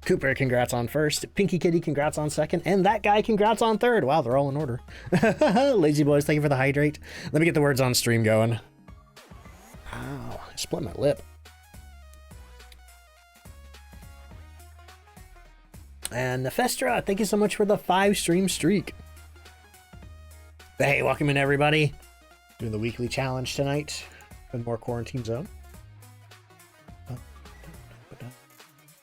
Cooper, congrats on first. Pinky Kitty, congrats on second. And that guy, congrats on third. Wow, they're all in order. Lazy Boys, thank you for the hydrate. Let me get the words on stream going. Ow, I split my lip. And Nefestra, thank you so much for the 5-stream streak. Hey, welcome in, everybody. Doing the weekly challenge tonight with more Quarantine Zone.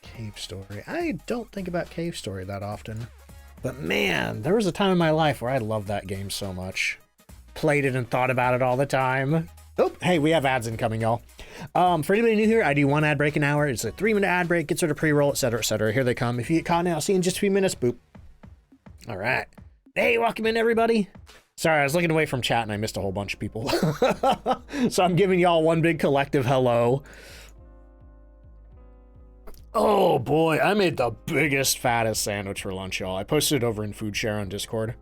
Cave Story. I don't think about Cave Story that often. But man, there was a time in my life where I loved that game so much. Played it and thought about it all the time. Oh, hey, we have ads incoming, y'all. For anybody new here, I do 1 ad break an hour. It's a 3-minute ad break, gets sort of pre-roll, etc., etc. Here they come. If you get caught now, see you in just a few minutes. Boop. All right. Hey, welcome in, everybody. Sorry, I was looking away from chat and I missed a whole bunch of people. So I'm giving y'all one big collective hello. Oh boy, I made the biggest, fattest sandwich for lunch, y'all. I posted it over in Food Share on Discord.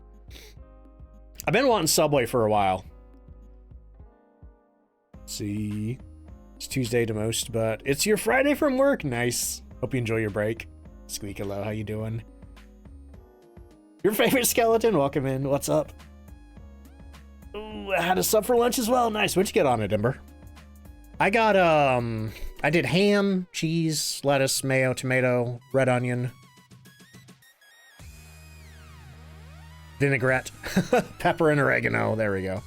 I've been wanting Subway for a while. Let's see, it's Tuesday to most, but it's your Friday from work. Nice. Hope you enjoy your break. Squeak, hello, how you doing? Your favorite skeleton, welcome in. What's up? Ooh, I had a sub for lunch as well. Nice. What'd you get on it, Ember? I got, I did ham, cheese, lettuce, mayo, tomato, red onion, vinaigrette, pepper and oregano. There we go.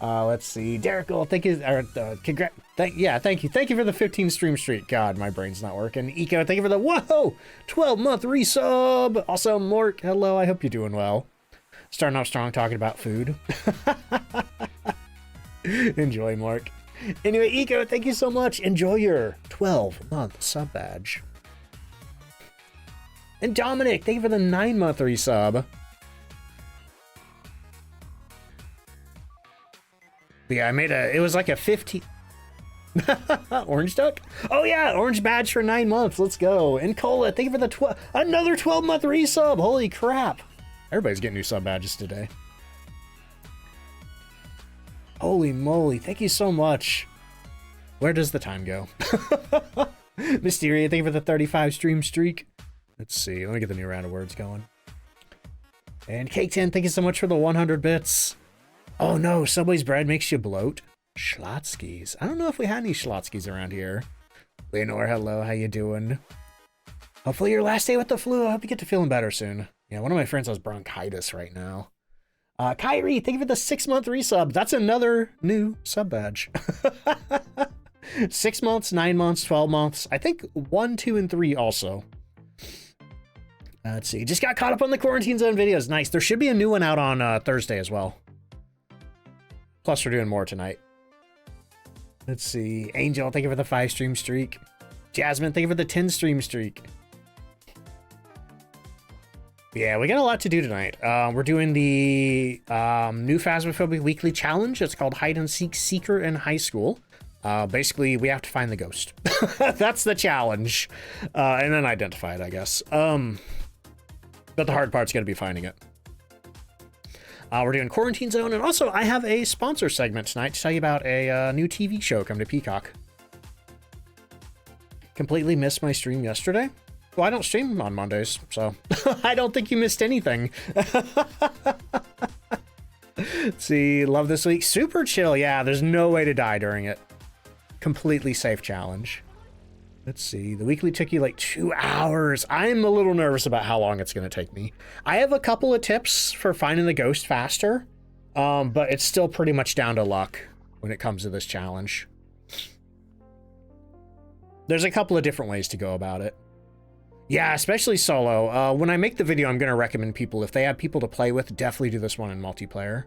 Let's see. Derek, thank you. Thank you. Thank you for the 15 stream streak. God, my brain's not working. Eco, thank you for the 12-month resub. Also, Mork, hello. I hope you're doing well. Starting off strong talking about food. Enjoy, Mork. Anyway, Eco, thank you so much. Enjoy your 12-month sub badge. And Dominic, thank you for the 9-month resub. But yeah, I made it was like a 15... Orange Duck? Oh yeah, orange badge for 9 months. Let's go. And Cola, thank you for the another 12-month resub. Holy crap. Everybody's getting new sub badges today. Holy moly, thank you so much. Where does the time go? Mysteria, thank you for the 35 stream streak. Let's see, let me get the new round of words going. And Cake 10, thank you so much for the 100 bits. Oh no, Subway's bread makes you bloat. Schlotzskis. I don't know if we had any Schlotzskis around here. Leonore, hello, how you doing? Hopefully your last day with the flu. I hope you get to feeling better soon. Yeah, one of my friends has bronchitis right now. Kyrie, thank you for the 6-month resub. That's another new sub badge. 6 months, 9 months, 12 months. I think 1, 2, and 3 also. Let's see. Just got caught up on the Quarantine Zone videos. Nice. There should be a new one out on Thursday as well. Plus, we're doing more tonight. Let's see. Angel, thank you for the 5-stream streak. Jasmine, thank you for the 10-stream streak. Yeah, we got a lot to do tonight. We're doing the new Phasmophobia weekly challenge. It's called Hide and Seek Seeker in High School. Basically, we have to find the ghost. That's the challenge. And then identify it, I guess. But the hard part's going to be finding it. We're doing Quarantine Zone. And also, I have a sponsor segment tonight to tell you about a new TV show coming to Peacock. Completely missed my stream yesterday. Well, I don't stream on Mondays, so I don't think you missed anything. Let's see, love this week. Super chill, yeah, there's no way to die during it. Completely safe challenge. Let's see, the weekly took you like 2 hours. I'm a little nervous about how long it's going to take me. I have a couple of tips for finding the ghost faster, but it's still pretty much down to luck when it comes to this challenge. There's a couple of different ways to go about it. Yeah, especially solo. When I make the video, I'm going to recommend people, if they have people to play with, definitely do this one in multiplayer.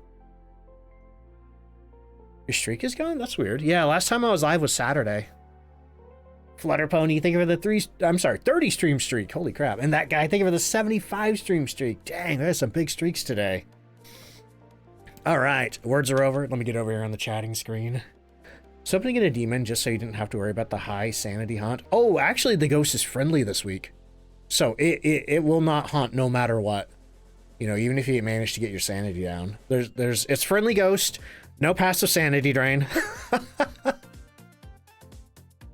Your streak is gone? That's weird. Yeah, last time I was live was Saturday. Flutter Pony, thank you for the 30 stream streak. Holy crap. And that guy, thank you for the 75 stream streak. Dang, there's some big streaks today. All right, words are over. Let me get over here on the chatting screen. So opening in a demon just so you didn't have to worry about the high sanity haunt. Oh, actually, the ghost is friendly this week. So it will not haunt no matter what. You know, even if you manage to get your sanity down. It's friendly ghost, no passive sanity drain.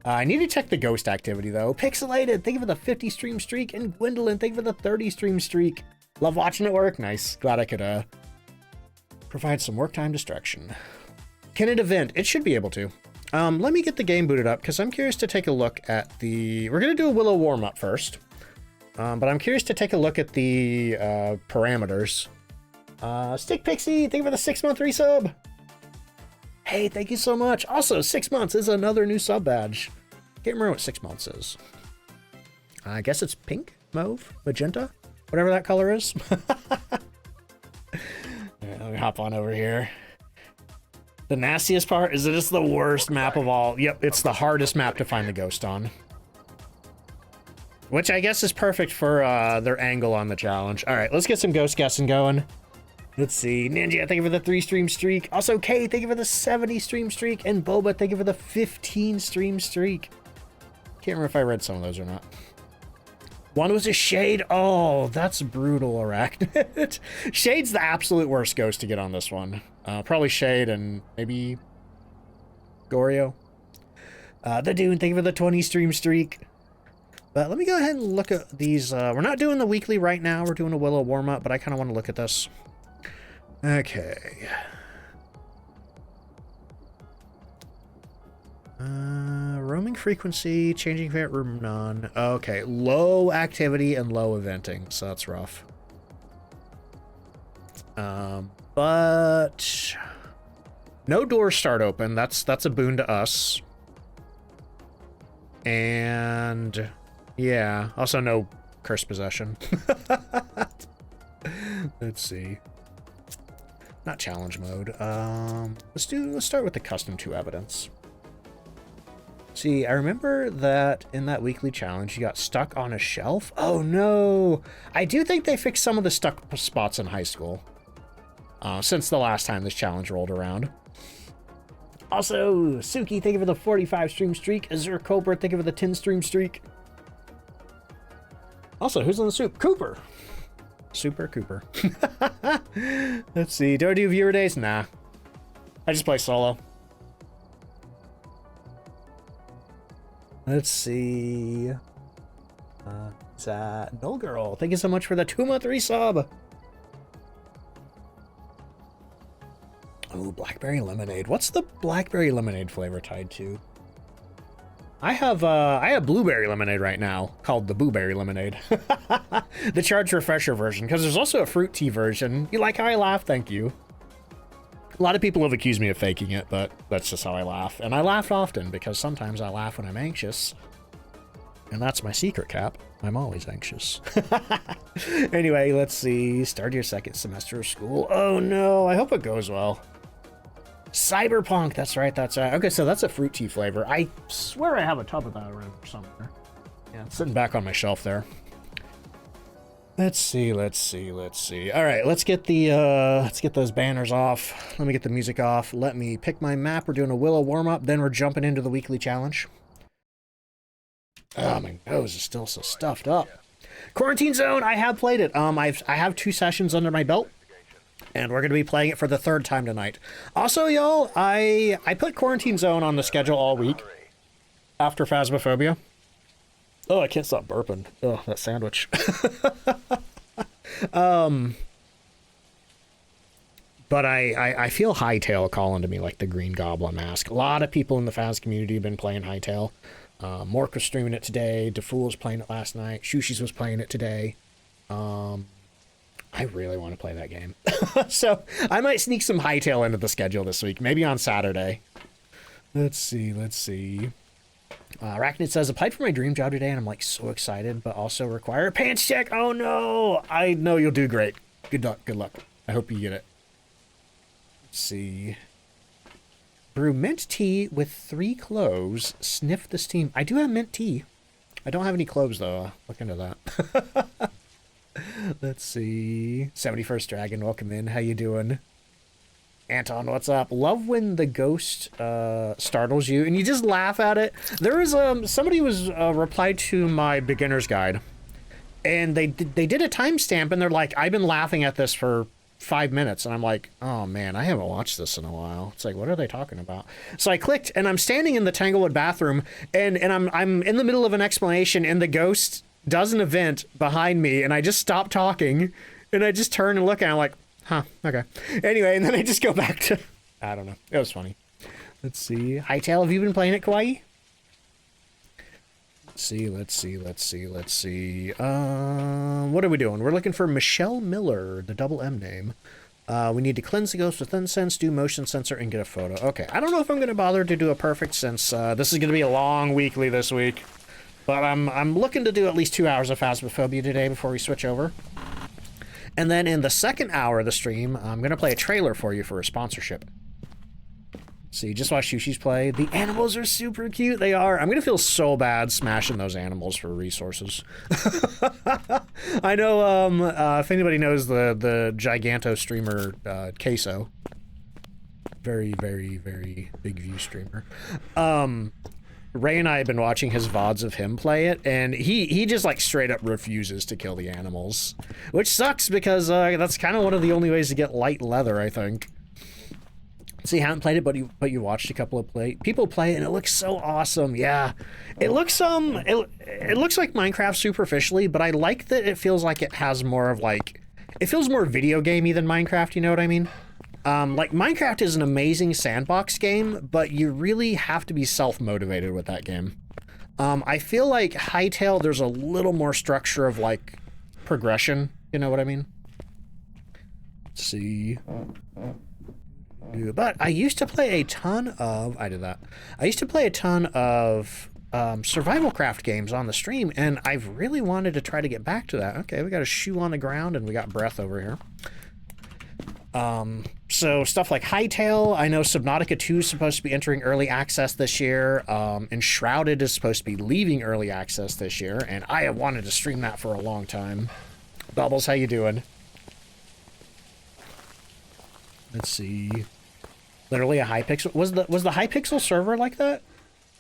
I need to check the ghost activity, though. Pixelated, thank you for the 50 stream streak. And Gwendolyn, thank you for the 30 stream streak. Love watching it work. Nice. Glad I could provide some work time distraction. Can it event? It should be able to. Let me get the game booted up, because I'm curious to take a look at the... We're going to do a Willow warm-up first. But I'm curious to take a look at the parameters. Stick Pixie, thank you for the 6-month resub. Hey, thank you so much. Also, 6 months is another new sub badge. Can't remember what 6 months is. I guess it's pink, mauve, magenta, whatever that color is. Right, let me hop on over here. The nastiest part is that it's the worst map of all. Yep, it's the hardest map to find the ghost on. Which I guess is perfect for their angle on the challenge. All right, let's get some ghost guessing going. Let's see. Ninja, thank you for the 3 stream streak. Also, Kay, thank you for the 70 stream streak. And Boba, thank you for the 15 stream streak. Can't remember if I read some of those or not. One was a Shade. Oh, that's brutal, Arachnid. Shade's the absolute worst ghost to get on this one. Probably Shade and maybe Goryo. The Dune, thank you for the 20 stream streak. But let me go ahead and look at these. We're not doing the weekly right now. We're doing a Willow warm-up, but I kind of want to look at this. Okay. Roaming frequency, changing event room, none. Okay, low activity and low eventing, so that's rough. But no doors start open. That's a boon to us. And yeah, also no curse possession. Let's see. Not challenge mode. Let's start with the custom 2 evidence. See, I remember that in that weekly challenge, you got stuck on a shelf. Oh no! I do think they fixed some of the stuck spots in high school. Since the last time this challenge rolled around. Also, Suki, thank you for the 45 stream streak. Azure Cobra, thank you for the 10 stream streak. Also, who's on the soup? Cooper! Super Cooper. Let's see. Do I do viewer days? Nah. I just play solo. Let's see. It's Null Girl. Thank you so much for the 2-month resub. Oh, blackberry lemonade. What's the blackberry lemonade flavor tied to? I have blueberry lemonade right now called the blueberry lemonade. The charged refresher version, because there's also a fruit tea version. You like how I laugh? Thank you. A lot of people have accused me of faking it, but that's just how I laugh. And I laugh often because sometimes I laugh when I'm anxious. And that's my secret, Cap. I'm always anxious. Anyway, let's see. Start your 2nd semester of school. Oh no, I hope it goes well. Cyberpunk, that's right, that's right. Okay, so that's a fruit tea flavor. I swear I have a tub of that around somewhere. Yeah, it's sitting back on my shelf there. Let's see. All right, let's get those banners off. Let me get the music off. Let me pick my map. We're doing a Willow warm-up, then we're jumping into the weekly challenge. Oh, my nose is still so stuffed up. Quarantine Zone, I have played it. I have 2 sessions under my belt. And we're going to be playing it for the 3rd time tonight. Also, y'all, I put Quarantine Zone on the schedule all week after Phasmophobia. Oh, I can't stop burping. Oh, that sandwich. But I feel Hytale calling to me like the Green Goblin mask. A lot of people in the Phas community have been playing Hytale. Mork was streaming it today. DeFool was playing it last night. Shushi's was playing it today. I really want to play that game. So I might sneak some Hytale into the schedule this week, maybe on Saturday. Let's see. Arachnid says, applied for my dream job today, and I'm like so excited, but also require a pants check. Oh no! I know you'll do great. Good luck. I hope you get it. Let's see. Brew mint tea with 3 cloves. Sniff the steam. I do have mint tea. I don't have any cloves though. Look into that. Let's see. 71st Dragon, welcome in. How you doing? Anton, what's up? Love when the ghost startles you and you just laugh at it. There was somebody was replied to my beginner's guide, and they did a timestamp, and they're like, I've been laughing at this for 5 minutes, and I'm like, oh man, I haven't watched this in a while. It's like, what are they talking about? So I clicked, and I'm standing in the Tanglewood bathroom, and I'm in the middle of an explanation, and the ghost does an event behind me, and I just stop talking, and I just turn and look, and I'm like, huh, okay. Anyway, and then I just go back to, I don't know. It was funny. Let's see. Hightail, have you been playing it, Kawaii? Let's see. What are we doing? We're looking for Michelle Miller, the double M name. We need to cleanse the ghost with incense, do motion sensor, and get a photo. Okay, I don't know if I'm going to bother to do a perfect since this is going to be a long weekly this week. But I'm looking to do at least 2 hours of Phasmophobia today before we switch over. And then in the second hour of the stream, I'm going to play a trailer for you for a sponsorship. See, just watch Shushi's play. The animals are super cute. They are. I'm going to feel so bad smashing those animals for resources. I know, if anybody knows the Giganto streamer, Queso. Very, very, very big view streamer. Ray and I have been watching his VODs of him play it, and he just, like, straight up refuses to kill the animals. Which sucks, because that's kind of one of the only ways to get light leather, I think. So you haven't played it, but you watched a couple of people play it, and it looks so awesome. Yeah, it looks it looks like Minecraft superficially, but I like that it feels like it has more of like, it feels more video gamey than Minecraft. You know what I mean? Like Minecraft is an amazing sandbox game, but you really have to be self-motivated with that game. I feel like Hightail, there's a little more structure of like progression. You know what I mean? Let's see. But I used to play a ton of, I used to play a ton of survival craft games on the stream, and I've really wanted to try to get back to that. Okay, we got a shoe on the ground, and we got breath over here. So stuff like Hightail, I know Subnautica 2 is supposed to be entering early access this year, and Shrouded is supposed to be leaving early access this year, and I have wanted to stream that for a long time. Bubbles, how you doing? Let's see. Literally a Hypixel. Was the Hypixel server like that?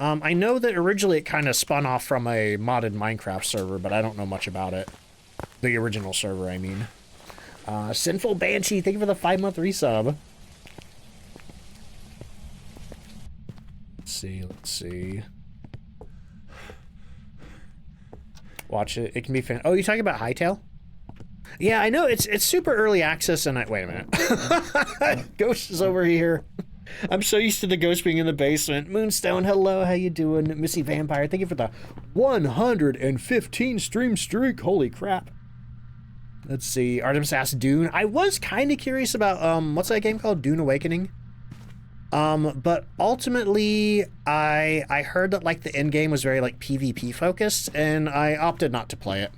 I know that originally it kind of spun off from a modded Minecraft server, but I don't know much about it. The original server, I mean. Sinful Banshee, thank you for the 5-month resub. Let's see. Watch it. It can be fan. Oh, you talking about Hightail? Yeah, I know it's super early access, and wait a minute. Ghost is over here. I'm so used to the ghost being in the basement. Moonstone, hello, how you doing? Missy Vampire, thank you for the 115 stream streak. Holy crap. Let's see. Artemis asked Dune. I was kind of curious about what's that game called? Dune Awakening. But ultimately, I heard that like the end game was very like PvP focused, and I opted not to play it.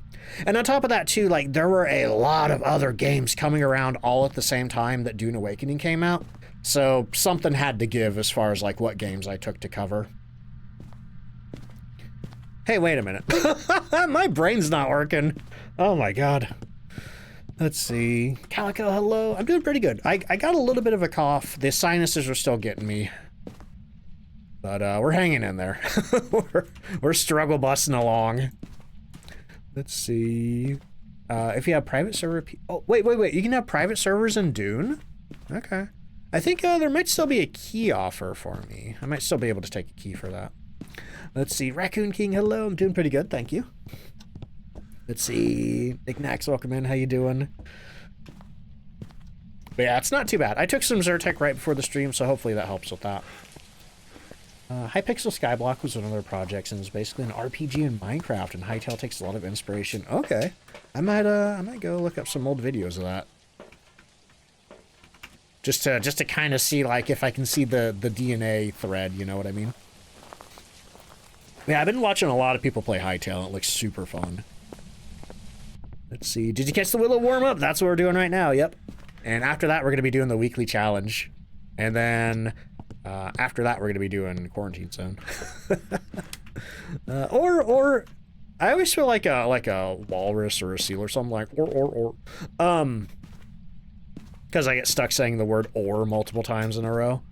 And on top of that too, like there were a lot of other games coming around all at the same time that Dune Awakening came out. So something had to give as far as like what games I took to cover. Hey, wait a minute. My brain's not working. Oh my God. Let's see. Calico, hello. I'm doing pretty good. I got a little bit of a cough. The sinuses are still getting me. But we're hanging in there. we're struggle busting along. Let's see. If you have private server... Oh, wait. You can have private servers in Dune? Okay. I think there might still be a key offer for me. I might still be able to take a key for that. Let's see. Raccoon King, hello. I'm doing pretty good, thank you. Let's see. Nick Nax, welcome in. How you doing? But yeah, it's not too bad. I took some Zyrtec right before the stream, so hopefully that helps with that. Hypixel Skyblock was one of their projects, and it's basically an RPG in Minecraft, and Hightail takes a lot of inspiration. Okay. I might go look up some old videos of that. Just to kind of see, like, if I can see the DNA thread, you know what I mean? Yeah, I've been watching a lot of people play Hightail, and it looks super fun. Let's see. Did you catch the Willow warm-up? That's what we're doing right now, yep. And after that, we're going to be doing the weekly challenge. And then... after that, we're going to be doing Quarantine Zone. Or I always feel like a walrus or a seal or something like or. Because I get stuck saying the word or multiple times in a row.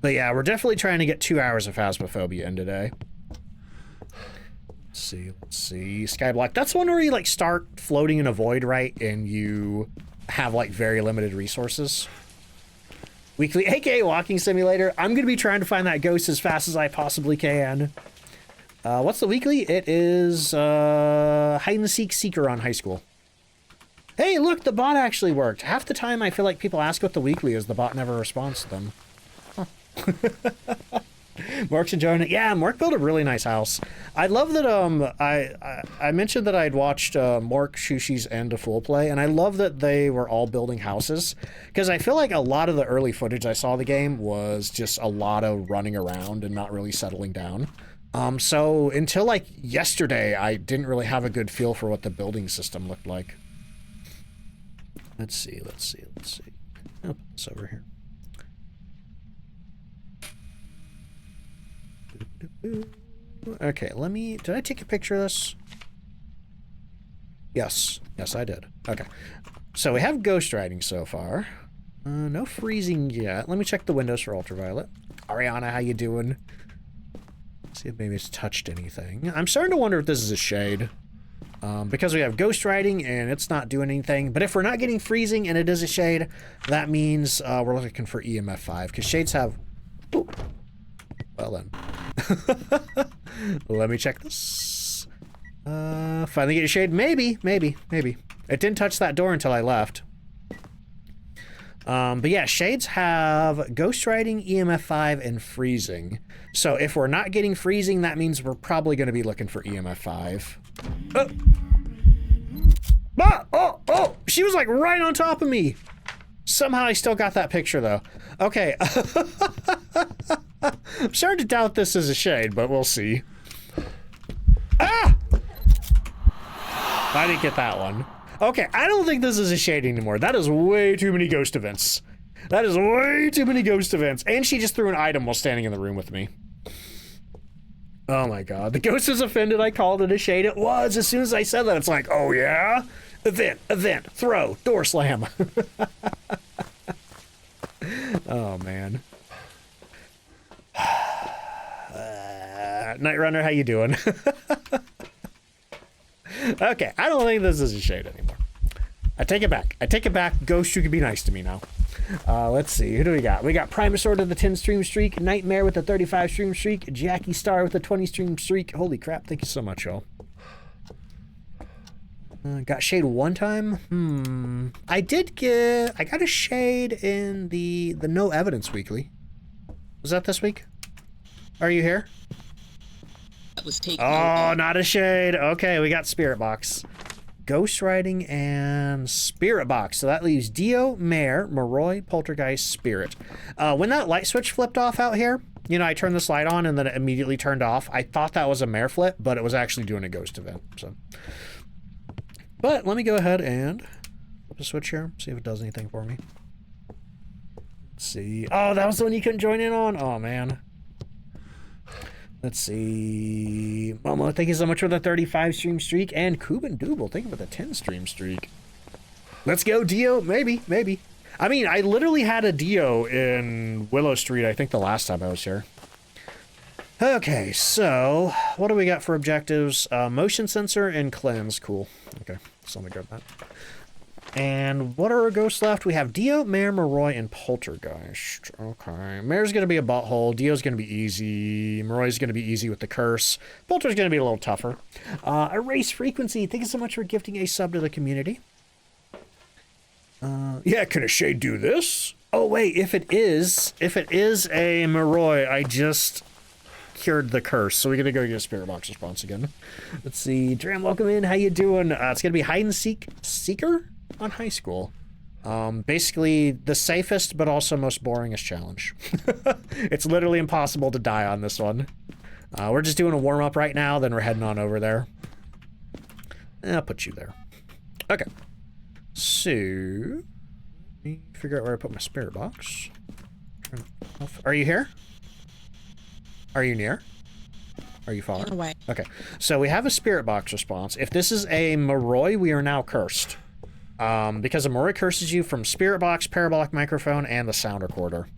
But yeah, we're definitely trying to get 2 hours of Phasmophobia in today. Let's see. Skyblock. That's one where you, like, start floating in a void, right? And you have, like, very limited resources. Weekly, aka Walking Simulator. I'm going to be trying to find that ghost as fast as I possibly can. What's the weekly? It is Hide and Seek Seeker on High School. Hey, look, the bot actually worked. Half the time I feel like people ask what the weekly is, the bot never responds to them. Huh. Mark's enjoying it. Yeah, Mark built a really nice house. I love that I mentioned that I'd watched Mark, Shushi's, and a full play, and I love that they were all building houses, because I feel like a lot of the early footage I saw of the game was just a lot of running around and not really settling down. So until like yesterday, I didn't really have a good feel for what the building system looked like. Let's see. Oh, it's over here. Okay, did I take a picture of this? Yes, I did. Okay, so we have ghost riding so far. No freezing yet. Let me check the windows for ultraviolet. Ariana, how you doing? See if maybe it's touched anything. I'm starting to wonder if this is a shade. Because we have ghost riding and it's not doing anything. But if we're not getting freezing and it is a shade, that means we're looking for EMF 5. Because shades have... Ooh. Well then. Let me check this. Finally get a shade. Maybe. It didn't touch that door until I left. But yeah, shades have ghost riding, EMF 5, and freezing. So if we're not getting freezing, that means we're probably going to be looking for EMF 5. Oh! She was like right on top of me. Somehow I still got that picture though. Okay. I'm starting to doubt this is a shade, but we'll see. Ah! I didn't get that one. Okay, I don't think this is a shade anymore. That is way too many ghost events. And she just threw an item while standing in the room with me. Oh my god. The ghost is offended I called it a shade. It was. As soon as I said that, it's like, oh yeah? Event, throw, door slam. Oh man. Night Runner, how you doing? Okay, I don't think this is a shade anymore. I take it back. Ghost, you can be nice to me now. Let's see, who do we got? We got Primasaur with the 10 stream streak, Nightmare with the 35 stream streak, Jackie Star with the 20 stream streak. Holy crap, thank you so much, y'all. Got shade one time? I got a shade in the No Evidence weekly. Was that this week? Are you here? That was taken. Oh, not a shade. Okay, we got Spirit Box. Ghost Riding and Spirit Box. So that leaves Dio, Mare, Moroi, Poltergeist, Spirit. When that light switch flipped off out here, you know, I turned this light on and then it immediately turned off. I thought that was a Mare flip, but it was actually doing a ghost event. So, but let me go ahead and flip the switch here, see if it does anything for me. Let's see. Oh, that was the one you couldn't join in on? Oh, man. Let's see. Momo, thank you so much for the 35 stream streak. And Kuban Dooble, thank you for the 10 stream streak. Let's go, Dio. Maybe. I mean, I literally had a Dio in Willow Street, I think the last time I was here. Okay, so what do we got for objectives? Motion sensor and cleanse. Cool. Okay, so let me grab that. And what are our ghosts left? We have Dio, Mare, Moroi, and Poltergeist. Okay. Mare's going to be a butthole. Dio's going to be easy. Moroi's going to be easy with the curse. Polter's going to be a little tougher. Erase Frequency. Thank you so much for gifting a sub to the community. Yeah, can a shade do this? Oh, wait. If it is a Moroi, I just cured the curse. So we're going to go get a Spirit Box response again. Let's see. Dram, welcome in. How you doing? It's going to be Hide and Seek Seeker on High School. Basically the safest but also most boringest challenge. It's literally impossible to die on this one. We're just doing a warm-up right now, then we're heading on over there. I'll put you there. Okay. So, let me figure out where I put my Spirit Box. Are you here? Are you near? Are you far? Away. Okay. So we have a Spirit Box response. If this is a Moroi, we are now cursed. Because a Moroi curses you from Spirit Box, Parabolic Microphone, and the Sound Recorder.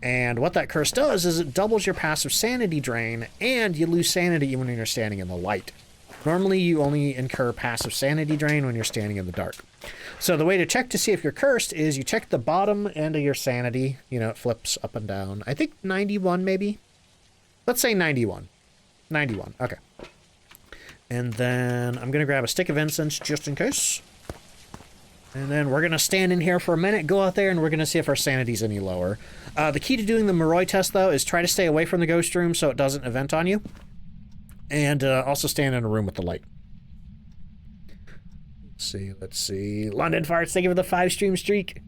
And what that curse does is it doubles your passive sanity drain, and you lose sanity even when you're standing in the light. Normally, you only incur passive sanity drain when you're standing in the dark. So the way to check to see if you're cursed is you check the bottom end of your sanity. You know, it flips up and down. I think 91 maybe. Let's say 91. 91, okay. And then I'm going to grab a stick of incense just in case. And then we're going to stand in here for a minute, go out there, and we're going to see if our sanity's any lower. The key to doing the Moroi test, though, is try to stay away from the ghost room so it doesn't event on you. And also stand in a room with the light. Let's see. London Farts, thank you for the 5-stream streak.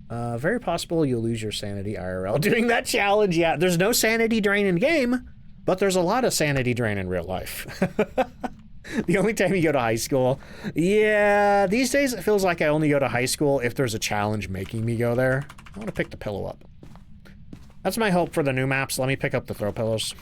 Very possible you'll lose your sanity IRL doing that challenge. Yeah, there's no sanity drain in game, but there's a lot of sanity drain in real life. The only time you go to high school. Yeah, these days it feels like I only go to high school if there's a challenge making me go there. I want to pick the pillow up. That's my hope for the new maps. Let me pick up the throw pillows.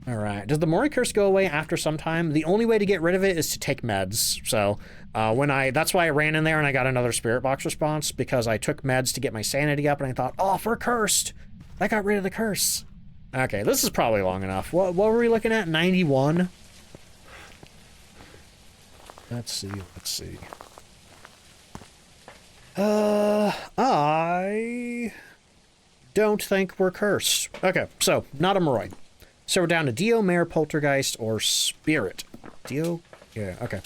All right. Does the Moroi curse go away after some time? The only way to get rid of it is to take meds. So that's why I ran in there and I got another spirit box response, because I took meds to get my sanity up and I thought, oh, if we're cursed, I got rid of the curse. Okay, this is probably long enough. What were we looking at? 91? Let's see. I don't think we're cursed. Okay, so not a Moroi. So we're down to Dio, Mare, Poltergeist, or Spirit. Dio? Yeah, okay.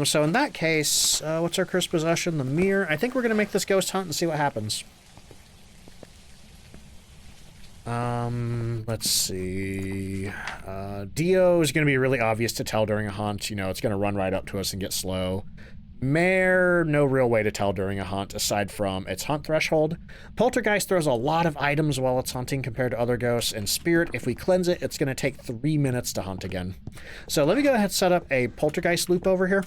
So in that case, what's our cursed possession? The Mirror. I think we're going to make this ghost hunt and see what happens. Let's see. Dio is going to be really obvious to tell during a hunt. You know, it's going to run right up to us and get slow. Mare, no real way to tell during a hunt aside from its hunt threshold. Poltergeist throws a lot of items while it's hunting compared to other ghosts. And Spirit, if we cleanse it, it's going to take 3 minutes to hunt again. So let me go ahead and set up a Poltergeist loop over here,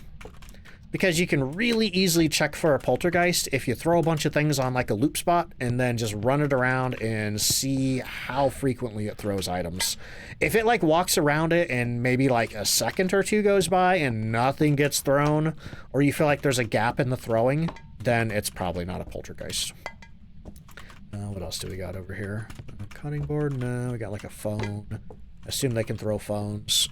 because you can really easily check for a Poltergeist if you throw a bunch of things on like a loop spot and then just run it around and see how frequently it throws items. If it like walks around it and maybe like a second or two goes by and nothing gets thrown, or you feel like there's a gap in the throwing, then it's probably not a Poltergeist. What else do we got over here? A cutting board? No, we got like a phone. Assume they can throw phones.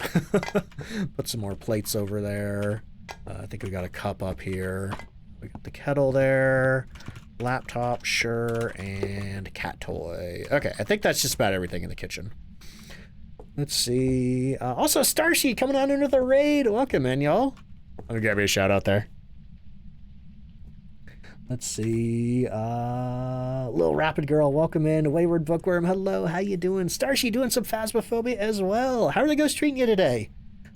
Put some more plates over there. I think we got a cup up here. We got the kettle there. Laptop, sure, and cat toy. Okay, I think that's just about everything in the kitchen. Let's see. Also, Starshy coming on into the raid. Welcome in, y'all. Let me grab you a shout out there. Let's see. Little Rapid Girl, welcome in. Wayward Bookworm, hello. How you doing? Starshy doing some Phasmophobia as well. How are the ghosts treating you today?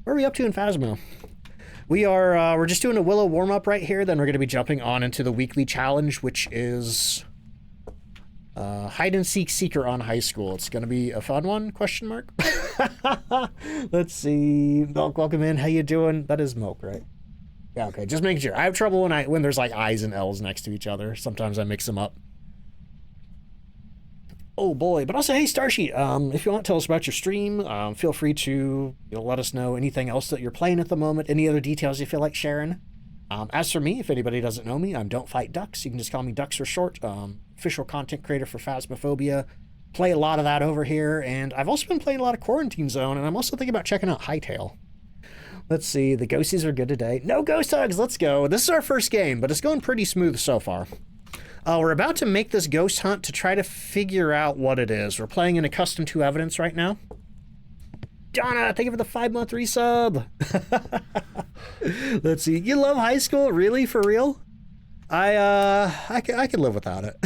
What are we up to in Phasmo? We're just doing a Willow warm-up right here, then we're going to be jumping on into the weekly challenge, which is hide-and-seek seeker on high school. It's going to be a fun one, question mark? Let's see. Milk, welcome in. How you doing? That is Milk, right? Yeah, okay, just making sure. I have trouble when there's like I's and L's next to each other. Sometimes I mix them up. Oh boy, but also, hey Starshy, if you want to tell us about your stream, feel free to let us know anything else that you're playing at the moment, any other details you feel like sharing. As for me, if anybody doesn't know me, I'm DontFightDucks. You can just call me Ducks for short. Official content creator for Phasmophobia. Play a lot of that over here, and I've also been playing a lot of Quarantine Zone, and I'm also thinking about checking out Hightail. Let's see, the ghosties are good today. No ghost hugs, let's go. This is our first game, but it's going pretty smooth so far. We're about to make this ghost hunt to try to figure out what it is. We're playing in Accustomed to Evidence right now. Donna, thank you for the 5-month resub. Let's see. You love high school? Really? For real? I can live without it.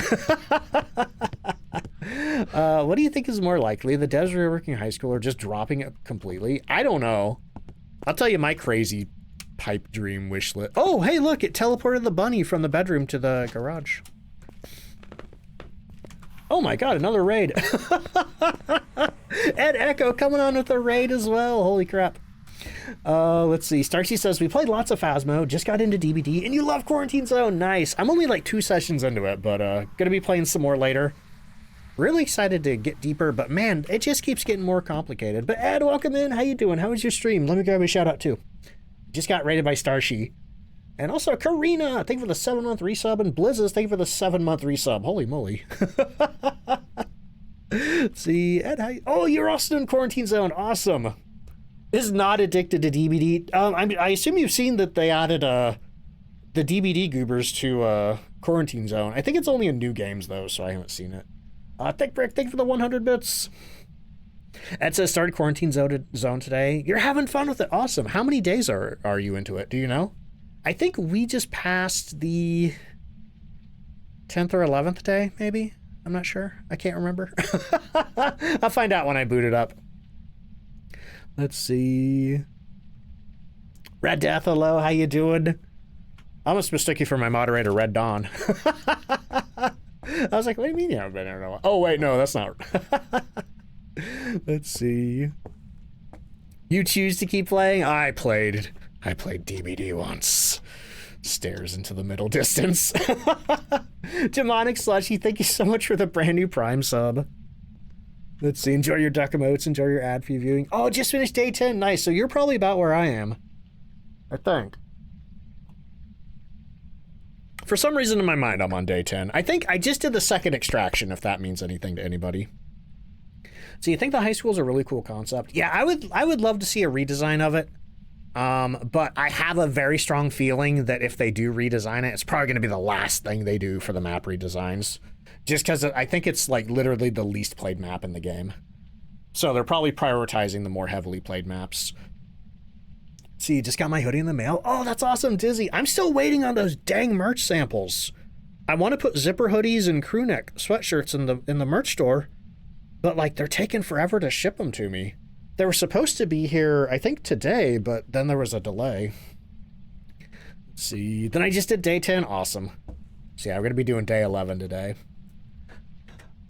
What do you think is more likely? The devs reworking high school or just dropping it completely? I don't know. I'll tell you my crazy pipe dream wish list. Oh, hey, look, it teleported the bunny from the bedroom to the garage. Oh my god, another raid. Ed Echo coming on with a raid as well. Holy crap. Let's see. Starcy says, we played lots of Phasmo, just got into DBD, and you love Quarantine Zone. Nice. I'm only like 2 sessions into it, but gonna be playing some more later. Really excited to get deeper, but man, it just keeps getting more complicated. But Ed, welcome in. How you doing? How was your stream? Let me grab a shout out too. Just got raided by Starshy. And also Karina, thank you for the 7-month resub, and Blizzes, thank you for the 7-month resub. Holy moly. Let's see, Ed, oh, you're also in quarantine zone. Awesome. Is not addicted to DBD. I assume you've seen that they added the DBD goobers to quarantine zone. I think it's only in new games though, so I haven't seen it. Thick Brick, thank you for the 100 bits. Ed says started quarantine zone today. You're having fun with it. Awesome. How many days are you into it? Do you know? I think we just passed the 10th or 11th day, maybe. I'm not sure. I can't remember. I'll find out when I boot it up. Let's see. Red Death, hello. How you doing? I almost mistook you for my moderator, Red Dawn. I was like, what do you mean you haven't been here in a while? Oh, wait, no, that's not. Let's see. You choose to keep playing? I played DBD once. Stares into the middle distance. Demonic Slushy, thank you so much for the brand new Prime sub. Let's see, enjoy your duck emotes, enjoy your ad previewing. Oh, just finished day 10, nice. So you're probably about where I am, I think. For some reason in my mind, I'm on day 10. I think I just did the second extraction, if that means anything to anybody. So you think the high school is a really cool concept? Yeah, I would love to see a redesign of it. But I have a very strong feeling that if they do redesign it, it's probably going to be the last thing they do for the map redesigns. Just because I think it's like literally the least played map in the game. So they're probably prioritizing the more heavily played maps. See, just got my hoodie in the mail. Oh, that's awesome, Dizzy. I'm still waiting on those dang merch samples. I want to put zipper hoodies and crew neck sweatshirts in the merch store, but like they're taking forever to ship them to me. They were supposed to be here, I think today, but then there was a delay. Let's see. Then I just did day 10. Awesome. So yeah, we're going to be doing day 11 today.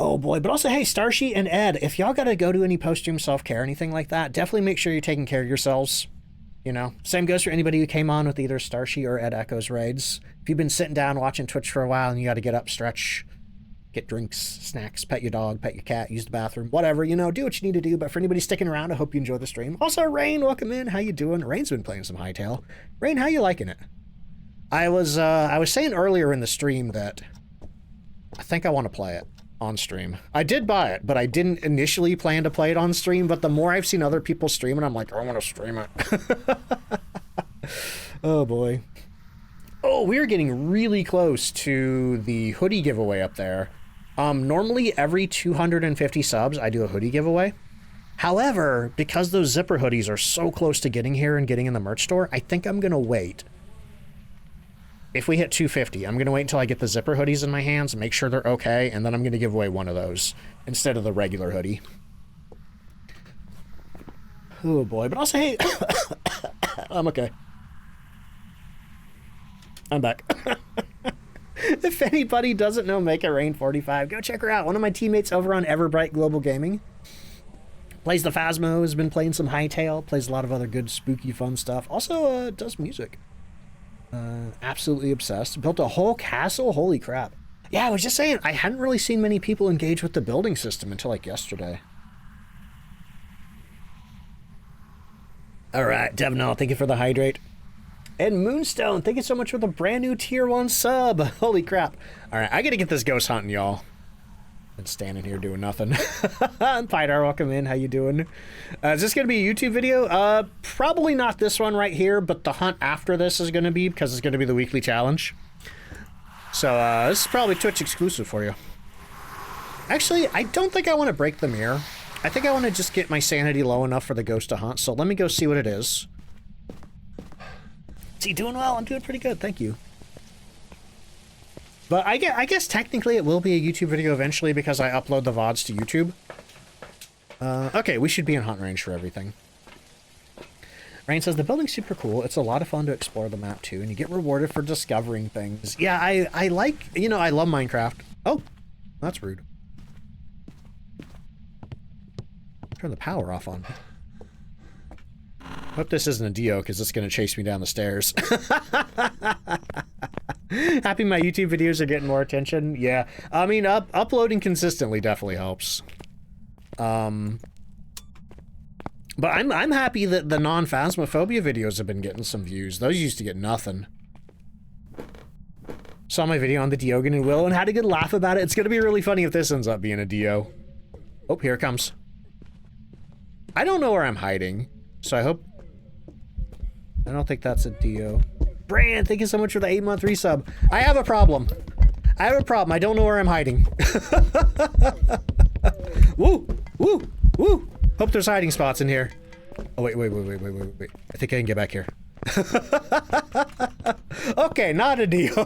Oh boy, but also, hey, Starshie and Ed, if y'all got to go to any post-stream self-care or anything like that, definitely make sure you're taking care of yourselves. You know, same goes for anybody who came on with either Starshie or Ed Echo's raids. If you've been sitting down watching Twitch for a while and you got to get up, stretch, get drinks, snacks, pet your dog, pet your cat, use the bathroom, whatever, you know, do what you need to do. But for anybody sticking around, I hope you enjoy the stream. Also, Rain, welcome in. How you doing? Rain's been playing some Hightail. Rain, how you liking it? I was saying earlier in the stream that I think I want to play it on stream. I did buy it, but I didn't initially plan to play it on stream, but the more I've seen other people stream it, I'm like, I want to stream it. Oh boy. Oh, we're getting really close to the hoodie giveaway up there. Normally every 250 subs, I do a hoodie giveaway. However, because those zipper hoodies are so close to getting here and getting in the merch store, I think I'm going to wait. If we hit 250, I'm going to wait until I get the zipper hoodies in my hands, make sure they're okay, and then I'm going to give away one of those instead of the regular hoodie. Oh boy, but also, hey, I'm okay. I'm back. If anybody doesn't know Make It Rain 45, go check her out. One of my teammates over on Everbright Global Gaming. Plays the Phasmo, has been playing some Hightail, plays a lot of other good spooky fun stuff. Also does music. Absolutely obsessed. Built a whole castle? Holy crap. Yeah, I was just saying, I hadn't really seen many people engage with the building system until like yesterday. Alright, Devnall, thank you for the hydrate. And Moonstone, thank you so much for the brand new tier 1 sub. Holy crap. Alright, I gotta get this ghost hunting, y'all. Been standing here doing nothing. Pydar, welcome in. How you doing? Is this gonna be a YouTube video? Probably not this one right here, but the hunt after this is gonna be, because it's gonna be the weekly challenge. So this is probably Twitch exclusive for you. Actually, I don't think I want to break the mirror. I think I want to just get my sanity low enough for the ghost to hunt, so let me go see what it is. Is he doing well? I'm doing pretty good, thank you. But I guess technically it will be a YouTube video eventually because I upload the VODs to YouTube. Okay, we should be in hunt range for everything. Rain says, the building's super cool. It's a lot of fun to explore the map too, and you get rewarded for discovering things. Yeah, I like, you know, I love Minecraft. Oh, that's rude. Turn the power off on me. Hope this isn't a Dio, because it's going to chase me down the stairs. Happy my YouTube videos are getting more attention. Yeah, I mean, uploading consistently definitely helps. But I'm happy that the non-Phasmophobia videos have been getting some views. Those used to get nothing. Saw my video on the Diogen and Will and had a good laugh about it. It's going to be really funny if this ends up being a Dio. Oh, here it comes. I don't know where I'm hiding, so I hope... I don't think that's a Dio. Brand, thank you so much for the 8-month resub. I have a problem. I have a problem. I don't know where I'm hiding. Woo! Woo! Woo! Hope there's hiding spots in here. Oh, wait. I think I can get back here. Okay, not a Dio.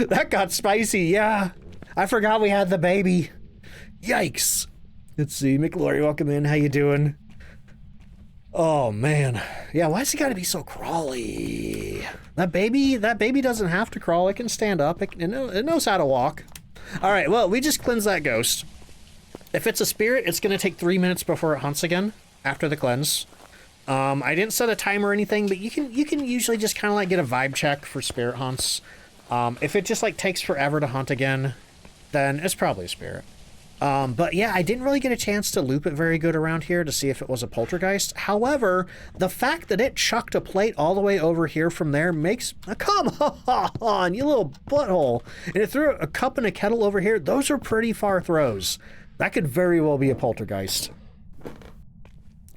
That got spicy, yeah. I forgot we had the baby. Yikes. Let's see, McLaurie, welcome in. How you doing? Oh, man. Yeah, why's he gotta be so crawly? That baby doesn't have to crawl. It can stand up. It knows how to walk. All right, well, we just cleansed that ghost. If it's a spirit, it's gonna take 3 minutes before it hunts again after the cleanse. I didn't set a timer or anything, but you can usually just kind of like get a vibe check for spirit hunts. If it just like takes forever to hunt again, then it's probably a spirit. But yeah, I didn't really get a chance to loop it very good around here to see if it was a poltergeist. However, the fact that it chucked a plate all the way over here from there makes... Come on, you little butthole. And it threw a cup and a kettle over here. Those are pretty far throws. That could very well be a poltergeist.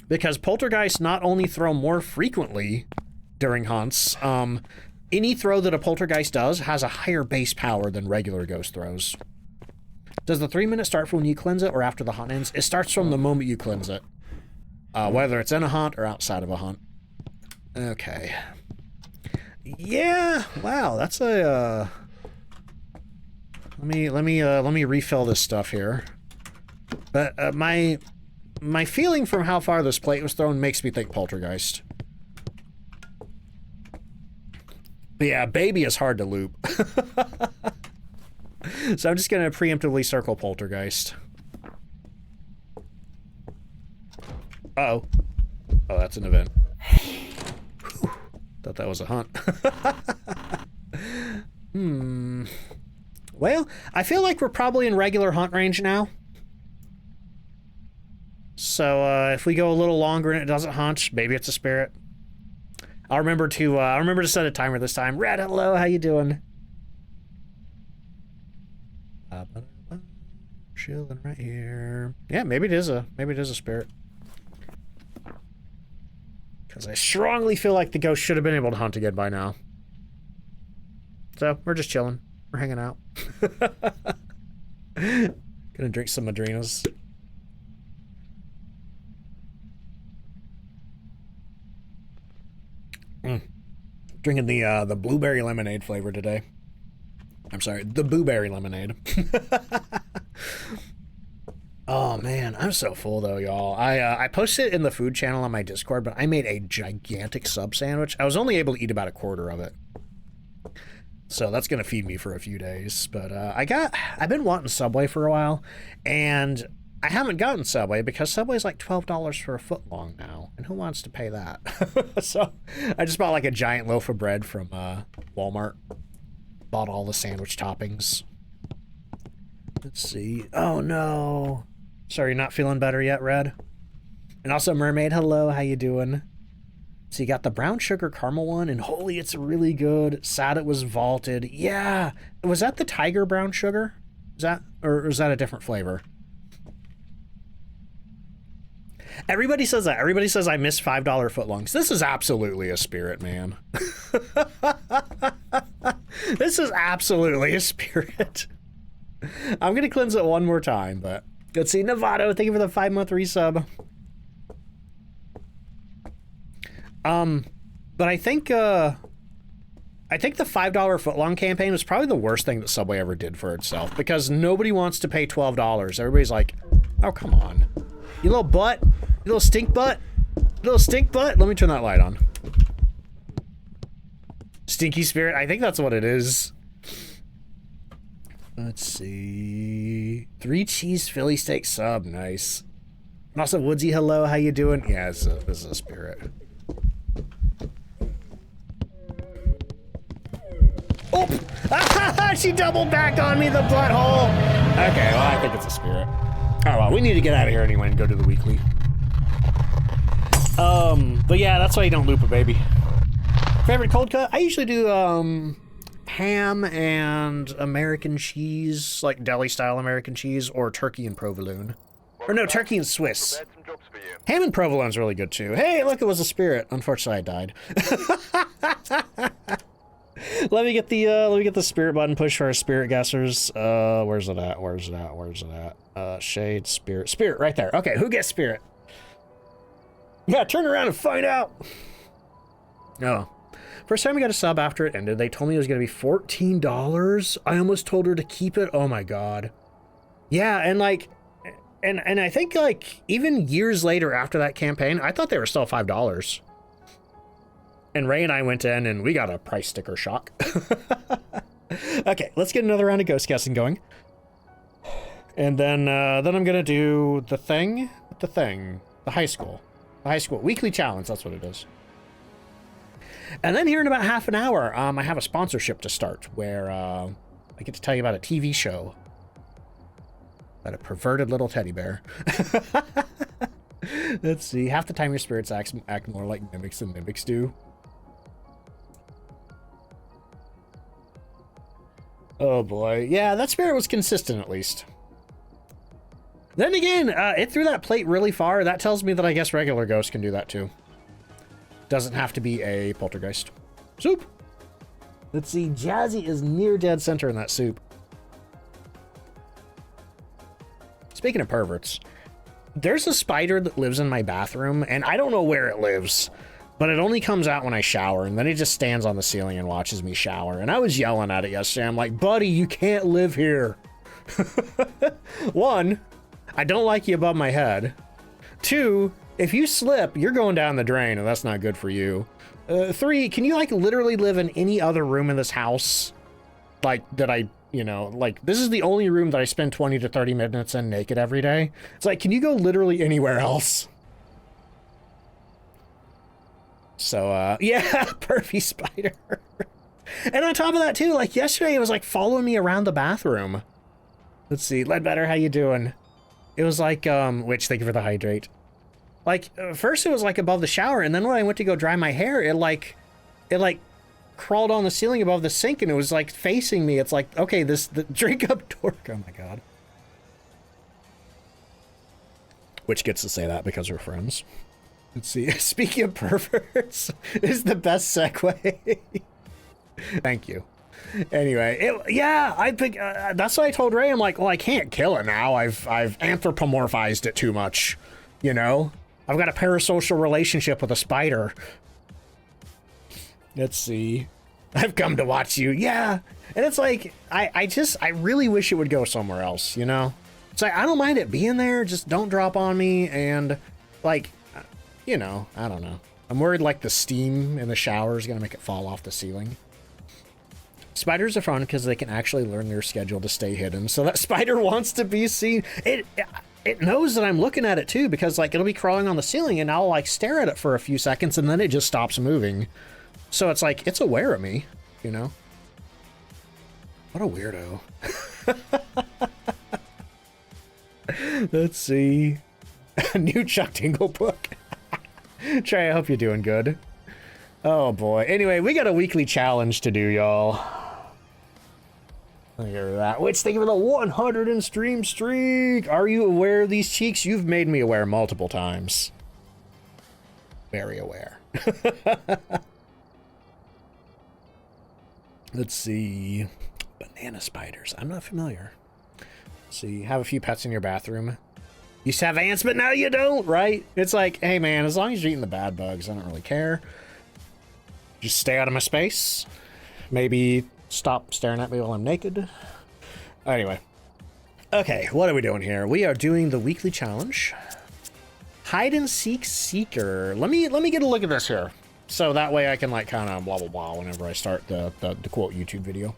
Because poltergeists not only throw more frequently during hunts, any throw that a poltergeist does has a higher base power than regular ghost throws. Does the 3 minute start from when you cleanse it or after the hunt ends? It starts from the moment you cleanse it. Whether it's in a hunt or outside of a hunt. Okay. Yeah, wow, that's a, let me refill this stuff here. But, my feeling from how far this plate was thrown makes me think poltergeist. But yeah, baby is hard to loop. So I'm just gonna preemptively circle poltergeist. Uh-oh. Oh, that's an event. Whew. Thought that was a hunt. Well, I feel like we're probably in regular hunt range now. So if we go a little longer and it doesn't hunt, maybe it's a spirit. I'll remember to set a timer this time. Red, hello, how you doing? Chilling right here. Yeah, maybe it is a spirit. Because I strongly feel like the ghost should have been able to hunt again by now. So we're just chilling. We're hanging out. Gonna drink some Madrinas. Drinking the blueberry lemonade flavor today. I'm sorry, the blueberry lemonade. Oh man, I'm so full though, y'all. I posted it in the food channel on my Discord, but I made a gigantic sub sandwich. I was only able to eat about a quarter of it. So that's gonna feed me for a few days. But I've been wanting Subway for a while, and I haven't gotten Subway because Subway's like $12 for a foot long now, and who wants to pay that? So I just bought like a giant loaf of bread from Walmart. Bought all the sandwich toppings. Let's see. Oh no. Sorry, you're not feeling better yet, Red? And also Mermaid, hello, how you doing? So you got the brown sugar caramel one, and holy, it's really good. Sad it was vaulted. Yeah. Was that the tiger brown sugar? Is that, or is that a different flavor? Everybody says that. Everybody says I miss $5 footlongs. This is absolutely a spirit, man. This is absolutely a spirit. I'm going to cleanse it one more time, but let's see. Novato, thank you for the 5-month resub. But I think the $5 footlong campaign was probably the worst thing that Subway ever did for itself, because nobody wants to pay $12. Everybody's like, oh, come on. You little butt. You little stink butt. Little stink butt. Let me turn that light on. Stinky spirit. I think that's what it is. Let's see. 3 cheese Philly steak sub. Nice. And also, Woodsy, hello. How you doing? Yeah, this is a spirit. Oh! She doubled back on me, the butthole. Okay, well, I think it's a spirit. Oh, well, we need to get out of here anyway and go to the weekly. But yeah, that's why you don't loop a baby. Favorite cold cut? I usually do, ham and American cheese, like deli-style American cheese, or turkey and provolone. Or no, turkey and Swiss. Ham and provolone's really good too. Hey, look, it was a spirit. Unfortunately, I died. Let me get the spirit button push for our spirit guessers. Where's it at? Shade, spirit, right there. Okay, who gets spirit? Yeah, turn around and find out. Oh. First time we got a sub after it ended, they told me it was going to be $14. I almost told her to keep it. Oh my god. Yeah, and like, and I think like even years later after that campaign, I thought they were still $5. And Ray and I went in and we got a price sticker shock. Okay, let's get another round of ghost guessing going. And then I'm gonna do the high school weekly challenge. That's what it is. And then here in about half an hour, I have a sponsorship to start where I get to tell you about a TV show about a perverted little teddy bear. Let's see. Half the time your spirits act more like mimics than mimics do. Oh boy. Yeah, that spirit was consistent at least. Then again, it threw that plate really far. That tells me that I guess regular ghosts can do that too. Doesn't have to be a poltergeist. Soup. Let's see. Jazzy is near dead center in that soup. Speaking of perverts, there's a spider that lives in my bathroom, and I don't know where it lives, but it only comes out when I shower, and then it just stands on the ceiling and watches me shower. And I was yelling at it yesterday. I'm like, buddy, you can't live here. One, I don't like you above my head. Two, if you slip, you're going down the drain, and that's not good for you. Three, can you, like, literally live in any other room in this house? Like, that I, you know, like, this is the only room that I spend 20 to 30 minutes in naked every day. It's like, can you go literally anywhere else? So, yeah, perfy spider. And on top of that, too, like, yesterday it was, like, following me around the bathroom. Let's see, Ledbetter, how you doing? It was like, which, thank you for the hydrate. Like, first it was like above the shower, and then when I went to go dry my hair, it like crawled on the ceiling above the sink, and it was like facing me. It's like, okay, the drink up dork. Oh my god. Which gets to say that because we're friends. Let's see. Speaking of perverts, is the best segue. Thank you. Anyway, yeah, I think that's what I told Ray. I'm like, well, I can't kill it now. I've anthropomorphized it too much, you know. I've got a parasocial relationship with a spider. Let's see. I've come to watch you. Yeah. And it's like, I really wish it would go somewhere else, you know? It's like, I don't mind it being there. Just don't drop on me. And like, you know, I don't know. I'm worried like the steam in the shower is going to make it fall off the ceiling. Spiders are fun because they can actually learn their schedule to stay hidden. So that spider wants to be seen. It knows that I'm looking at it too, because like it'll be crawling on the ceiling and I'll like stare at it for a few seconds and then it just stops moving. So it's like, it's aware of me, you know? What a weirdo. Let's see. A new Chuck Tingle book. Trey, I hope you're doing good. Oh boy. Anyway, we got a weekly challenge to do, y'all. Look at that. Which, thank you for the 100 in stream streak. Are you aware of these cheeks? You've made me aware multiple times. Very aware. Let's see. Banana spiders. I'm not familiar. Let's see. Have a few pets in your bathroom. Used to have ants, but now you don't, right? It's like, hey man, as long as you're eating the bad bugs, I don't really care. Just stay out of my space. Maybe stop staring at me while I'm naked. Anyway. Okay, what are we doing here? We are doing the weekly challenge. Hide and seek seeker. Let me get a look at this here. So that way I can like kind of blah blah blah whenever I start the quote YouTube video.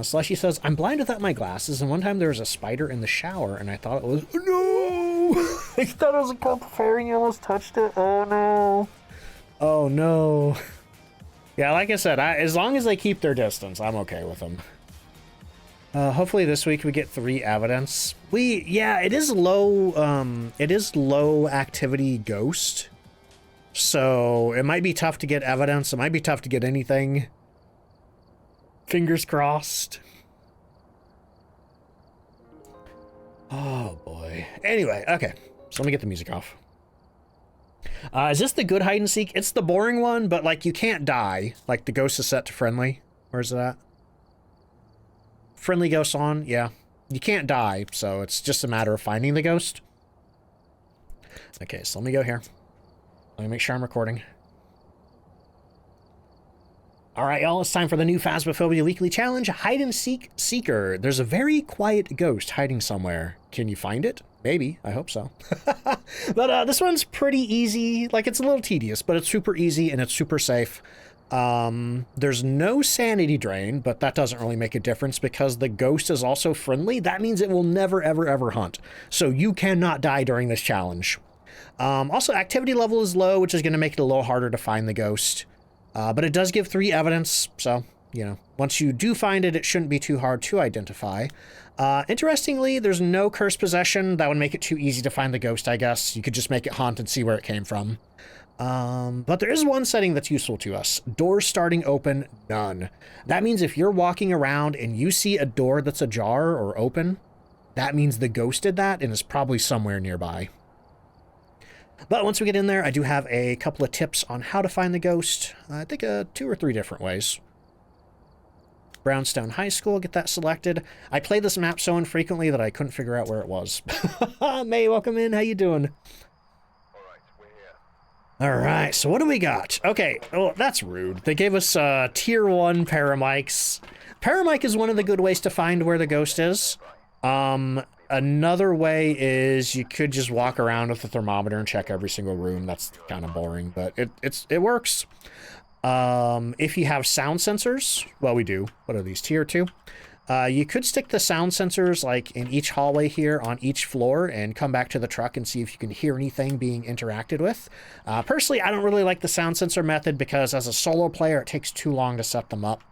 Slushy says, I'm blind without my glasses, and one time there was a spider in the shower, and I thought it was... No! I thought it was a couple fairy, and you almost touched it. Oh no. Oh no. Yeah, like I said, as long as they keep their distance, I'm okay with them. Hopefully this week we get 3 evidence. Yeah, it is low activity ghost. So it might be tough to get evidence. It might be tough to get anything. Fingers crossed. Oh, boy. Anyway, okay. So let me get the music off. Is this the good hide and seek? It's the boring one, but, like, you can't die. Like, the ghost is set to friendly. Where's that? Friendly ghost on? Yeah. You can't die, so it's just a matter of finding the ghost. Okay, so let me go here. Let me make sure I'm recording. Alright, y'all, it's time for the new Phasmophobia Weekly Challenge, Hide and Seek Seeker. There's a very quiet ghost hiding somewhere. Can you find it? Maybe. I hope so. But this one's pretty easy. Like, it's a little tedious, but it's super easy and it's super safe. There's no sanity drain, but that doesn't really make a difference because the ghost is also friendly. That means it will never, ever, ever hunt. So you cannot die during this challenge. Also, activity level is low, which is going to make it a little harder to find the ghost. But it does give 3 evidence, so, you know, once you do find it, it shouldn't be too hard to identify. Interestingly, there's no cursed possession. That would make it too easy to find the ghost, I guess. You could just make it haunt and see where it came from. But there is one setting that's useful to us. Doors starting open, none. That means if you're walking around and you see a door that's ajar or open, that means the ghost did that and is probably somewhere nearby. But once we get in there, I do have a couple of tips on how to find the ghost. I think 2 or 3 different ways. Brownstone High School, get that selected. I play this map so infrequently that I couldn't figure out where it was. May, welcome in. How you doing? All right, so what do we got? Okay, oh, that's rude. They gave us tier 1 paramics. Paramike is one of the good ways to find where the ghost is. Another way is you could just walk around with the thermometer and check every single room. That's kind of boring, but it works. If you have sound sensors, well, we do. What are these, tier 2? You could stick the sound sensors like in each hallway here on each floor and come back to the truck and see if you can hear anything being interacted with. Personally, I don't really like the sound sensor method because as a solo player, it takes too long to set them up.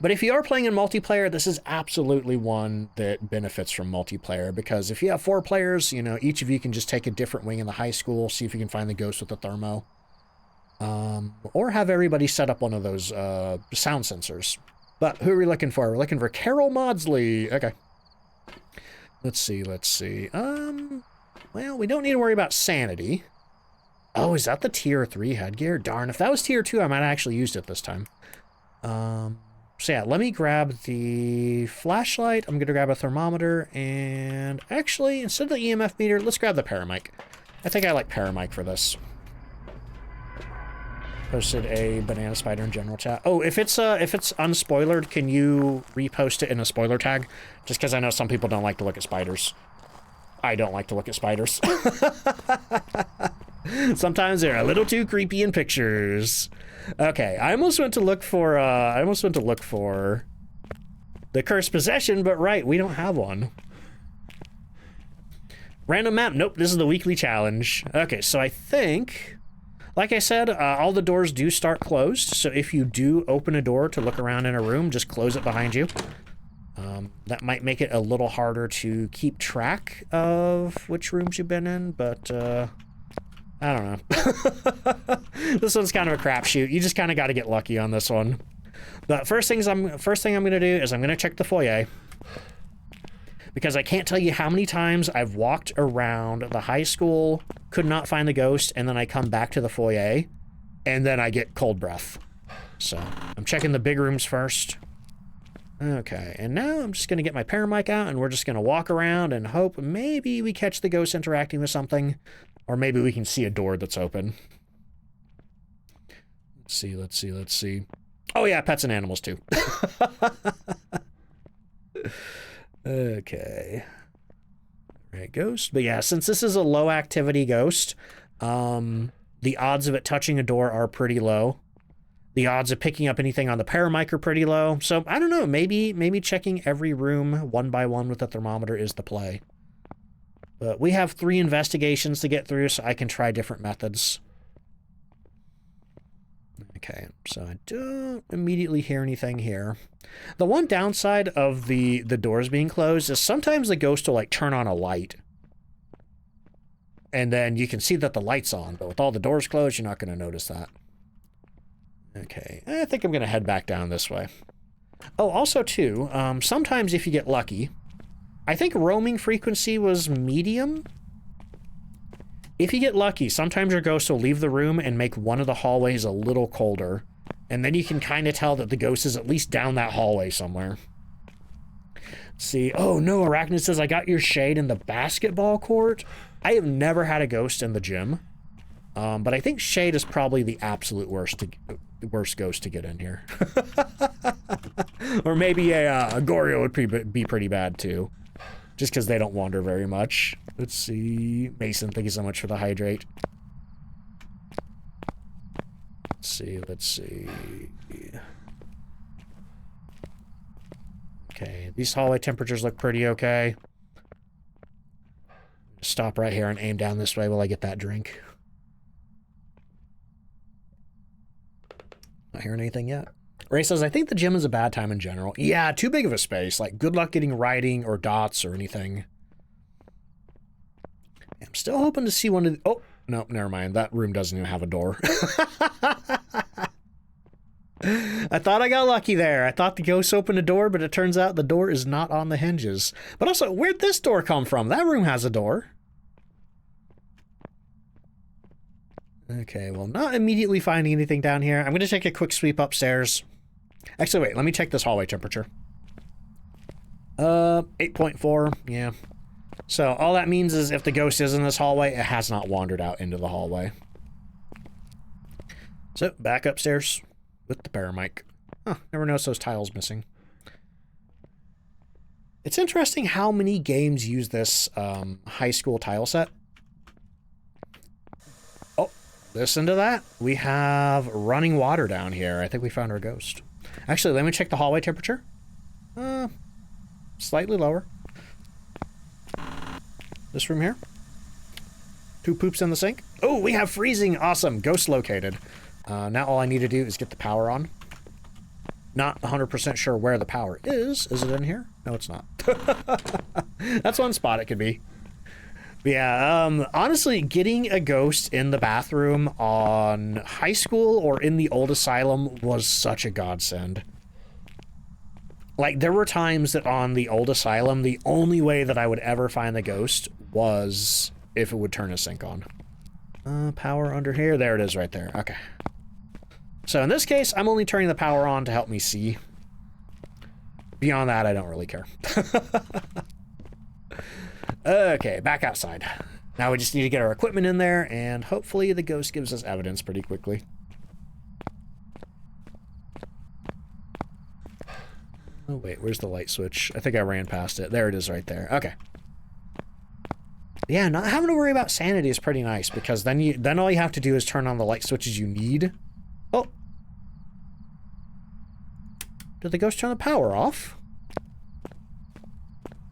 But if you are playing in multiplayer, this is absolutely one that benefits from multiplayer because if you have 4 players, you know, each of you can just take a different wing in the high school, see if you can find the ghost with the thermo. Or have everybody set up one of those sound sensors. But who are we looking for? We're looking for Carol Maudsley. Okay. Let's see. Well, we don't need to worry about sanity. Oh, is that the tier 3 headgear? Darn, if that was tier 2, I might have actually used it this time. So yeah, let me grab the flashlight. I'm going to grab a thermometer, and actually, instead of the EMF meter, let's grab the paramic. I think I like paramic for this. Posted a banana spider in general chat. Oh, if it's unspoilered, can you repost it in a spoiler tag? Just because I know some people don't like to look at spiders. I don't like to look at spiders. Sometimes they're a little too creepy in pictures. Okay, I almost went to look for the cursed possession, but right, we don't have one. Random map. Nope, this is the weekly challenge. Okay, so I think, like I said, all the doors do start closed. So if you do open a door to look around in a room, just close it behind you. That might make it a little harder to keep track of which rooms you've been in, but I don't know. This one's kind of a crapshoot. You just kind of got to get lucky on this one. But first thing I'm going to do is I'm going to check the foyer. Because I can't tell you how many times I've walked around the high school, could not find the ghost, and then I come back to the foyer, and then I get cold breath. So I'm checking the big rooms first. Okay, and now I'm just going to get my paramic out, and we're just going to walk around and hope maybe we catch the ghost interacting with something. Or maybe we can see a door that's open. Let's see. Oh yeah, pets and animals too. Okay. Right, ghost. But yeah, since this is a low activity ghost, the odds of it touching a door are pretty low. The odds of picking up anything on the paramic are pretty low. So I don't know, maybe checking every room one by one with the thermometer is the play. But we have 3 investigations to get through, so I can try different methods. Okay, so I don't immediately hear anything here. The one downside of the doors being closed is sometimes the ghost will, like, turn on a light. And then you can see that the light's on, but with all the doors closed, you're not going to notice that. Okay, I think I'm going to head back down this way. Oh, also too, sometimes if you get lucky, I think roaming frequency was medium. If you get lucky, sometimes your ghost will leave the room and make one of the hallways a little colder. And then you can kind of tell that the ghost is at least down that hallway somewhere. Let's see, oh no, Arachnid says, I got your shade in the basketball court. I have never had a ghost in the gym. But I think shade is probably the absolute worst ghost to get in here. Or maybe a Goryo would be pretty bad too. Just because they don't wander very much. Let's see. Mason, thank you so much for the hydrate. Let's see. Okay, these hallway temperatures look pretty okay. Stop right here and aim down this way while I get that drink. Not hearing anything yet. Ray says, I think the gym is a bad time in general. Yeah, too big of a space. Like, good luck getting writing or dots or anything. I'm still hoping to see one of the... Oh, no, never mind. That room doesn't even have a door. I thought I got lucky there. I thought the ghost opened a door, but it turns out the door is not on the hinges. But also, where'd this door come from? That room has a door. Okay, well, not immediately finding anything down here. I'm going to take a quick sweep upstairs. Actually, wait, let me check this hallway temperature. 8.4, yeah. So all that means is if the ghost is in this hallway, it has not wandered out into the hallway. So, back upstairs with the paramic. Huh, never noticed those tiles missing. It's interesting how many games use this high school tile set. Oh, listen to that. We have running water down here. I think we found our ghost. Actually, let me check the hallway temperature. Slightly lower. This room here. 2 poops in the sink. Oh, we have freezing. Awesome. Ghost located. Now all I need to do is get the power on. Not 100% sure where the power is. Is it in here? No, it's not. That's one spot it could be. But yeah, honestly, getting a ghost in the bathroom on high school or in the old asylum was such a godsend. Like, there were times that on the old asylum, the only way that I would ever find the ghost was if it would turn a sink on. Power under here. There it is right there. Okay. So in this case, I'm only turning the power on to help me see. Beyond that, I don't really care. Okay, back outside. Now we just need to get our equipment in there, and hopefully the ghost gives us evidence pretty quickly. Oh, wait, where's the light switch? I think I ran past it. There it is right there. Okay. Yeah, not having to worry about sanity is pretty nice, because then all you have to do is turn on the light switches you need. Oh. Did the ghost turn the power off?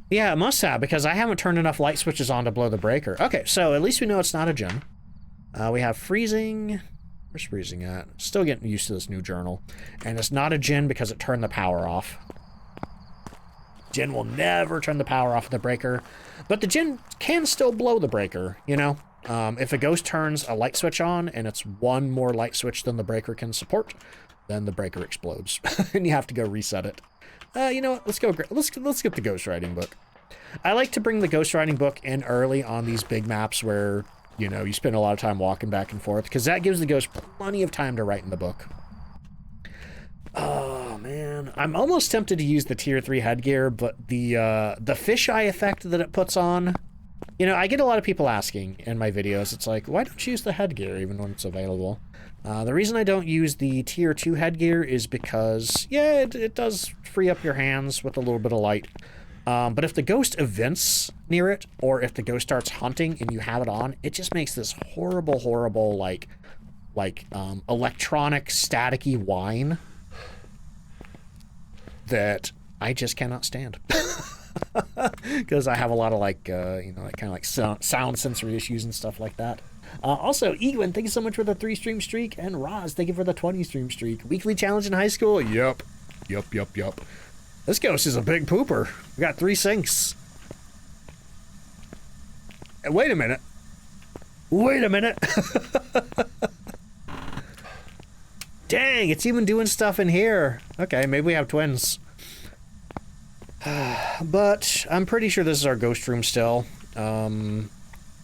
Yeah, it must have, because I haven't turned enough light switches on to blow the breaker. Okay, so at least we know it's not a gym. We have freezing. Where's freezing at? Still getting used to this new journal. And it's not a gin because it turned the power off. Gin will never turn the power off of the breaker, but the gin can still blow the breaker, you know? If a ghost turns a light switch on and it's one more light switch than the breaker can support, then the breaker explodes and you have to go reset it. You know what? Let's get the ghostwriting book. I like to bring the ghostwriting book in early on these big maps where, you know, you spend a lot of time walking back and forth, because that gives the ghost plenty of time to write in the book. Oh man, I'm almost tempted to use the tier 3 headgear, but the fisheye effect that it puts on, you know, I get a lot of people asking in my videos, it's like, why don't you use the headgear even when it's available? The reason I don't use the tier 2 headgear is because, yeah, it does free up your hands with a little bit of light. But if the ghost events near it, or if the ghost starts hunting and you have it on, it just makes this horrible, horrible, like electronic staticky whine that I just cannot stand. Because I have a lot of like, you know, like kind of like sound sensory issues and stuff like that. Also, Egwin, thank you so much for the 3-stream streak, and Roz, thank you for the 20-stream streak. Weekly challenge in high school? Yup. Yup. This ghost is a big pooper. We got 3 sinks. Wait a minute. Dang, it's even doing stuff in here. Okay, maybe we have twins. But I'm pretty sure this is our ghost room still.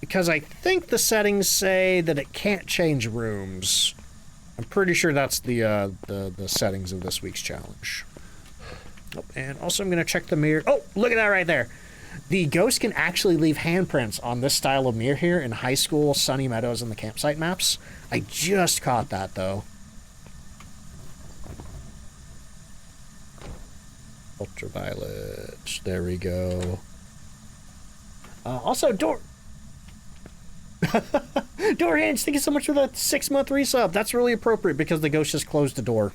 Because I think the settings say that it can't change rooms. I'm pretty sure that's the settings of this week's challenge. Oh, and also I'm going to check the mirror. Oh, look at that right there. The ghost can actually leave handprints on this style of mirror here in high school, Sunny Meadows, and the campsite maps. I just caught that, though. Ultraviolet. There we go. Also, Doorhands, thank you so much for the 6-month resub. That's really appropriate because the ghost just closed the door.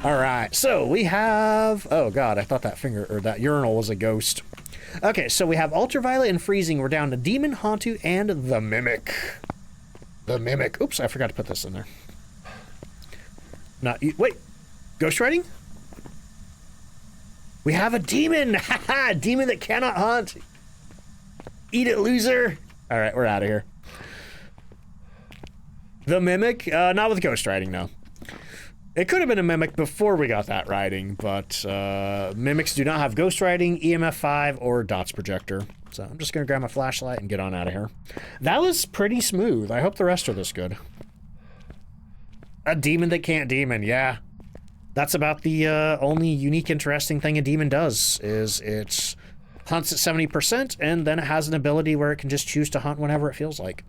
Alright, so we have... Oh god, I thought that finger, or that urinal was a ghost. Okay, so we have Ultraviolet and Freezing. We're down to Demon, Hantu, and the Mimic. The Mimic. Oops, I forgot to put this in there. Wait. Ghost writing? We have a demon! Haha! Demon that cannot hunt! Eat it, loser! Alright, we're out of here. The Mimic? Not with ghost writing, no. It could have been a Mimic before we got that writing, but Mimics do not have ghost writing, EMF 5, or dots projector. So I'm just going to grab my flashlight and get on out of here. That was pretty smooth. I hope the rest are this good. A demon that can't demon, yeah. That's about the only unique, interesting thing a demon does, is it hunts at 70%, and then it has an ability where it can just choose to hunt whenever it feels like,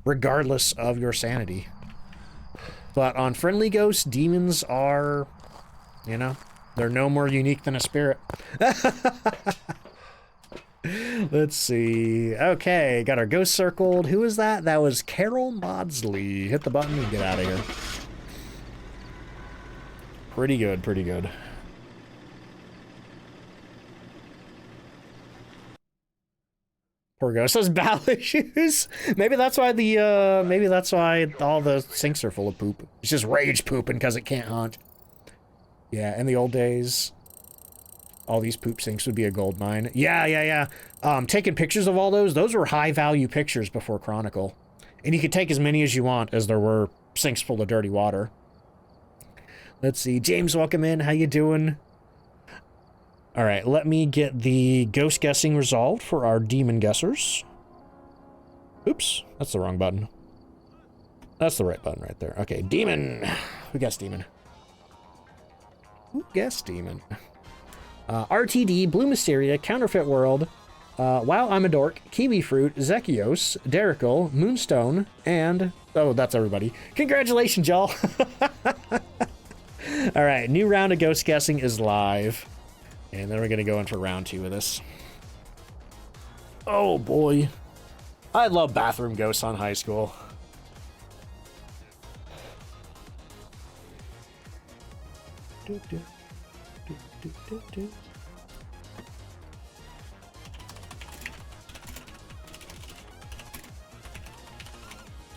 regardless of your sanity. But on friendly ghosts, demons are, you know, they're no more unique than a spirit. Let's see. Okay, got our ghost circled. Who is that? That was Carol Maudsley. Hit the button and get out of here. Pretty good, pretty good. Poor ghost has bowel issues. Maybe that's why all the sinks are full of poop. It's just rage pooping because it can't hunt. Yeah, in the old days, all these poop sinks would be a gold mine. Yeah. Taking pictures of all those were high value pictures before Chronicle. And you could take as many as you want as there were sinks full of dirty water. Let's see. James, welcome in. How you doing? All right, let me get the ghost guessing resolved for our demon guessers. Oops, that's the wrong button. That's the right button right there. Okay, demon. Who guessed demon? Who guessed demon? RTD, Blue Mysteria, Counterfeit World, Wow, I'm a Dork, Kiwi Fruit, Zekios, Derical, Moonstone, and... Oh, that's everybody. Congratulations, y'all. All right, new round of ghost guessing is live. And then we're going to go in for round 2 of this. Oh, boy. I love bathroom ghosts on high school.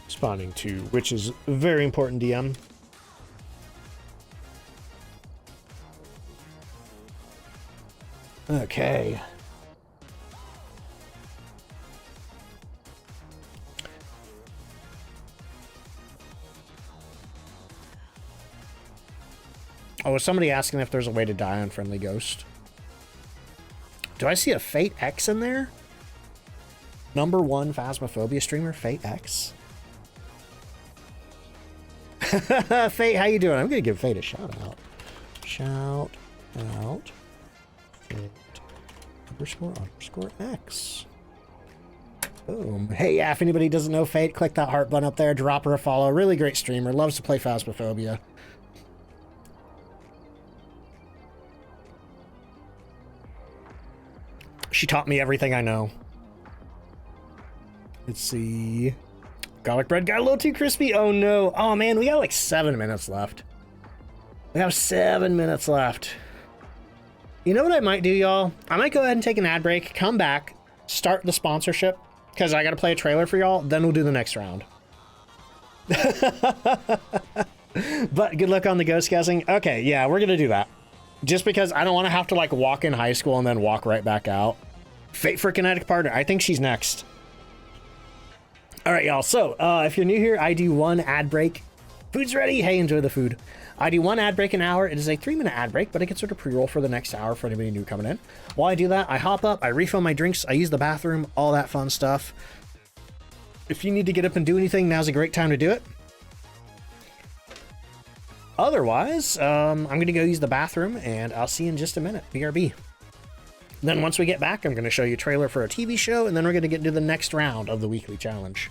Responding to which is very important, DM. Okay. Oh, was somebody asking if there's a way to die on Friendly Ghost? Do I see a Fate X in there? #1 Phasmophobia streamer, Fate X? Fate, how you doing? I'm gonna give Fate a shout out. Shout out. Fate __X. Boom. Hey, yeah, if anybody doesn't know Fate, click that heart button up there, drop her a follow. Really great streamer, loves to play Phasmophobia. She taught me everything I know. Let's see. Garlic bread got a little too crispy. Oh no. Oh man, we got like 7 minutes left. We have 7 minutes left. You know what I might do, y'all? I might go ahead and take an ad break, come back, start the sponsorship, because I got to play a trailer for y'all, then we'll do the next round. But good luck on the ghost guessing. Okay, yeah, we're going to do that. Just because I don't want to have to, like, walk in high school and then walk right back out. Fate for Kinetic Partner. I think she's next. All right, y'all. So, if you're new here, I do one ad break Food's ready. Hey, enjoy the food. I do one ad break an hour. It is a 3-minute ad break, but I consider pre-roll for the next hour for anybody new coming in. While I do that, I hop up, I refill my drinks, I use the bathroom, all that fun stuff. If you need to get up and do anything, now's a great time to do it. Otherwise, I'm going to go use the bathroom, and I'll see you in just a minute. BRB. Then once we get back, I'm going to show you a trailer for a TV show, and then we're going to get into the next round of the weekly challenge.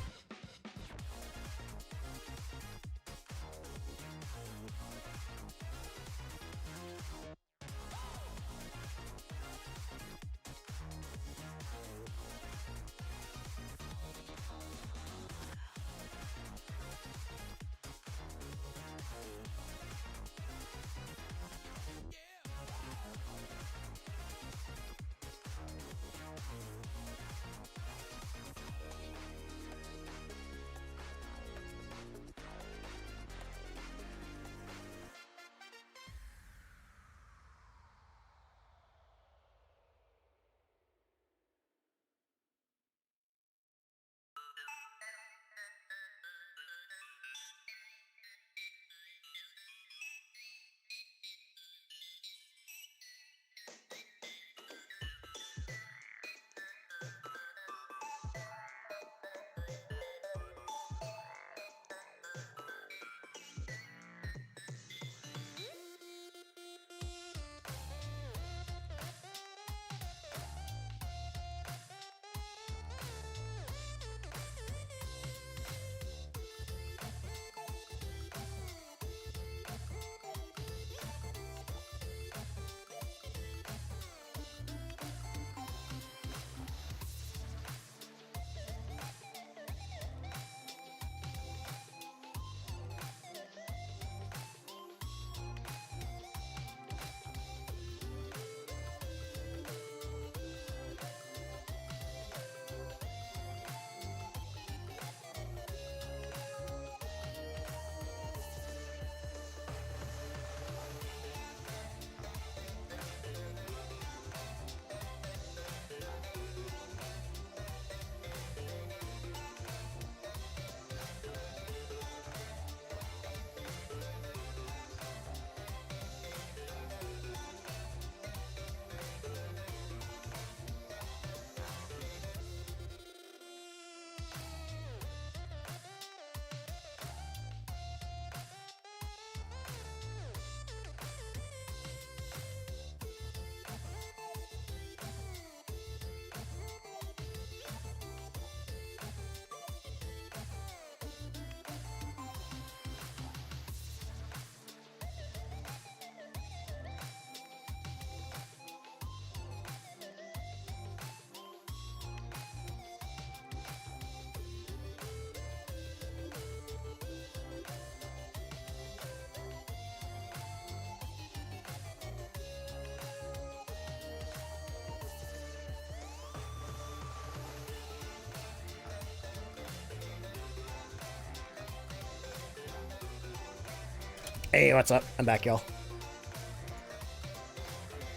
Hey, what's up? I'm back, y'all.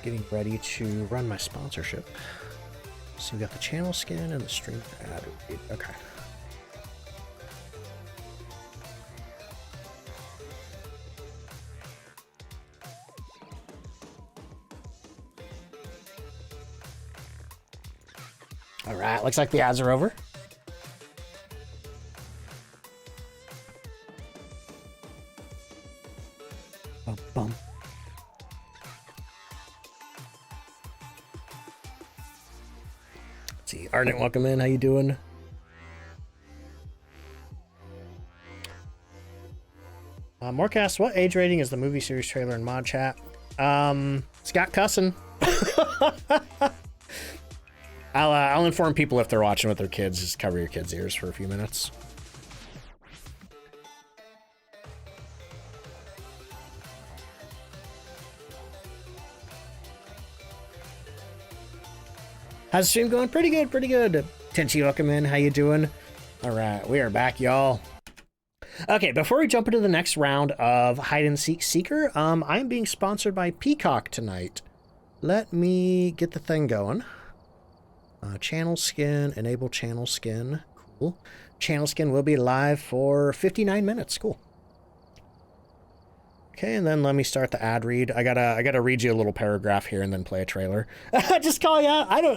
Getting ready to run my sponsorship. So we got the channel skin and the stream ad read. Okay. All right, looks like the ads are over. Bum. Let's see, Ardent, welcome in. How you doing? Morecast, what age rating is the movie series trailer in mod chat? Scott cussing. I'll inform people if they're watching with their kids. Just cover your kids' ears for a few minutes. How's the stream going? Pretty good, pretty good. Tenchi, welcome in. How you doing? All right, we are back, y'all. Okay, before we jump into the next round of Hide and Seek Seeker, I'm being sponsored by Peacock tonight. Let me get the thing going. Channel skin, enable channel skin. Cool. Channel skin will be live for 59 minutes. Cool. Okay, and then let me start the ad read. I gotta read you a little paragraph here and then play a trailer. Just call you out. I don't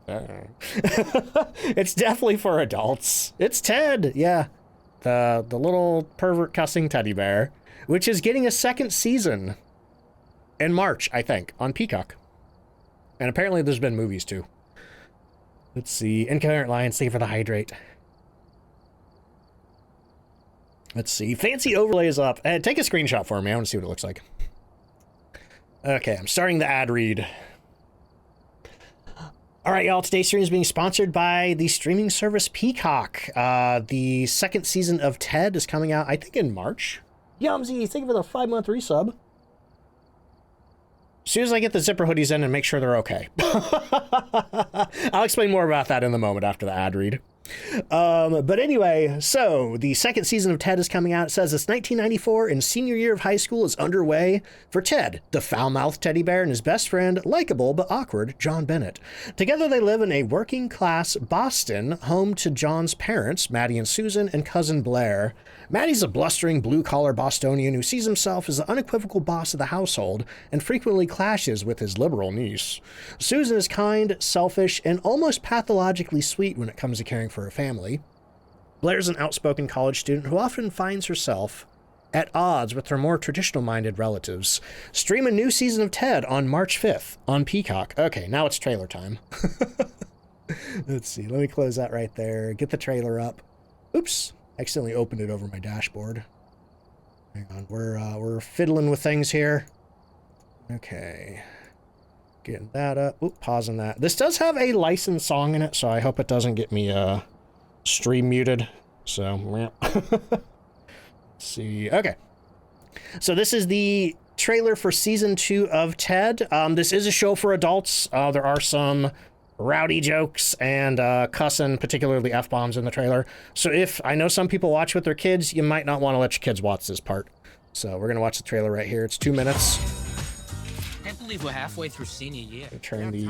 know. It's definitely for adults. It's Ted, yeah. The little pervert cussing teddy bear, which is getting a second season in March, I think, on Peacock. And apparently there's been movies too. Let's see. Incoherent Lion, thank you for the hydrate. Let's see. Fancy overlays up. Take a screenshot for me. I want to see what it looks like. Okay, I'm starting the ad read. All right, y'all. Today's stream is being sponsored by the streaming service Peacock. The second season of Ted is coming out, I think, in March. Yumsy, thank you for the 5-month resub. As soon as I get the zipper hoodies in and make sure they're okay. I'll explain more about that in a moment after the ad read. But anyway, so the second season of Ted is coming out. It says it's 1994 and senior year of high school is underway for Ted, the foul-mouthed teddy bear, and his best friend, likable but awkward, John Bennett. Together they live in a working-class Boston, home to John's parents, Maddie and Susan, and cousin Blair. Maddie's a blustering blue-collar Bostonian who sees himself as the unequivocal boss of the household and frequently clashes with his liberal niece. Susan is kind, selfish, and almost pathologically sweet when it comes to caring for her family. Blair's an outspoken college student who often finds herself at odds with her more traditional-minded relatives. Stream a new season of Ted on March 5th on Peacock. Okay, now it's trailer time. Let's see. Let me close that right there. Get the trailer up. Oops. Accidentally opened it over my dashboard. Hang on. We're fiddling with things here. Okay. Getting that up. Oop, pausing that. This does have a licensed song in it, so I hope it doesn't get me stream muted. So, let's see. Okay. So this is the trailer for season 2 of Ted. This is a show for adults. There are some rowdy jokes and cussing, particularly F-bombs in the trailer. So if I know some people watch with their kids, you might not want to let your kids watch this part. So we're going to watch the trailer right here. It's 2 minutes. Can't believe we're halfway through senior year. Turn the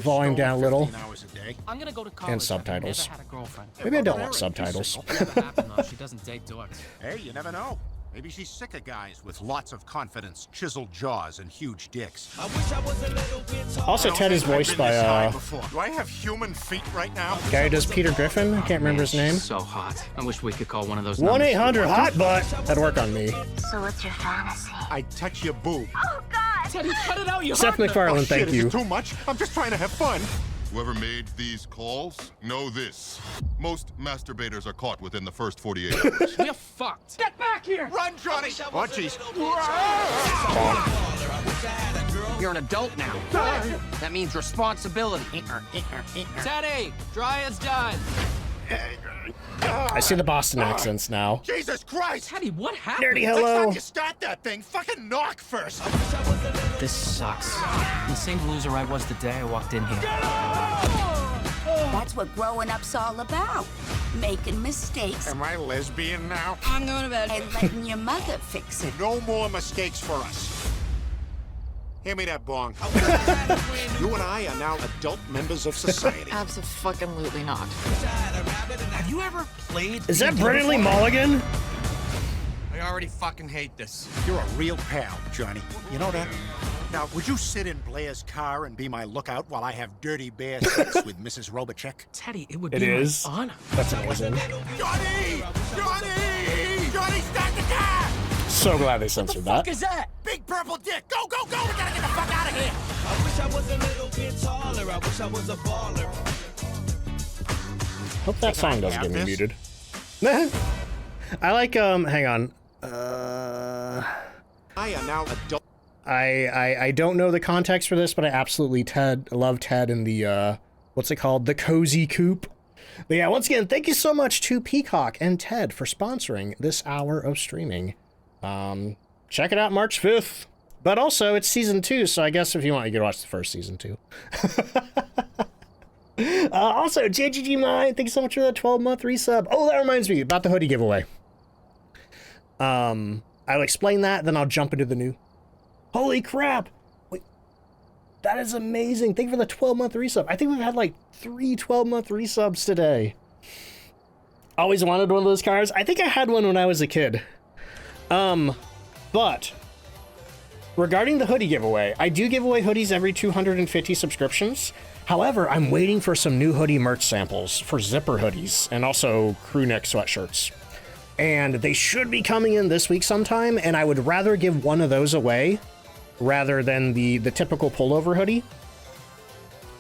volume down a little. I'm gonna go to college. And subtitles. Never had a girlfriend. Maybe I don't want subtitles. Never happened though. She doesn't date dorks. Hey, you never know. Maybe she's sick of guys with lots of confidence, chiseled jaws, and huge dicks. Also, Ted is voiced by Do I have human feet right now? guy who does Peter Griffin. I can't remember his name. So hot. I wish we could call one of those. 1-800-HOT-BUTT. That'd work on me. So what's your fantasy? I'd touch your boob. Oh, God! Teddy, cut it out, you Seth hot MacFarlane, Oh, shit, thank is you. it too much? I'm just trying to have fun. Whoever made these calls, know this. Most masturbators are caught within the first 48 hours. We're fucked. Get back here! Run, Johnny! Oh, jeez. You're an adult now. That means responsibility. Teddy, dry is done. I see the Boston accents now. Jesus Christ! Teddy, what happened? Nerdy Next hello. time you start that thing, fucking knock first. This sucks. The same loser I was the day I walked in here. That's what growing up's all about. Making mistakes Am I lesbian now? I'm going to bed. And letting your mother fix it. No more mistakes for us. Hand me that bong. You and I are now adult members of society. Absolutely not. Have you ever played? Is that Brennan Lee Mulligan? I already fucking hate this. You're a real pal, Johnny. You know that? Now, would you sit in Blair's car and be my lookout while I have dirty bear sex with Mrs. Robachek? Teddy, it would It be is. my honor. That's amazing. Johnny! Johnny! Johnny, start the car! So glad they censored that. What is that? Big purple dick! Go, go, go! We gotta get the fuck out of here! I wish I was a little bit taller. I wish I was a baller. Hope that song doesn't get me muted. I like, hang on. I am now adult. I don't know the context for this, but I absolutely love Ted in the, what's it called? The Cozy Coop. But yeah, once again, thank you so much to Peacock and Ted for sponsoring this hour of streaming. Check it out March 5th. But also, it's season 2, so I guess if you want, you can watch the first season too. Also, JGG Mine, thank you so much for the 12-month resub. Oh, that reminds me about the hoodie giveaway. I'll explain that, then I'll jump into the new. Holy crap! Wait, that is amazing. Thank you for the 12-month resub. I think we've had like 3 12-month resubs today. Always wanted one of those cars. I think I had one when I was a kid. But regarding the hoodie giveaway, I do give away hoodies every 250 subscriptions. However, I'm waiting for some new hoodie merch samples for zipper hoodies and also crew neck sweatshirts. And they should be coming in this week sometime, and I would rather give one of those away rather than the typical pullover hoodie.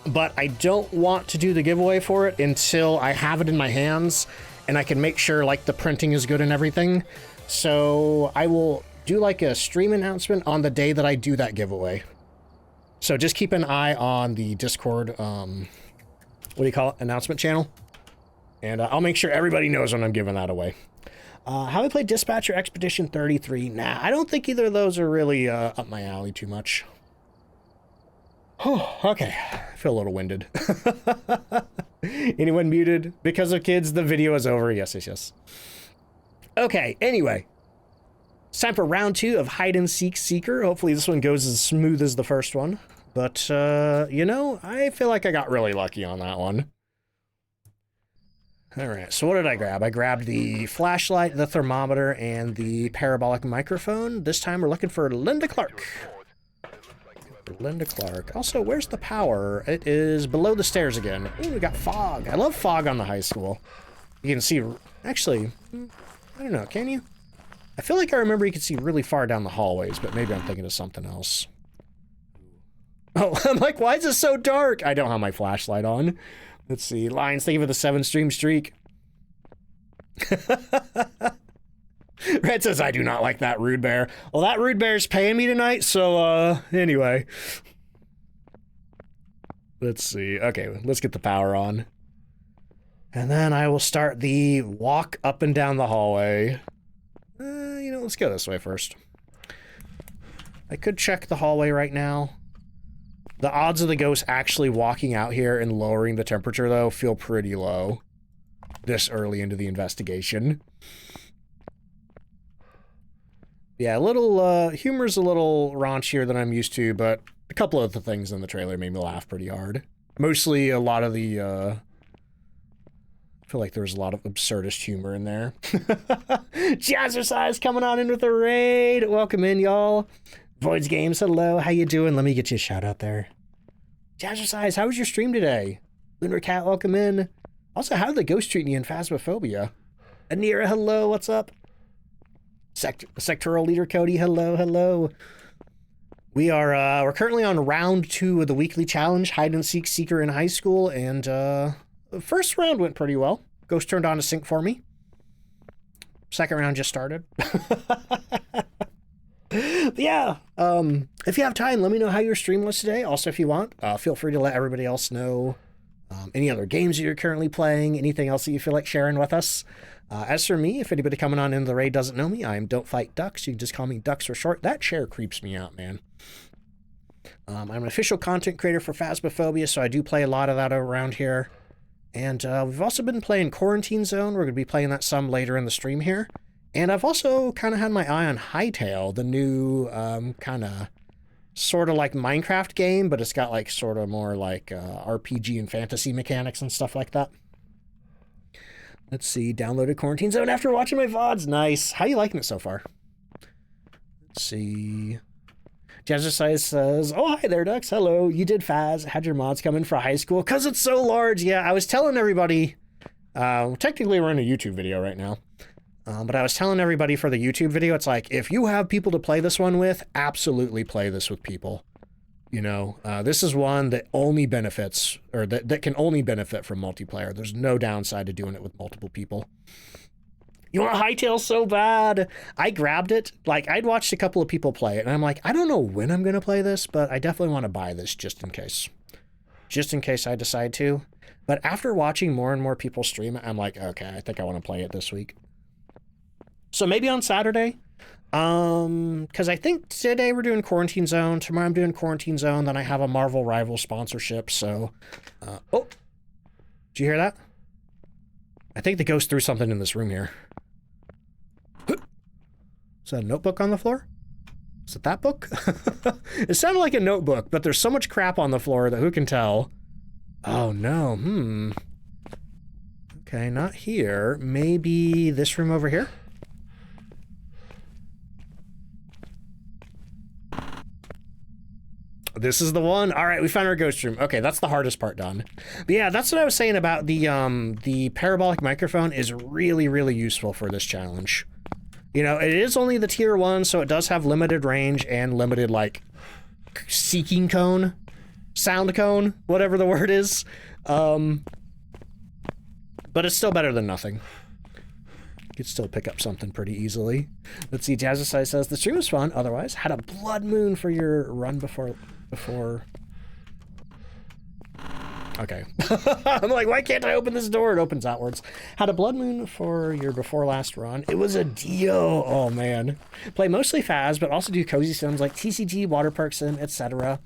But I don't want to do the giveaway for it until I have it in my hands and I can make sure like the printing is good and everything. So I will do like a stream announcement on the day that I do that giveaway. So just keep an eye on the Discord, what do you call it, announcement channel. And I'll make sure everybody knows when I'm giving that away. How I play Dispatcher Expedition 33? Nah, I don't think either of those are really up my alley too much. Oh, okay. I feel a little winded. Anyone muted? Because of kids, the video is over. Yes, yes, yes. Okay, anyway. It's time for round 2 of Hide and Seek Seeker. Hopefully this one goes as smooth as the first one. But, you know, I feel like I got really lucky on that one. Alright, so what did I grab? I grabbed the flashlight, the thermometer, and the parabolic microphone. This time we're looking for Linda Clark. Linda Clark. Also, where's the power? It is below the stairs again. Ooh, we got fog. I love fog on the high school. You can see... Actually, I don't know, can you? I feel like I remember you could see really far down the hallways, but maybe I'm thinking of something else. Oh, I'm like, why is it so dark? I don't have my flashlight on. Let's see. Lions, thank you for the 7-stream streak. Red says, I do not like that rude bear. Well, that rude bear's paying me tonight, so, anyway. Let's see. Okay, let's get the power on. And then I will start the walk up and down the hallway. You know, let's go this way first. I could check the hallway right now. The odds of the ghost actually walking out here and lowering the temperature, though, feel pretty low this early into the investigation. Yeah, a little, humor's a little raunchier than I'm used to, but a couple of the things in the trailer made me laugh pretty hard. Mostly a lot of the, I feel like there's a lot of absurdist humor in there. Jazzercise coming on in with a raid. Welcome in, y'all. Voids Games, hello. How you doing? Let me get you a shout out there. Jazzercise, how was your stream today? Lunar Cat, welcome in. Also, how did the ghost treat you in Phasmophobia? Anira, hello. What's up? Sectoral Leader Cody, hello, hello. We're currently on round 2 of the weekly challenge, Hide and Seek Seeker in high school, and the first round went pretty well. Ghost turned on a sync for me. Second round just started. But yeah, if you have time, let me know how your stream was today. Also, if you want, feel free to let everybody else know any other games that you're currently playing, anything else that you feel like sharing with us. As for me, if anybody coming on in the raid doesn't know me, I am DontFightDucks. You can just call me Ducks for short. That chair creeps me out, man. I'm an official content creator for Phasmophobia, so I do play a lot of that around here. And we've also been playing Quarantine Zone. We're going to be playing that some later in the stream here. And I've also kind of had my eye on Hytale, the new kind of sort of like Minecraft game, but it's got like sort of more like RPG and fantasy mechanics and stuff like that. Let's see, downloaded Quarantine Zone after watching my VODs. Nice. How you liking it so far? Let's see. Jazzercise says, oh, hi there, Ducks. Hello. You did Phaz. Had your mods come in for high school? Because it's so large. Yeah, I was telling everybody. Technically, we're in a YouTube video right now. But I was telling everybody for the YouTube video, it's like, if you have people to play this one with, absolutely play this with people. You know, this is one that only benefits, or that can only benefit from multiplayer. There's no downside to doing it with multiple people. You want a Hytale so bad? I grabbed it. Like, I'd watched a couple of people play it, and I'm like, I don't know when I'm going to play this, but I definitely want to buy this just in case. Just in case I decide to. But after watching more and more people stream it, I'm like, okay, I think I want to play it this week. So maybe on Saturday. Because I think today we're doing Quarantine Zone. Tomorrow I'm doing Quarantine Zone. Then I have a Marvel Rival sponsorship. So, oh, did you hear that? I think the ghost threw something in this room here. Is that a notebook on the floor? Is it that book? It sounded like a notebook, but there's so much crap on the floor that who can tell? Oh no, Okay, not here. Maybe this room over here? This is the one. All right, we found our ghost room. Okay, that's the hardest part done. But yeah, that's what I was saying about the parabolic microphone is really, really useful for this challenge. You know, it is only the tier 1, so it does have limited range and limited, like, seeking cone, sound cone, whatever the word is. But it's still better than nothing. You could still pick up something pretty easily. Let's see, Jazzicide says, the stream was fun, otherwise, had a blood moon for your run before... Okay. I'm like, why can't I open this door? It opens outwards. Had a blood moon for your before last run. It was a deal. Oh, man. Play mostly Phas, but also do cozy sims like TCG, Water Park Sim, etc.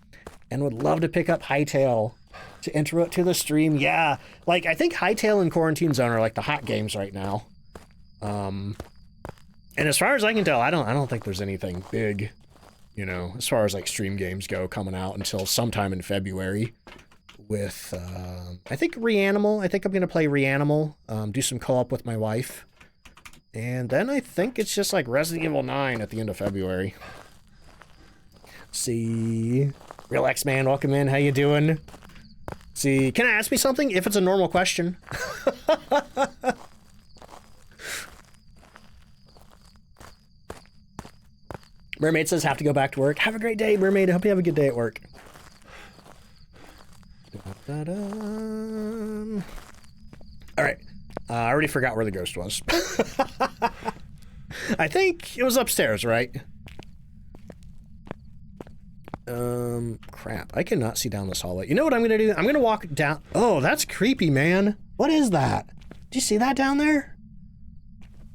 And would love to pick up Hytale to intro it to the stream. Yeah. Like, I think Hytale and Quarantine Zone are like the hot games right now. And as far as I can tell, I don't think there's anything big, you know, as far as like stream games go coming out until sometime in February. With, I think Reanimal. I think I'm going to play Reanimal, do some co-op with my wife. And then I think it's just like Resident Evil 9 at the end of February. Let's see. Real X-Man, welcome in. How you doing? Let's see, can I ask me something? If it's a normal question. Mermaid says, have to go back to work. Have a great day, Mermaid. I hope you have a good day at work. All right. I already forgot where the ghost was. I think it was upstairs, right? Crap. I cannot see down this hallway. You know what I'm going to do? I'm going to walk down. Oh, that's creepy, man. What is that? Do you see that down there?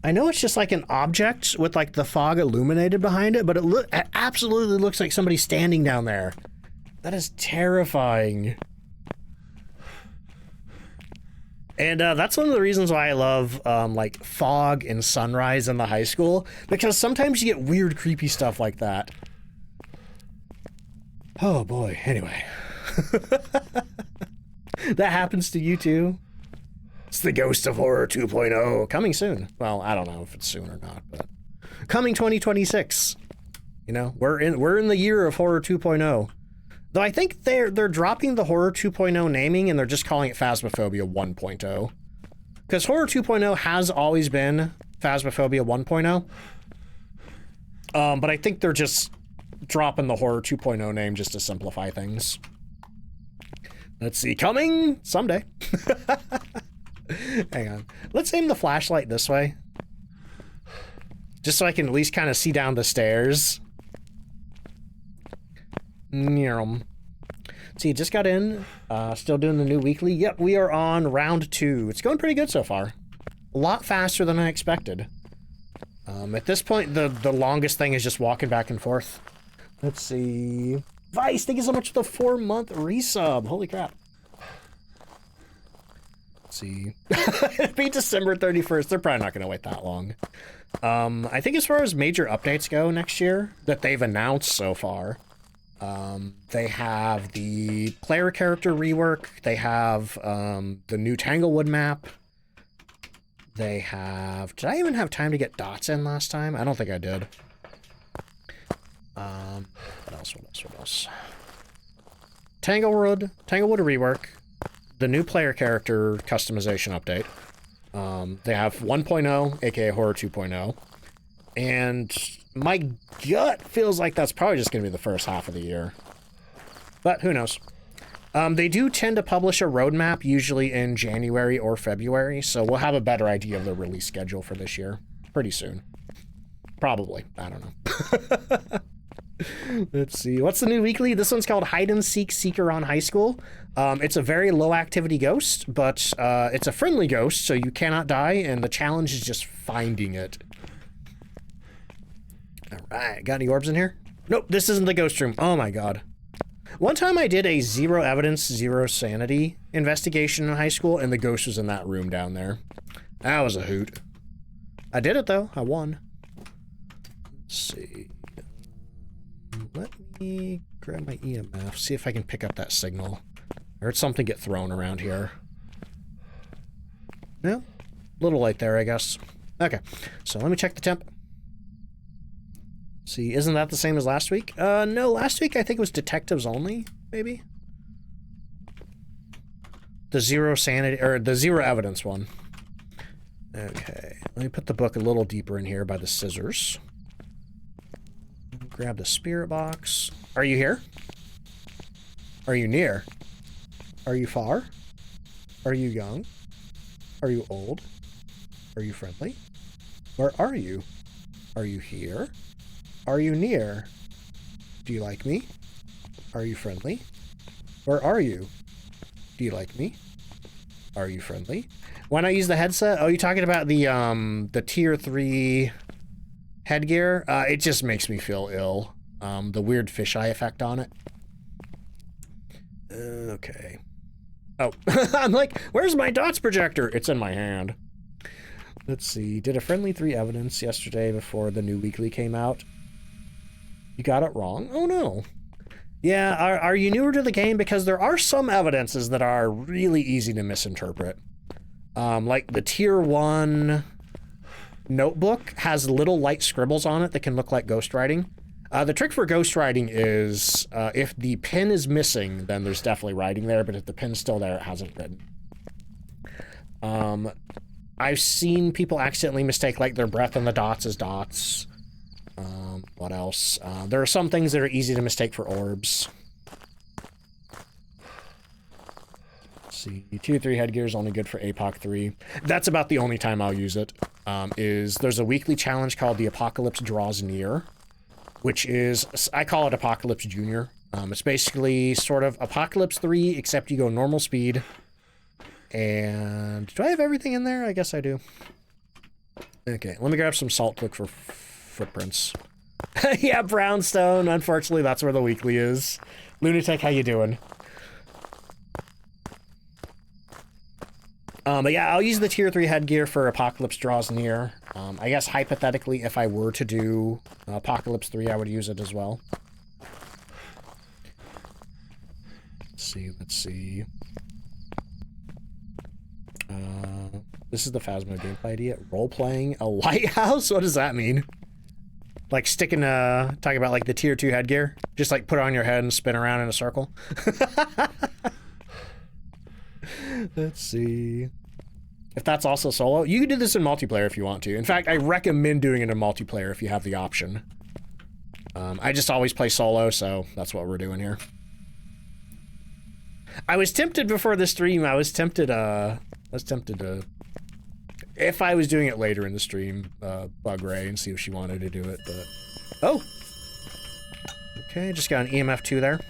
I know it's just like an object with like the fog illuminated behind it, but it absolutely looks like somebody standing down there. That is terrifying. And that's one of the reasons why I love like fog and sunrise in the high school, because sometimes you get weird, creepy stuff like that. Oh boy, anyway. That happens to you too? It's the Ghost of Horror 2.0, coming soon. Well, I don't know if it's soon or not, but coming 2026. You know, we're in the year of Horror 2.0. Though I think they're dropping the Horror 2.0 naming and they're just calling it Phasmophobia 1.0. Because Horror 2.0 has always been Phasmophobia 1.0. But I think they're just dropping the Horror 2.0 name just to simplify things. Let's see, coming someday. Hang on. Let's aim the flashlight this way. Just so I can at least kind of see down the stairs. See, just got in. Still doing the new weekly. Yep, we are on round 2. It's going pretty good so far. A lot faster than I expected. At this point, the longest thing is just walking back and forth. Let's see. Vice, thank you so much for the 4-month resub. Holy crap. Let's see. It'd be December 31st. They're probably not going to wait that long. I think as far as major updates go next year that they've announced so far, they have the player character rework. They have the new Tanglewood map. They have... Did I even have time to get dots in last time? I don't think I did. What else? Tanglewood rework. The new player character customization update. They have 1.0, aka Horror 2.0. And my gut feels like that's probably just going to be the first half of the year. But who knows? They do tend to publish a roadmap, usually in January or February, so we'll have a better idea of the release schedule for this year pretty soon. Probably. I don't know. Let's see. What's the new weekly? This one's called Hide and Seek Seeker on High School. It's a very low activity ghost, but it's a friendly ghost, so you cannot die, and the challenge is just finding it. Alright, got any orbs in here? Nope, this isn't the ghost room. Oh my god. One time I did a 0 evidence, 0 sanity investigation in high school, and the ghost was in that room down there. That was a hoot. I did it though. I won. Let's see. Let me grab my EMF, see if I can pick up that signal. I heard something get thrown around here. No? A little light there, I guess. Okay, so let me check the temp. See, isn't that the same as last week? No, last week I think it was detectives only, maybe? The zero sanity, or the zero evidence one. Okay, let me put the book a little deeper in here by the scissors. Grab the spirit box. Are you here? Are you near? Are you far? Are you young? Are you old? Are you friendly? Where are you? Are you here? Are you near? Do you like me? Are you friendly? Where are you? Do you like me? Are you friendly? Why not use the headset? Oh, you're talking about the tier 3 headgear? It just makes me feel ill. The weird fisheye effect on it. Okay. Oh, I'm like, where's my dots projector? It's in my hand. Let's see. Did a friendly 3 evidence yesterday before the new weekly came out. You got it wrong? Oh no. Yeah, are you newer to the game? Because there are some evidences that are really easy to misinterpret. Like the tier 1 notebook has little light scribbles on it that can look like ghostwriting. The trick for ghostwriting is if the pin is missing, then there's definitely writing there, but if the pin's still there, it hasn't written. I've seen people accidentally mistake like their breath and the dots as dots. What else? There are some things that are easy to mistake for orbs. Let's see, tier 3 headgear is only good for APOC 3. That's about the only time I'll use it. There's a weekly challenge called The Apocalypse Draws Near, which is, I call it Apocalypse Junior. It's basically sort of Apocalypse 3, except you go normal speed. And do I have everything in there? I guess I do. Okay, let me grab some salt quick for footprints. Yeah, brownstone. Unfortunately, that's where the weekly is. Lunatic, how you doing? But yeah, I'll use the tier 3 headgear for Apocalypse Draws Near. I guess hypothetically, if I were to do Apocalypse 3, I would use it as well. Let's see. This is the Phasmo gameplay idea. Role-playing a lighthouse? What does that mean? Like sticking, talking about like the tier 2 headgear? Just like put it on your head and spin around in a circle? Let's see. If that's also solo, you can do this in multiplayer if you want to. In fact, I recommend doing it in multiplayer if you have the option. I just always play solo, so that's what we're doing here. I was tempted before the stream, I was tempted to, if I was doing it later in the stream, bug Ray and see if she wanted to do it, but... Oh! Okay, just got an EMF 2 there.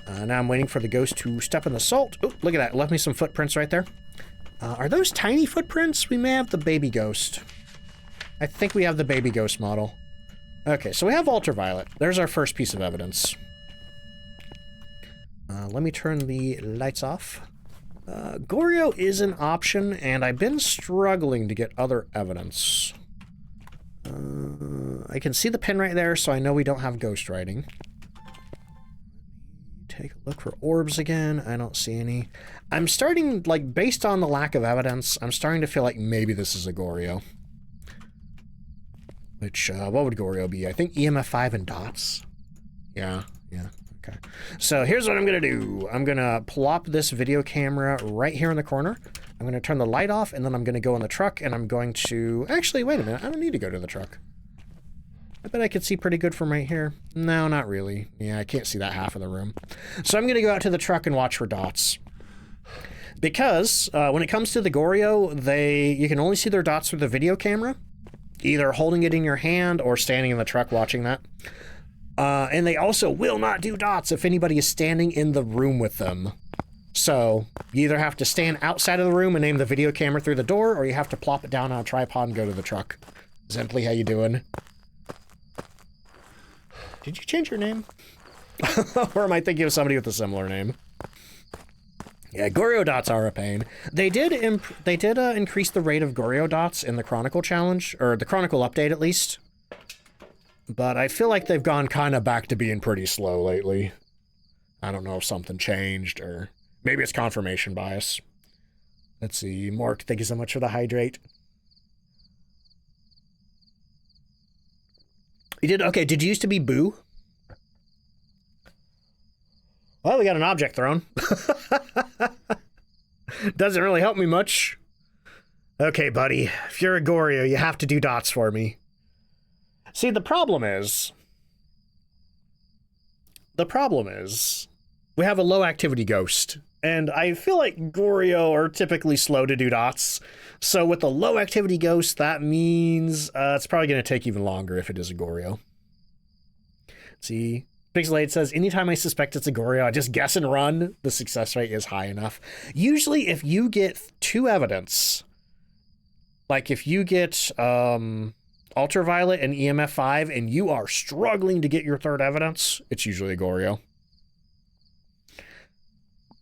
Now I'm waiting for the ghost to step in the salt. Oh, look at that, left me some footprints right there. Are those tiny footprints? We may have the baby ghost. I think we have the baby ghost model. Okay, so we have ultraviolet. There's our first piece of evidence. Let me turn the lights off. Goryo is an option, and I've been struggling to get other evidence. I can see the pin right there, so I know we don't have ghostwriting. Take a look for orbs again. I don't see any. I'm starting, like, based on the lack of evidence, I'm starting to feel like maybe this is a Goryo. Which, what would Goryo be? I think EMF 5 and dots. Yeah, okay. So here's what I'm gonna do. I'm gonna plop this video camera right here in the corner. I'm gonna turn the light off, and then I'm gonna go in the truck, and I'm going to... Actually, wait a minute. I don't need to go to the truck. I bet I could see pretty good from right here. No, not really. Yeah, I can't see that half of the room. So I'm gonna go out to the truck and watch for dots. Because when it comes to the Goryo, you can only see their dots through the video camera, either holding it in your hand or standing in the truck watching that. And they also will not do dots if anybody is standing in the room with them. So you either have to stand outside of the room and aim the video camera through the door, or you have to plop it down on a tripod and go to the truck. Zemply, how you doing? Did you change your name? Or am I thinking of somebody with a similar name? Yeah, Goryo dots are a pain. They did increase the rate of Goryo dots in the Chronicle challenge, or the Chronicle update at least. But I feel like they've gone kind of back to being pretty slow lately. I don't know if something changed, or maybe it's confirmation bias. Let's see, Mork, thank you so much for the hydrate. You did? Okay, did you used to be Boo? Well, we got an object thrown. Doesn't really help me much. Okay, buddy. If you're a Goryo, you have to do dots for me. See, the problem is... we have a low activity ghost. And I feel like Goryo are typically slow to do dots. So with the low activity ghost, that means it's probably going to take even longer if it is a Goryo. See... Pixelate says, anytime I suspect it's a Goryo, I just guess and run. The success rate is high enough. Usually, if you get 2 evidence, like if you get Ultraviolet and EMF 5, and you are struggling to get your 3rd evidence, it's usually a Goryo.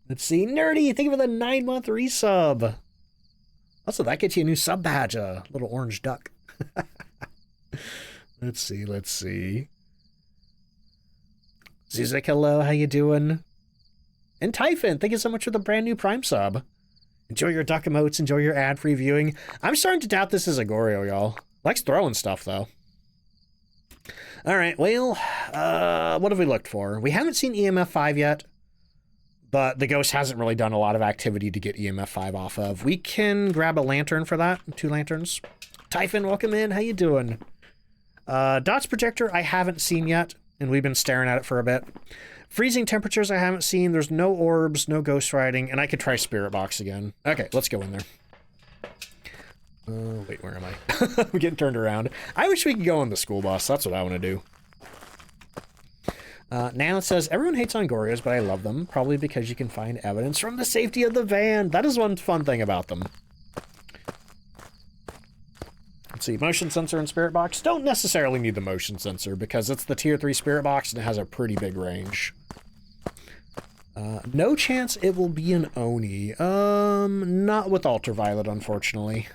Let's see. Nerdy, thank you for the 9-month resub. Also, that gets you a new sub badge, a little orange duck. Let's see. Zuzek, hello, how you doing? And Typhon, thank you so much for the brand new Prime sub. Enjoy your duck emotes, enjoy your ad-free viewing. I'm starting to doubt this is a Goryo, y'all. Likes throwing stuff, though. Alright, well, what have we looked for? We haven't seen EMF 5 yet, but the ghost hasn't really done a lot of activity to get EMF 5 off of. We can grab a lantern for that, 2 lanterns. Typhon, welcome in, how you doing? Dots projector I haven't seen yet. And we've been staring at it for a bit. Freezing temperatures I haven't seen. There's no orbs, no ghost riding, and I could try Spirit Box again. Okay, let's go in there. Wait, where am I? I'm getting turned around. I wish we could go on the school bus. That's what I want to do. Nana says, everyone hates on Goryos, but I love them. Probably because you can find evidence from the safety of the van. That is one fun thing about them. Let's see, motion sensor and Spirit Box. Don't necessarily need the motion sensor because it's the tier 3 Spirit Box and it has a pretty big range. No chance it will be an Oni. Not with Ultraviolet, unfortunately.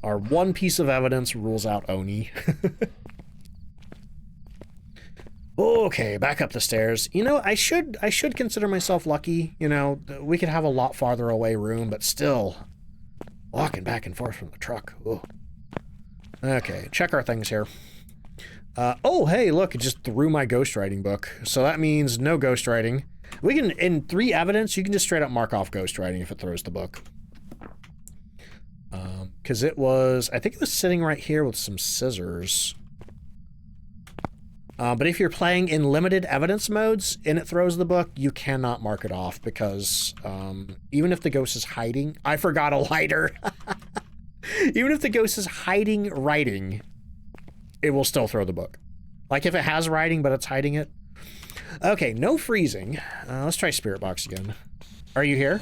Our one piece of evidence rules out Oni. Okay, back up the stairs. You know, I should consider myself lucky. You know, we could have a lot farther away room, but still... walking back and forth from the truck. Ooh. Okay, check our things here. Oh, hey, look, it just threw my ghostwriting book. So that means no ghostwriting. We can, in 3 evidence, you can just straight up mark off ghostwriting if it throws the book. Because it was, I think it was sitting right here with some scissors. But if you're playing in limited evidence modes and it throws the book, you cannot mark it off because even if the ghost is hiding... I forgot a lighter! Even if the ghost is hiding writing, it will still throw the book. Like if it has writing but it's hiding it. Okay, no freezing. Let's try Spirit Box again. Are you here?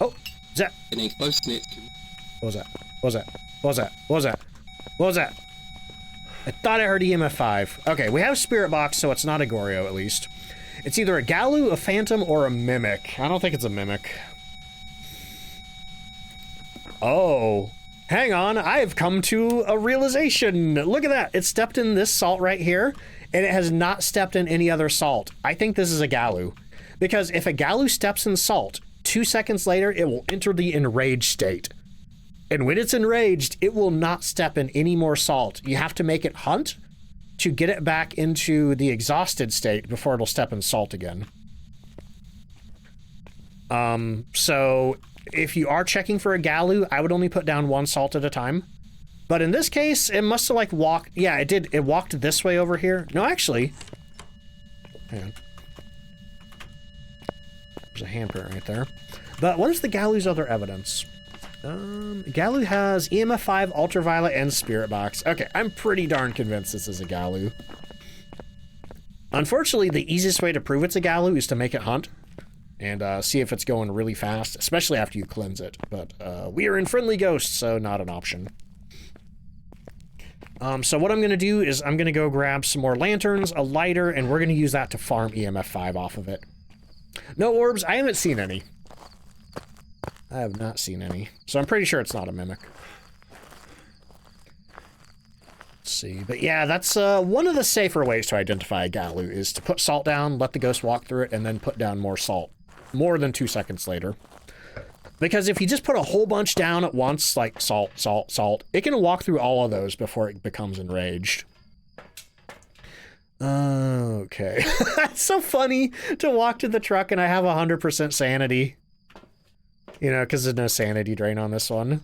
Oh, is that... Getting close, Nick. What was that? What was that? What was that? What was that? What was that? I thought I heard EMF 5. Okay, we have Spirit Box, so it's not a Goryo, at least. It's either a Galu, a Phantom, or a Mimic. I don't think it's a Mimic. Oh. Hang on, I've come to a realization. Look at that. It stepped in this salt right here, and it has not stepped in any other salt. I think this is a Galu. Because if a Galu steps in salt, 2 seconds later, it will enter the enraged state. And when it's enraged, it will not step in any more salt. You have to make it hunt to get it back into the exhausted state before it'll step in salt again. So if you are checking for a Galu, I would only put down 1 salt at a time. But in this case, it must have like walked... Yeah, it did. It walked this way over here. No, actually... Hang on. There's a handprint right there. But what is the Galu's other evidence? Galu has EMF 5, Ultraviolet, and Spirit Box. Okay, I'm pretty darn convinced this is a Galu. Unfortunately, the easiest way to prove it's a Galu is to make it hunt and see if it's going really fast, especially after you cleanse it. But we are in Friendly Ghost, so not an option. So what I'm going to do is I'm going to go grab some more lanterns, a lighter, and we're going to use that to farm EMF 5 off of it. No orbs. I haven't seen any. I have not seen any. So I'm pretty sure it's not a Mimic. Let's see. But yeah, that's one of the safer ways to identify a Galu is to put salt down, let the ghost walk through it, and then put down more salt. More than 2 seconds later. Because if you just put a whole bunch down at once, like salt, salt, salt, it can walk through all of those before it becomes enraged. Okay. It's so funny to walk to the truck and I have 100% sanity. You know, because there's no sanity drain on this one.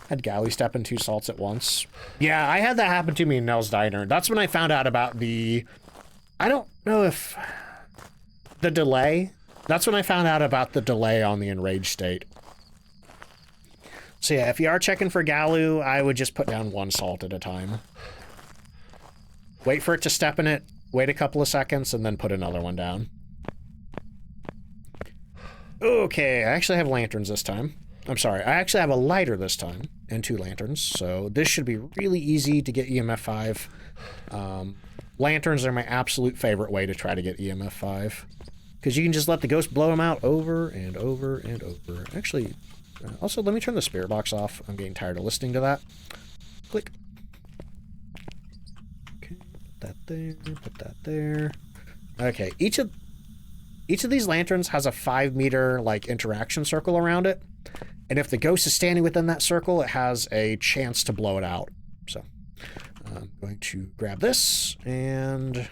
Had Galley step in 2 salts at once. Yeah, I had that happen to me in Nell's Diner. That's when I found out about the... I don't know if... The delay. That's when I found out about the delay on the enraged state. So yeah, if you are checking for Galu, I would just put down 1 salt at a time. Wait for it to step in it, wait a couple of seconds, and then put another one down. Okay, I actually have lanterns this time. I'm sorry, I actually have a lighter this time, and 2 lanterns, so this should be really easy to get EMF 5. Lanterns are my absolute favorite way to try to get EMF 5. Because you can just let the ghost blow them out over and over and over. Actually, also, let me turn the spirit box off. I'm getting tired of listening to that. Click. Okay, put that there, put that there. Okay, each of these lanterns has a 5-meter, like, interaction circle around it. And if the ghost is standing within that circle, it has a chance to blow it out. So, I'm going to grab this, and...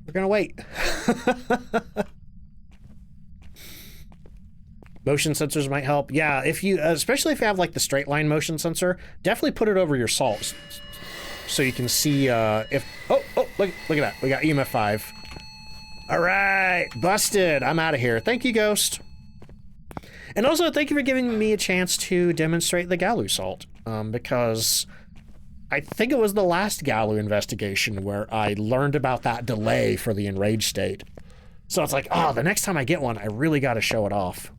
we're gonna wait. Motion sensors might help. Yeah, if you, especially if you have like the straight line motion sensor, definitely put it over your salts so you can see if. Oh, look at that. We got EMF 5. All right, busted. I'm out of here. Thank you, Ghost. And also, thank you for giving me a chance to demonstrate the Galu salt, because I think it was the last Galu investigation where I learned about that delay for the enraged state. So it's like, oh, the next time I get one, I really got to show it off.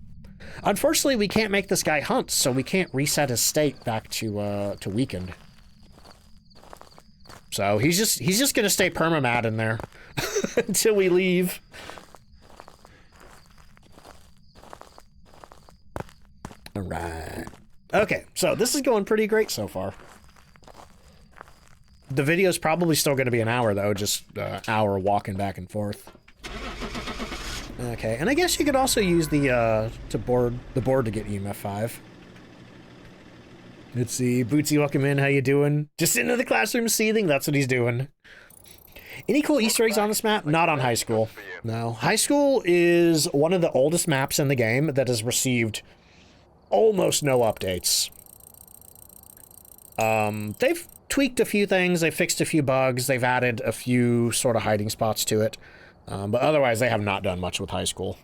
Unfortunately, we can't make this guy hunt, so we can't reset his state back to weakened. So he's just gonna stay perma-mad in there until we leave. All right. Okay, so this is going pretty great so far. The video's probably still going to be an hour, though, just an hour walking back and forth. Okay, and I guess you could also use the board to get EMF 5. Let's see, Bootsy, welcome in, how you doing? Just into the classroom seething, that's what he's doing. Any cool Easter eggs on this map? Not on High School. No, High School is one of the oldest maps in the game that has received almost no updates. They've tweaked a few things, they fixed a few bugs, they've added a few sort of hiding spots to it, but otherwise they have not done much with High School.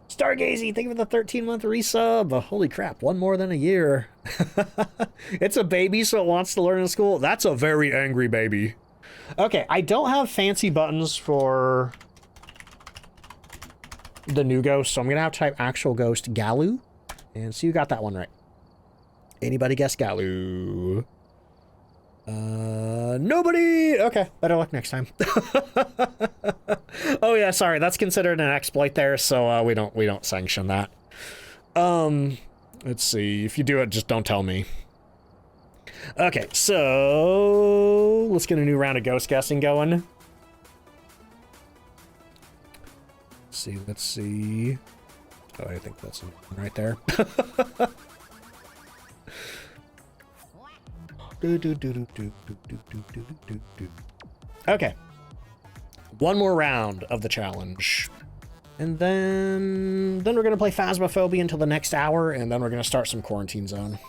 Stargazy, thank you for the 13-month resub. Holy crap, one more than a year. It's a baby, so it wants to learn in school. That's a very angry baby. Okay, I don't have fancy buttons for the new ghost, so I'm gonna have to type actual ghost Galu, and see who got that one right. Anybody guess Galu? Nobody! Okay, better luck next time. Oh yeah, sorry, that's considered an exploit there, so we don't sanction that. Let's see, if you do it, just don't tell me. Okay, so let's get a new round of ghost guessing going. Let's see. Oh, I think that's right there. Okay. One more round of the challenge. And then we're going to play Phasmophobia until the next hour, and then we're going to start some Quarantine Zone.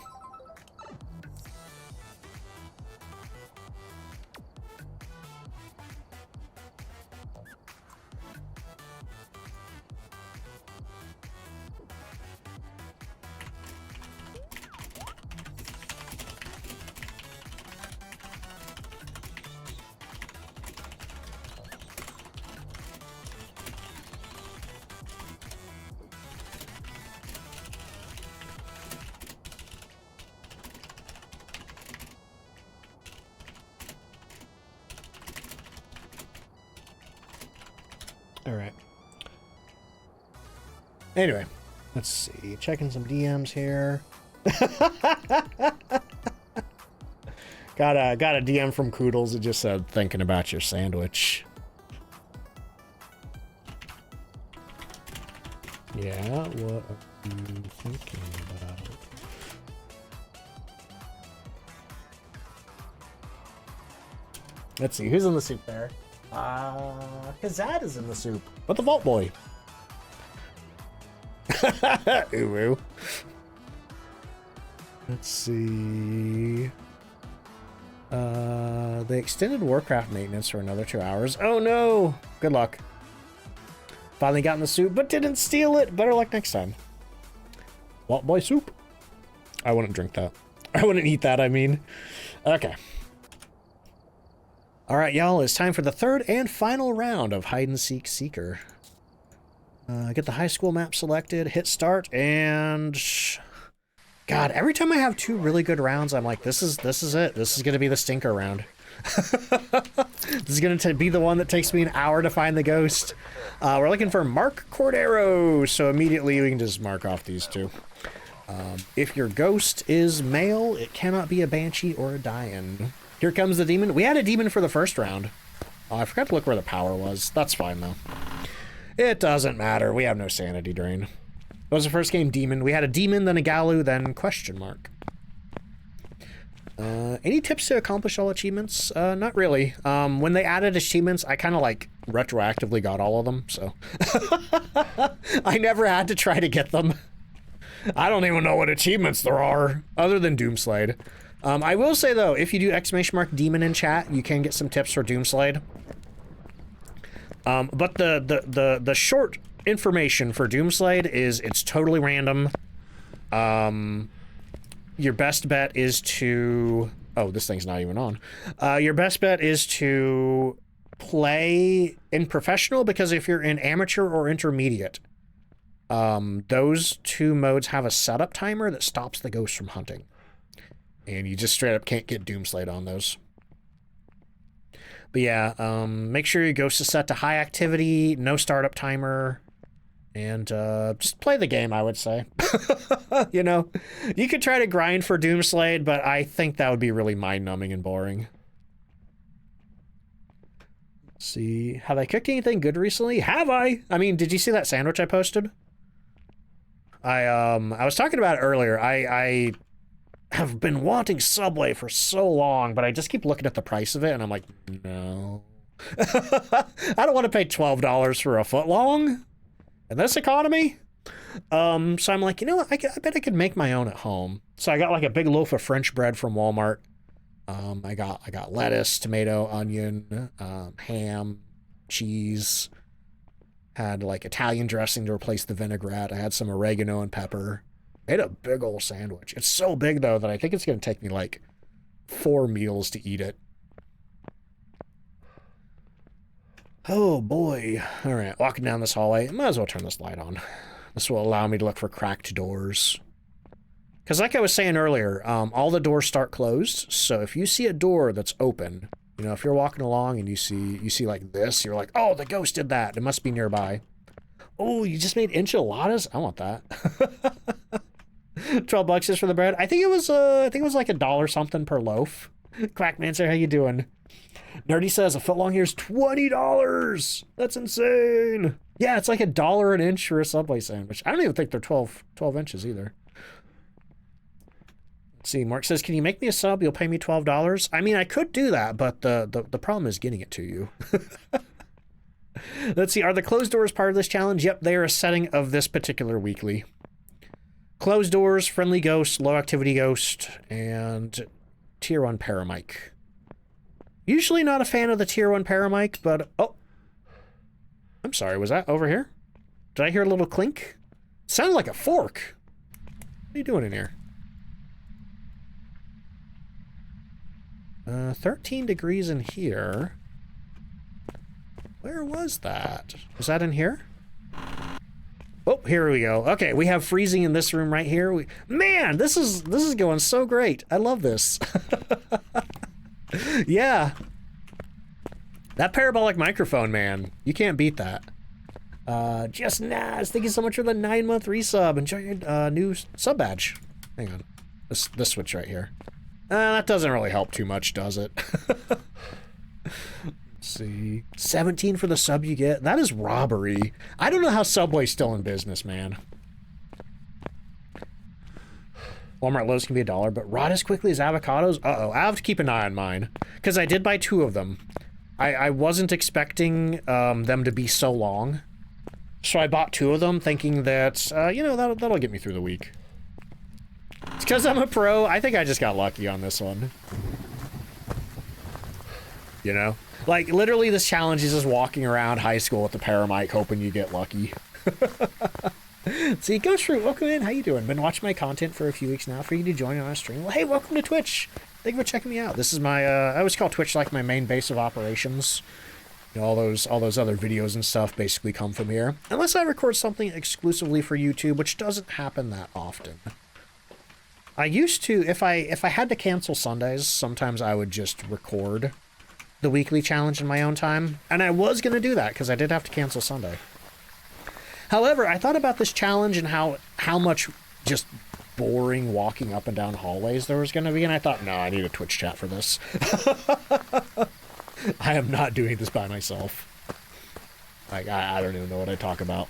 Alright. Anyway, let's see. Checking some DMs here. Got a DM from Koodles that just said, thinking about your sandwich. Yeah, what are you thinking about? Let's see, who's in the soup there? Kazad is in the soup. But the Vault Boy. Ooh. Let's see. They extended Warcraft maintenance for another 2 hours. Oh no! Good luck. Finally got in the soup, but didn't steal it. Better luck next time. Vault Boy soup. I wouldn't drink that. I wouldn't eat that, I mean. Okay. Alright, y'all, it's time for the third and final round of Hide and Seek Seeker. Get the high school map selected, hit start, and... God, every time I have 2 really good rounds, I'm like, this is it. This is going to be the stinker round. This is going to be the one that takes me an hour to find the ghost. We're looking for Mark Cordero, so immediately we can just mark off these 2. If your ghost is male, it cannot be a banshee or a Dian. Here comes the demon. We had a demon for the first round. Oh, I forgot to look where the power was. That's fine, though. It doesn't matter. We have no sanity drain. That was the first game, demon. We had a demon, then a Galu, then question mark. Any tips to accomplish all achievements? Not really. When they added achievements, I kind of like retroactively got all of them, so. I never had to try to get them. I don't even know what achievements there are, other than Doomslade. I will say though, if you do !demon in chat, you can get some tips for Doomslade. But the short information for Doomslade is it's totally random. Your best bet is to... Oh, this thing's not even on. Your best bet is to play in professional, because if you're in amateur or intermediate, those 2 modes have a setup timer that stops the ghost from hunting. And you just straight up can't get Doomslade on those. But yeah, make sure your ghost is set to high activity, no startup timer, and just play the game, I would say. You know, you could try to grind for Doomslade, but I think that would be really mind-numbing and boring. Let's see, have I cooked anything good recently? Have I? I mean, did you see that sandwich I posted? I was talking about it earlier. I have been wanting Subway for so long, but I just keep looking at the price of it, and I'm like, no. I don't want to pay $12 for a footlong in this economy. So I'm like, you know what? I bet I could make my own at home. So I got like a big loaf of French bread from Walmart. I got lettuce, tomato, onion, ham, cheese. Had like Italian dressing to replace the vinaigrette. I had some oregano and pepper. I ate a big old sandwich. It's so big though that I think it's gonna take me like 4 meals to eat it. Oh boy. All right, walking down this hallway. Might as well turn this light on. This will allow me to look for cracked doors. Because like I was saying earlier, all the doors start closed. So if you see a door that's open, you know, if you're walking along and you see like this, you're like, oh, the ghost did that. It must be nearby. Oh, you just made enchiladas? I want that. $12 just for the bread. I think it was like $1 something per loaf. Quackman, sir, how you doing? Nerdy says a footlong here is $20. That's insane. Yeah, it's like $1 an inch for a Subway sandwich. I don't even think they're 12 inches either. Let's see, Mark says, can you make me a sub? You'll pay me $12. I mean, I could do that, but the problem is getting it to you. Let's see, are the closed doors part of this challenge? Yep, they are a setting of this particular weekly. Closed doors, friendly ghost, low activity ghost, and tier 1 paramic. Usually not a fan of the tier 1 paramic, but oh, I'm sorry, was that over here? Did I hear a little clink? Sounded like a fork. What are you doing in here? 13 degrees in here. Where was that? Was that in here? Oh, here we go. Okay, we have freezing in this room right here. Man, this is going so great. I love this. Yeah. That parabolic microphone, man. You can't beat that. Just nice. Thank you so much for the 9-month resub. Enjoy your new sub badge. Hang on. This switch right here. That doesn't really help too much, does it? Let's see. 17 for the sub you get. That is robbery. I don't know how Subway's still in business, man. Walmart lows can be $1, but rot as quickly as avocados? Uh-oh, I have to keep an eye on mine. Because I did buy 2 of them. I wasn't expecting them to be so long. So I bought 2 of them thinking that, you know, that'll get me through the week. It's because I'm a pro. I think I just got lucky on this one. You know? Like, literally this challenge is just walking around high school with the paramic hoping you get lucky. See, Ghost Fruit, welcome in. How you doing? Been watching my content for a few weeks now. For you to join on our stream. Well, hey, welcome to Twitch. Thank you for checking me out. This is my, I always call Twitch like my main base of operations. You know, all those other videos and stuff basically come from here. Unless I record something exclusively for YouTube, which doesn't happen that often. I used to, if I had to cancel Sundays, sometimes I would just record the weekly challenge in my own time. And I was going to do that because I did have to cancel Sunday. However, I thought about this challenge and how much just boring walking up and down hallways there was going to be, and I thought, no, I need a Twitch chat for this. I am not doing this by myself. Like, I don't even know what I talk about.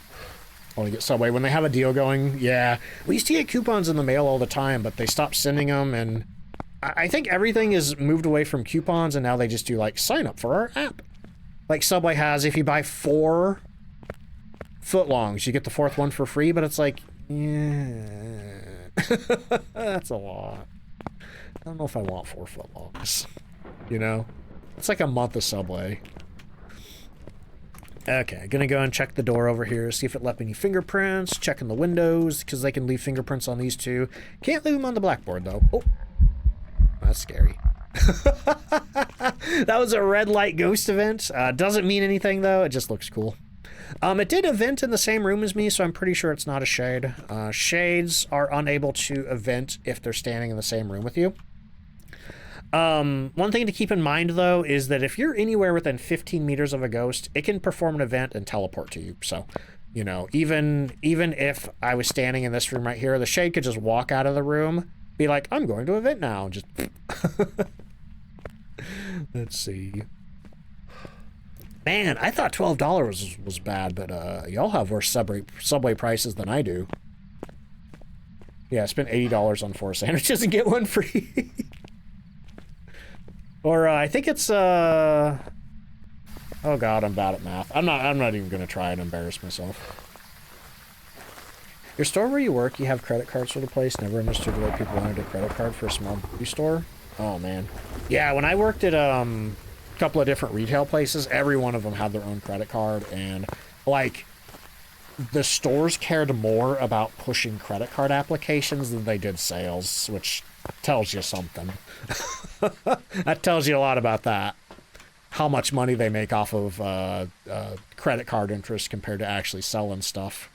I want to get Subway. When they have a deal going, yeah. We used to get coupons in the mail all the time, but they stopped sending them, and I think everything is moved away from coupons, and now they just do, like, sign up for our app. Like Subway has, if you buy 4 footlongs, you get the 4th one for free, but it's like, yeah. That's a lot. I don't know if I want 4 footlongs. You know? It's like a month of Subway. Okay, gonna go and check the door over here, see if it left any fingerprints, checking the windows, because they can leave fingerprints on these 2. Can't leave them on the blackboard, though. Oh, that's scary. That was a red light ghost event. Doesn't mean anything, though. It just looks cool. It did event in the same room as me, so I'm pretty sure it's not a shade. Shades are unable to event if they're standing in the same room with you. One thing to keep in mind, though, is that if you're anywhere within 15 meters of a ghost, it can perform an event and teleport to you. So, you know, even if I was standing in this room right here, the shade could just walk out of the room, be like, I'm going to event now, and just... Let's see. Man, I thought $12 was bad, but y'all have worse Subway prices than I do. Yeah, I spent $80 on 4 sandwiches and get 1 free. Or I think it's oh god, I'm bad at math. I'm not even gonna try and embarrass myself. Your store where you work, you have credit cards for the place. Never understood why people wanted a credit card for a small beauty store. Oh man. Yeah, when I worked at a couple of different retail places, every one of them had their own credit card, and like the stores cared more about pushing credit card applications than they did sales, which tells you something. That tells you a lot about that. How much money they make off of credit card interest compared to actually selling stuff.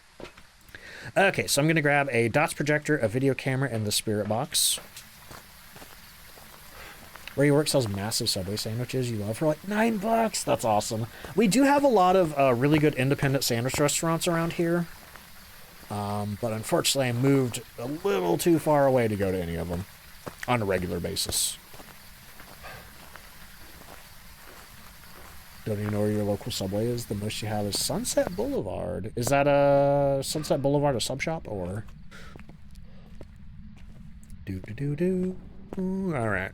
Okay, so I'm going to grab a DOTS projector, a video camera, and the spirit box. Where you work sells massive Subway sandwiches you love for like $9. That's awesome. We do have a lot of really good independent sandwich restaurants around here. But unfortunately I moved a little too far away to go to any of them on a regular basis. Don't even know where your local Subway is. The most you have is Sunset Boulevard. Is that a Sunset Boulevard a sub shop or? All right.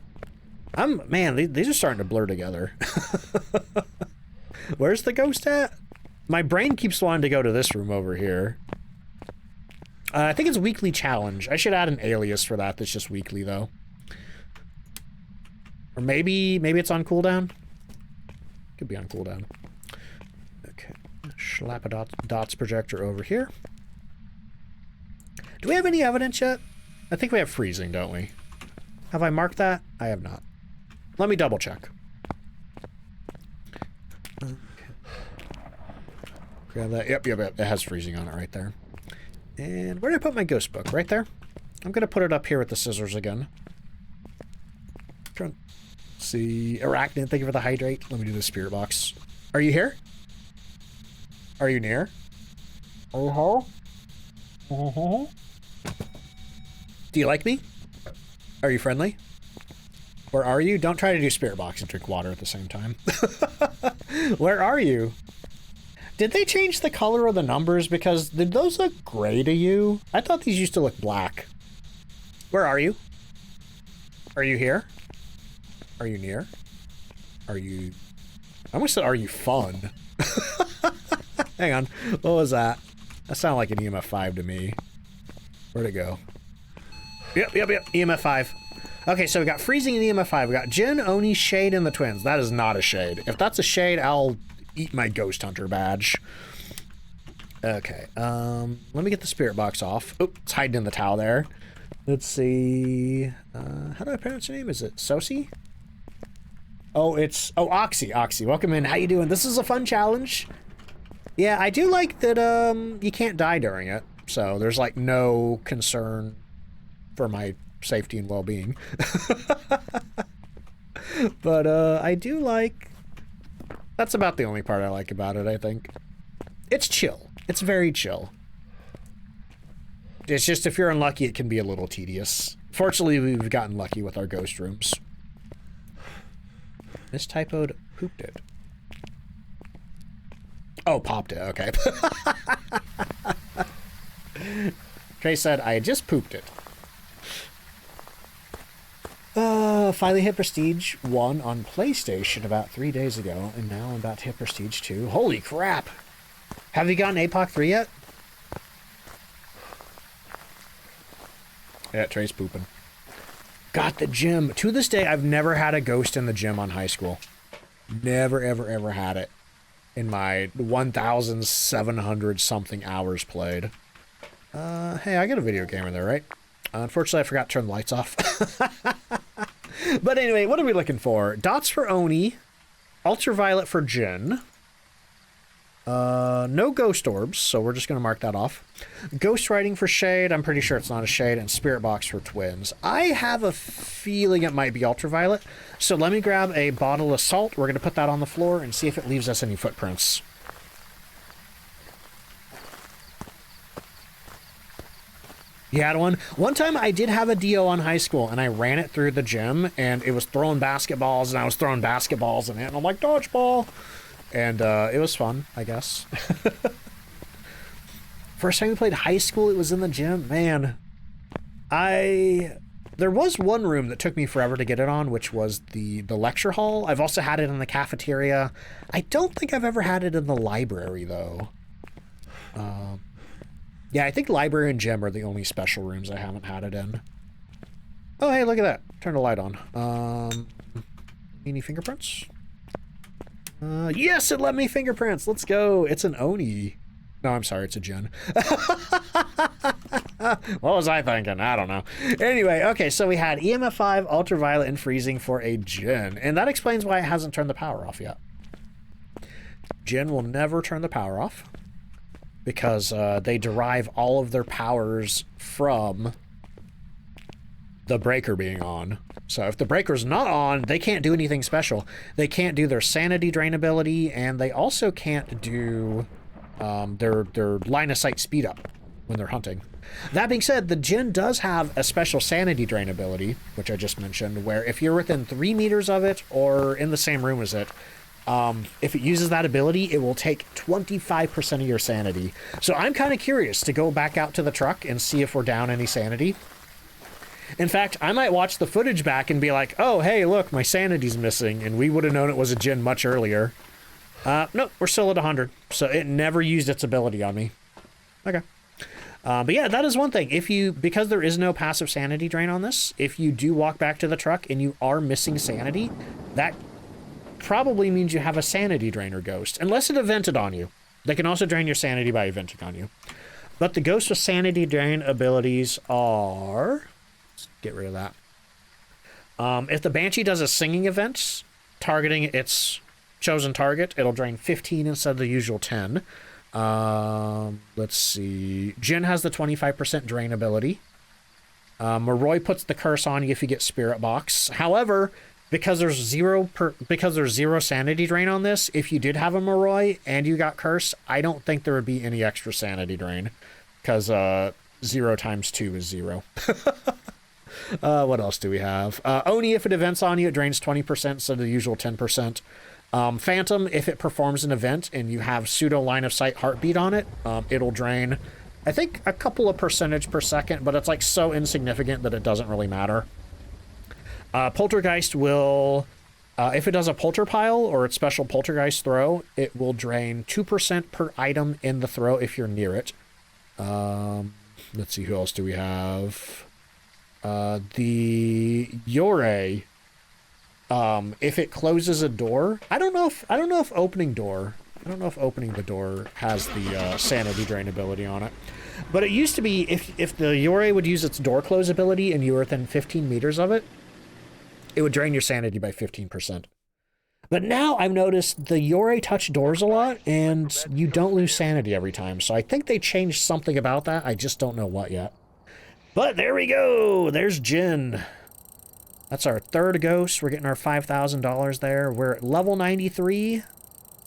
Man, these are starting to blur together. Where's the ghost at? My brain keeps wanting to go to this room over here. I think it's weekly challenge. I should add an alias for that. That's just weekly though. Or maybe it's on cooldown. Could be on cooldown. Okay, slap a dots projector over here. Do we have any evidence yet? I think we have freezing, don't we? Have I marked that? I have not. Let me double check. Okay. Grab that. Yep. It has freezing on it right there. And where did I put my ghost book? Right there? I'm going to put it up here with the scissors again. See, Arachnid, thank you for the hydrate. Let me do the spirit box. Are you here? Are you near? Are you here? Do you like me? Are you friendly? Where are you? Don't try to do spirit box and drink water at the same time. Where are you? Did they change the color of the numbers? Because did those look gray to you? I thought these used to look black. Where are you? Are you here? Are you near? Are you... I almost said, are you fun? Hang on. What was that? That sounded like an EMF 5 to me. Where'd it go? Yep. EMF 5. Okay, so we got freezing and EMF 5. We got Jin, Oni, Shade, and the twins. That is not a shade. If that's a shade, I'll eat my Ghost Hunter badge. Okay, let me get the spirit box off. Oh, it's hiding in the towel there. Let's see. How do I pronounce your name? Is it Sosi? Oh, it's... Oh, Oxy. Oxy, welcome in. How you doing? This is a fun challenge. Yeah, I do like that you can't die during it. So there's, like, no concern for my safety and well-being. But I do like... That's about the only part I like about it, I think. It's chill. It's very chill. It's just if you're unlucky, it can be a little tedious. Fortunately, we've gotten lucky with our ghost rooms. Mistypoed pooped it. Oh, popped it. Okay. Trey said, I just pooped it. Finally hit Prestige 1 on PlayStation about 3 days ago, and now I'm about to hit Prestige 2. Holy crap! Have you gotten APOC 3 yet? Yeah, Trey's pooping. Got the gym. To this day, I've never had a ghost in the gym on high school. Never, ever, ever had it in my 1,700 something hours played. Hey, I got a video camera there, right? Unfortunately, I forgot to turn the lights off. But anyway, what are we looking for? Dots for Oni. Ultraviolet for Jin. No ghost orbs, so we're just going to mark that off. Ghost writing for Shade. I'm pretty sure it's not a Shade. And Spirit Box for Twins. I have a feeling it might be Ultraviolet. So let me grab a bottle of salt. We're going to put that on the floor and see if it leaves us any footprints. You had one? One time I did have a DO on high school, and I ran it through the gym, and it was throwing basketballs, and I was throwing basketballs in it, and I'm like, dodgeball! And it was fun, I guess. First time we played high school, it was in the gym. Man, there was one room that took me forever to get it on, which was the lecture hall. I've also had it in the cafeteria. I don't think I've ever had it in the library, though. Yeah, I think library and gym are the only special rooms I haven't had it in. Oh, hey, look at that. Turn the light on. Any fingerprints? Yes, it let me fingerprints. Let's go. It's an Oni. No, I'm sorry. It's a Jin. What was I thinking? I don't know. Anyway, okay, so we had EMF 5, Ultraviolet, and Freezing for a Jin. And that explains why it hasn't turned the power off yet. Jin will never turn the power off, because they derive all of their powers from the breaker being on. So if the breaker's not on, they can't do anything special. They can't do their sanity drain ability, and they also can't do their line of sight speed up when they're hunting. That being said, the Jin does have a special sanity drain ability, which I just mentioned, where if you're within 3 meters of it or in the same room as it, if it uses that ability, it will take 25% of your sanity. So I'm kind of curious to go back out to the truck and see if we're down any sanity. In fact, I might watch the footage back and be like, oh, hey, look, my sanity's missing, and we would have known it was a Jin much earlier. Nope, we're still at 100, so it never used its ability on me. Okay. But yeah, that is one thing. Because there is no passive sanity drain on this, if you do walk back to the truck and you are missing sanity, that probably means you have a sanity drainer ghost, unless it evented on you. They can also drain your sanity by eventing on you. But the ghost with sanity drain abilities are... Let's get rid of that. If the Banshee does a singing event, targeting its chosen target, it'll drain 15 instead of the usual 10. Let's see. Jin has the 25% drain ability. Moroi puts the curse on you if you get Spirit Box. However, because there's zero sanity drain on this, if you did have a Moroi and you got cursed, I don't think there would be any extra sanity drain, because 0 times 2 is 0. What else do we have? Oni, if it events on you, it drains 20% instead of the usual 10%. Phantom, if it performs an event and you have pseudo line of sight heartbeat on it, it'll drain, I think, a couple of percentage per second, but it's like so insignificant that it doesn't really matter. Poltergeist will, if it does a polter pile or its special poltergeist throw, it will drain 2% per item in the throw if you're near it. Let's see, who else do we have? The Yore. If it closes a door, I don't know if opening the door has the sanity drain ability on it. But it used to be if the Yore would use its door close ability and you were within 15 meters of it, it would drain your sanity by 15%. But now I've noticed the Yore touch doors a lot, and you don't lose sanity every time. So I think they changed something about that. I just don't know what yet. But there we go. There's Jin. That's our third ghost. We're getting our $5,000 there. We're at level 93.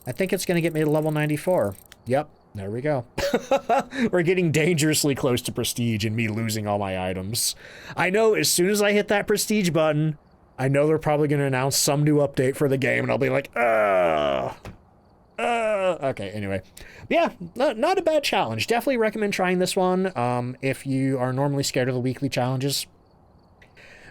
I think it's going to get me to level 94. Yep, there we go. We're getting dangerously close to prestige and me losing all my items. I know as soon as I hit that prestige button, I know they're probably going to announce some new update for the game, and I'll be like, okay, anyway. Yeah, not a bad challenge. Definitely recommend trying this one if you are normally scared of the weekly challenges.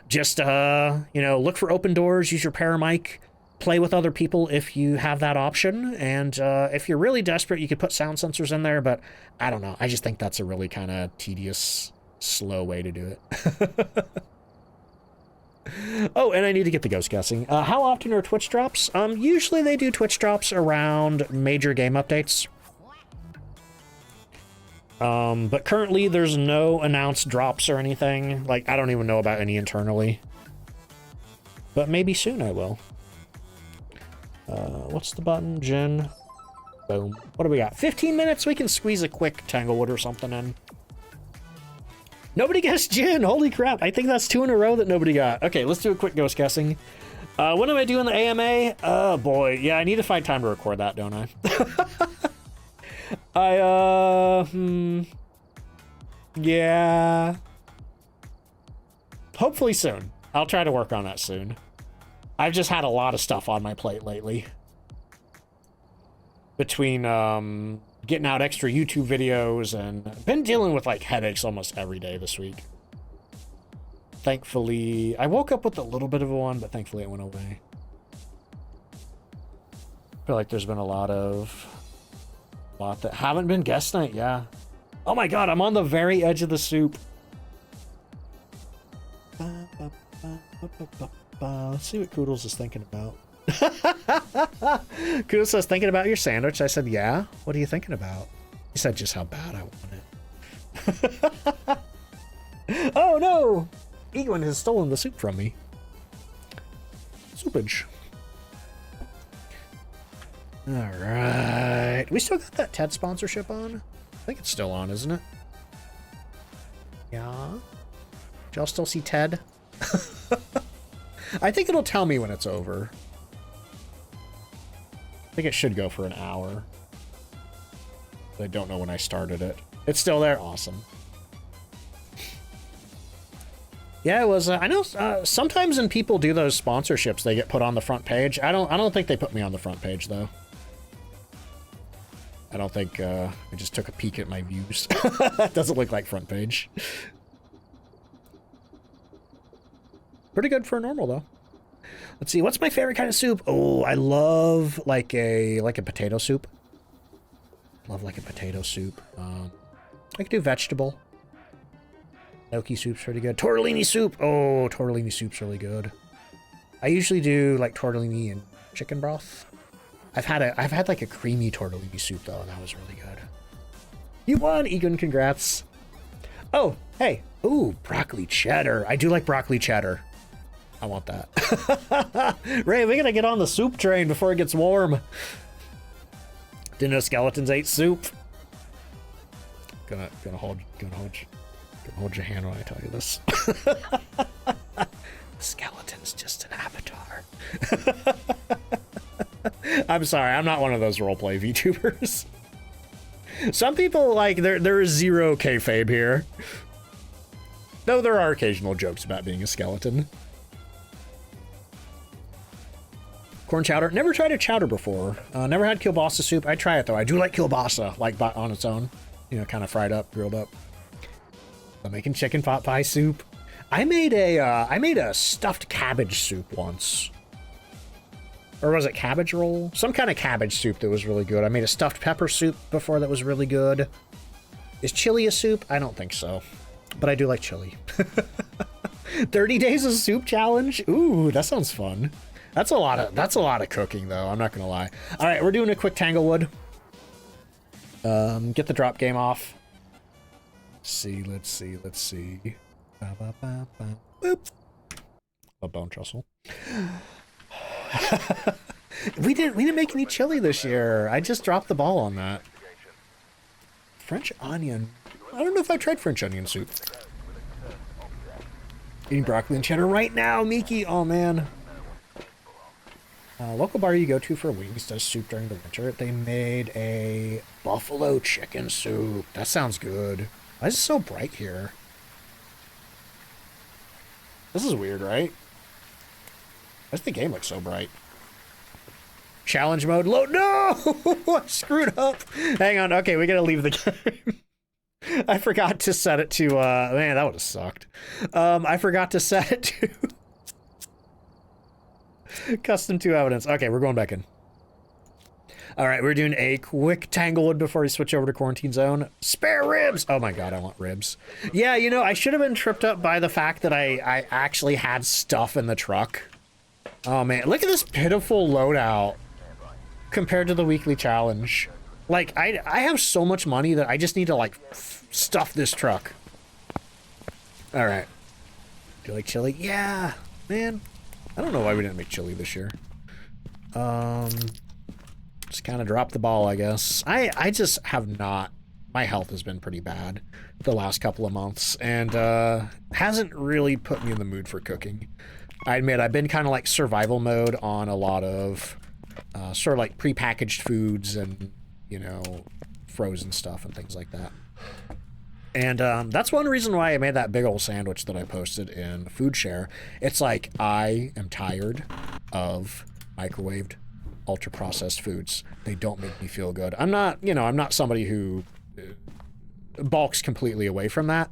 Just, you know, look for open doors, use your paramic, play with other people if you have that option, and if you're really desperate, you could put sound sensors in there, but I don't know. I just think that's a really kind of tedious, slow way to do it. Oh, and I need to get the ghost guessing. How often are Twitch drops? Usually they do Twitch drops around major game updates. But currently there's no announced drops or anything. Like, I don't even know about any internally. But maybe soon I will. What's the button? Jin. Boom. What do we got? 15 minutes? We can squeeze a quick Tanglewood or something in. Nobody guessed Jin. Holy crap. I think that's 2 in a row that nobody got. Okay, let's do a quick ghost guessing. When am I doing the AMA? Oh, boy. Yeah, I need to find time to record that, don't I? Yeah. Hopefully soon. I'll try to work on that soon. I've just had a lot of stuff on my plate lately. Between, getting out extra YouTube videos and I've been dealing with like headaches almost every day this week. Thankfully, I woke up with a little bit of a one, but thankfully it went away. I feel like there's been a lot that haven't been guest night, yeah. Oh my god, I'm on the very edge of the soup. Let's see what Koodles is thinking about. Koodles says, thinking about your sandwich. I said, yeah. What are you thinking about? He said just how bad I want it. Oh no! Egwin has stolen the soup from me. Soupage. Alright. We still got that TED sponsorship on? I think it's still on, isn't it? Yeah. Did y'all still see TED? I think it'll tell me when it's over. I think it should go for an hour. I don't know when I started it. It's still there? Awesome. Yeah, it was, I know sometimes when people do those sponsorships, they get put on the front page. I don't think they put me on the front page, though. I don't think, I just took a peek at my views. Doesn't look like front page. Pretty good for a normal, though. Let's see, what's my favorite kind of soup? Oh, I love like a potato soup. Love like a potato soup. I could do vegetable. Gnocchi soup's pretty good. Tortellini soup. Oh, tortellini soup's really good. I usually do like tortellini and chicken broth. I've had like a creamy tortellini soup though, and that was really good. You won, Egan. Congrats. Oh, hey. Ooh, broccoli cheddar. I do like broccoli cheddar. I want that. Ray, we gotta get on the soup train before it gets warm. Didn't know skeletons ate soup. Gonna hold your hand when I tell you this. Skeleton's just an avatar. I'm sorry, I'm not one of those roleplay VTubers. Some people, like, there is zero kayfabe here. Though there are occasional jokes about being a skeleton. Corn chowder. Never tried a chowder before. Never had kielbasa soup. I'd try it though. I do like kielbasa, like on its own. You know, kind of fried up, grilled up. I'm making chicken pot pie soup. I made a stuffed cabbage soup once. Or was it cabbage roll? Some kind of cabbage soup that was really good. I made a stuffed pepper soup before that was really good. Is chili a soup? I don't think so. But I do like chili. 30 days of soup challenge? Ooh, that sounds fun. That's a lot of cooking though, I'm not gonna lie. Alright, we're doing a quick Tanglewood. Get the drop game off. Let's see. Boop. A bone trussel. we didn't make any chili this year. I just dropped the ball on that. French onion. I don't know if I tried French onion soup. Eating broccoli and cheddar right now, Miki. Oh man. Local bar you go to for wings does soup during the winter. They made a buffalo chicken soup. That sounds good. Why is it so bright here? This is weird, right? Why does the game look so bright? Challenge mode load. No! I screwed up. Hang on. Okay, we gotta leave the game. I forgot to set it to, man, that would have sucked. I forgot to set it to custom 2 evidence. Okay, we're going back in. All right, we're doing a quick Tanglewood before we switch over to Quarantine Zone. Spare ribs! Oh my god, I want ribs. Yeah, you know, I should have been tripped up by the fact that I actually had stuff in the truck. Oh man, look at this pitiful loadout compared to the weekly challenge. Like, I have so much money that I just need to, like, stuff this truck. All right. Do you like chili? Yeah, man. I don't know why we didn't make chili this year. Just kind of dropped the ball, I guess. I just have not... My health has been pretty bad the last couple of months, and hasn't really put me in the mood for cooking. I admit, I've been kind of like survival mode on a lot of sort of like prepackaged foods and, you know, frozen stuff and things like that. And that's one reason why I made that big old sandwich that I posted in Food Share. It's like, I am tired of microwaved, ultra-processed foods. They don't make me feel good. I'm not, you know, I'm not somebody who balks completely away from that.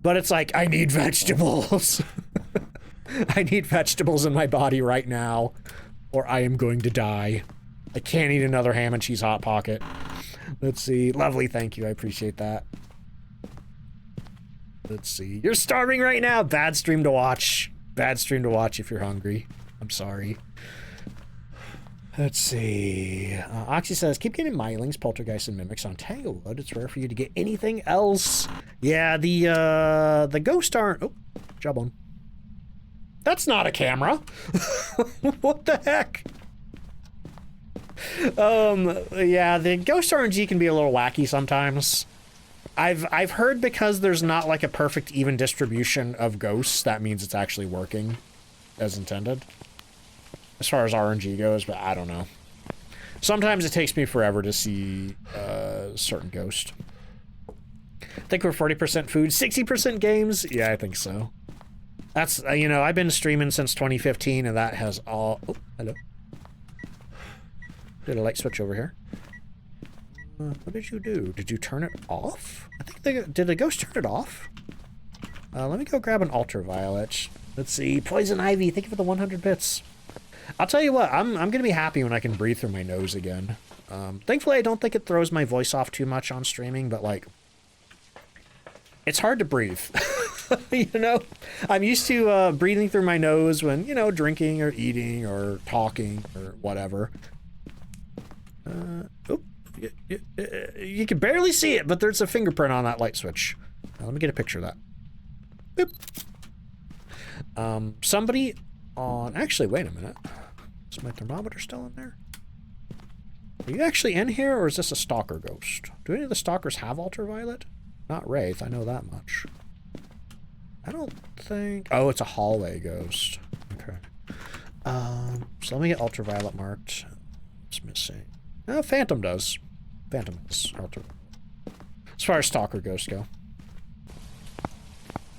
But it's like, I need vegetables. I need vegetables in my body right now, or I am going to die. I can't eat another ham and cheese Hot Pocket. Let's see. Lovely, thank you. I appreciate that. Let's see. You're starving right now. Bad stream to watch. Bad stream to watch if you're hungry. I'm sorry. Let's see. Oxy says, keep getting Mylings, Poltergeists, and Mimics on Tanglewood. It's rare for you to get anything else. Yeah, the ghost aren't... Oh, jawbone. That's not a camera. What the heck? Yeah, the ghost RNG can be a little wacky sometimes. I've heard because there's not like a perfect even distribution of ghosts, that means it's actually working as intended. As far as RNG goes, but I don't know. Sometimes it takes me forever to see a certain ghost. I think we're 40% food, 60% games? Yeah, I think so. That's, you know, I've been streaming since 2015, and that has all... Oh, hello. Did a light switch over here. What did you do? Did you turn it off? I think did the ghost turn it off? Let me go grab an ultraviolet. Let's see. Poison Ivy, thank you for the 100 bits. I'll tell you what, I'm gonna be happy when I can breathe through my nose again. Thankfully, I don't think it throws my voice off too much on streaming, but like... It's hard to breathe. You know? I'm used to breathing through my nose when, you know, drinking or eating or talking or whatever. Oh, you can barely see it, but there's a fingerprint on that light switch. Let me get a picture of that. Boop. Somebody on... Actually, wait a minute. Is my thermometer still in there? Are you actually in here, or is this a stalker ghost? Do any of the stalkers have ultraviolet? Not Wraith, I know that much. I don't think... Oh, it's a hallway ghost. Okay. So let me get ultraviolet marked. It's missing. Phantom does. Phantom is ultraviolet. As far as stalker ghosts go.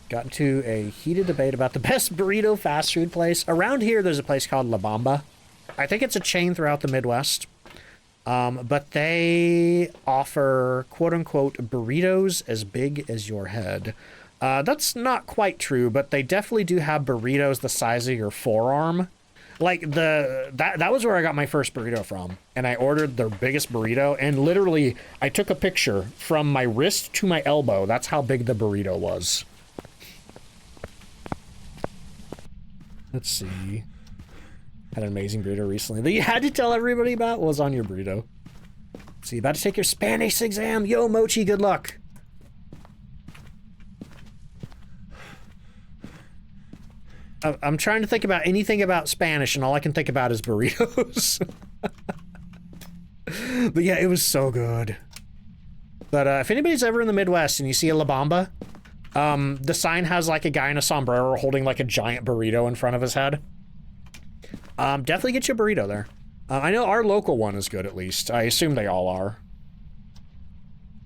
Got into a heated debate about the best burrito fast food place. Around here, there's a place called La Bamba. I think it's a chain throughout the Midwest. But they offer quote-unquote burritos as big as your head. That's not quite true, but they definitely do have burritos the size of your forearm. Like that was where I got my first burrito from, and I ordered their biggest burrito, and literally I took a picture from my wrist to my elbow. That's how big the burrito was. Let's see. Had an amazing burrito recently that you had to tell everybody about. What was on your burrito? So you about to take your Spanish exam? Yo, Mochi, good luck. I'm trying to think about anything about Spanish, and all I can think about is burritos. But yeah, it was so good. But if anybody's ever in the Midwest and you see a La Bamba, the sign has like a guy in a sombrero holding like a giant burrito in front of his head. Definitely get you a burrito there. I know our local one is good, at least. I assume they all are.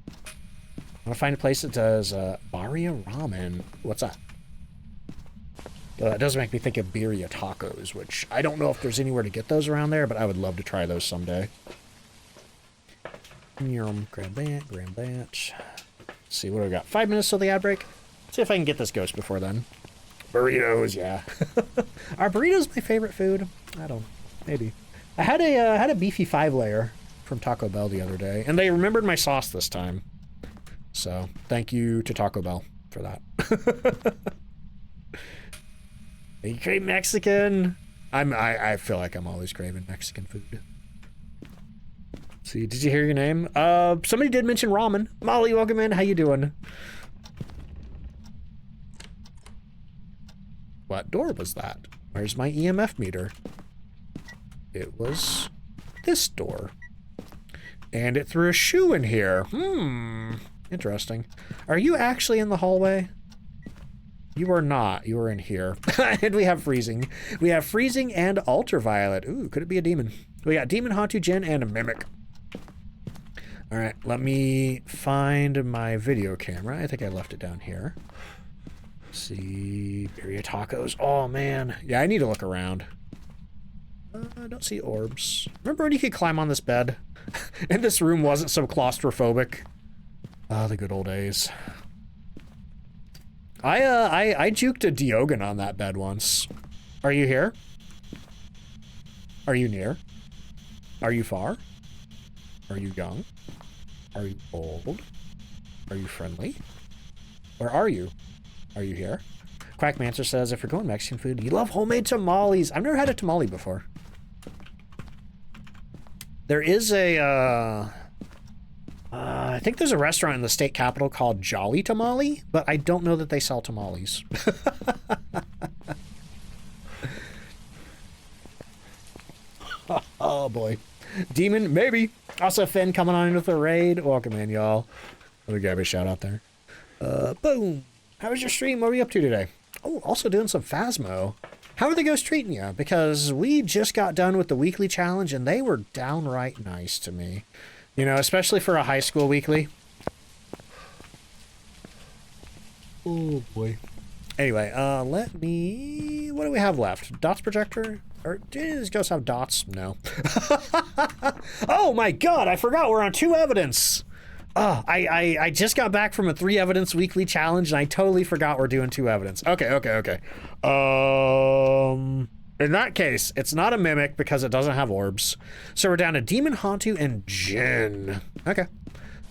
I want to find a place that does Barria Ramen. What's that? That does make me think of birria tacos, which I don't know if there's anywhere to get those around there, but I would love to try those someday. Grab that, grab that. Let's see, what do we got? 5 minutes till the ad break. See if I can get this ghost before then. Burritos, yeah. Are burritos my favorite food? I don't know. Maybe. I had a beefy 5-layer from Taco Bell the other day, and they remembered my sauce this time. So, thank you to Taco Bell for that. You crave Mexican? I feel like I'm always craving Mexican food. Let's see, did you hear your name? Somebody did mention ramen. Molly, welcome in. How you doing? What door was that? Where's my EMF meter? It was this door. And it threw a shoe in here. Interesting. Are you actually in the hallway? You are not. You are in here. And we have freezing. We have freezing and ultraviolet. Ooh, could it be a demon? We got demon, Hantu, Jinn, and a mimic. All right, let me find my video camera. I think I left it down here. Let's see, birria tacos. Oh man, yeah, I need to look around. I don't see orbs. Remember when you could climb on this bed? And this room wasn't so claustrophobic. Ah, the good old days. I juked a Diogen on that bed once. Are you here? Are you near? Are you far? Are you young? Are you old? Are you friendly? Where are you? Are you here? Quackmancer says, if you're going Mexican food, you love homemade tamales. I've never had a tamale before. There is a, I think there's a restaurant in the state capital called Jolly Tamale, but I don't know that they sell tamales. Oh boy. Demon, maybe. Also Finn coming on in with a raid. Welcome in, y'all. Let me grab a shout out there. Boom. How was your stream? What were you up to today? Oh, also doing some Phasmo. How are the ghosts treating you? Because we just got done with the weekly challenge and they were downright nice to me. You know, especially for a high school weekly. Oh boy. Anyway, let me... What do we have left? Dots projector? Or do these ghosts have dots? No. Oh my god, I forgot we're on 2 evidence. Oh, I just got back from a 3 evidence weekly challenge and I totally forgot we're doing 2 evidence. Okay. In that case, it's not a mimic because it doesn't have orbs. So we're down to Demon, Hantu, and Jinn. Okay.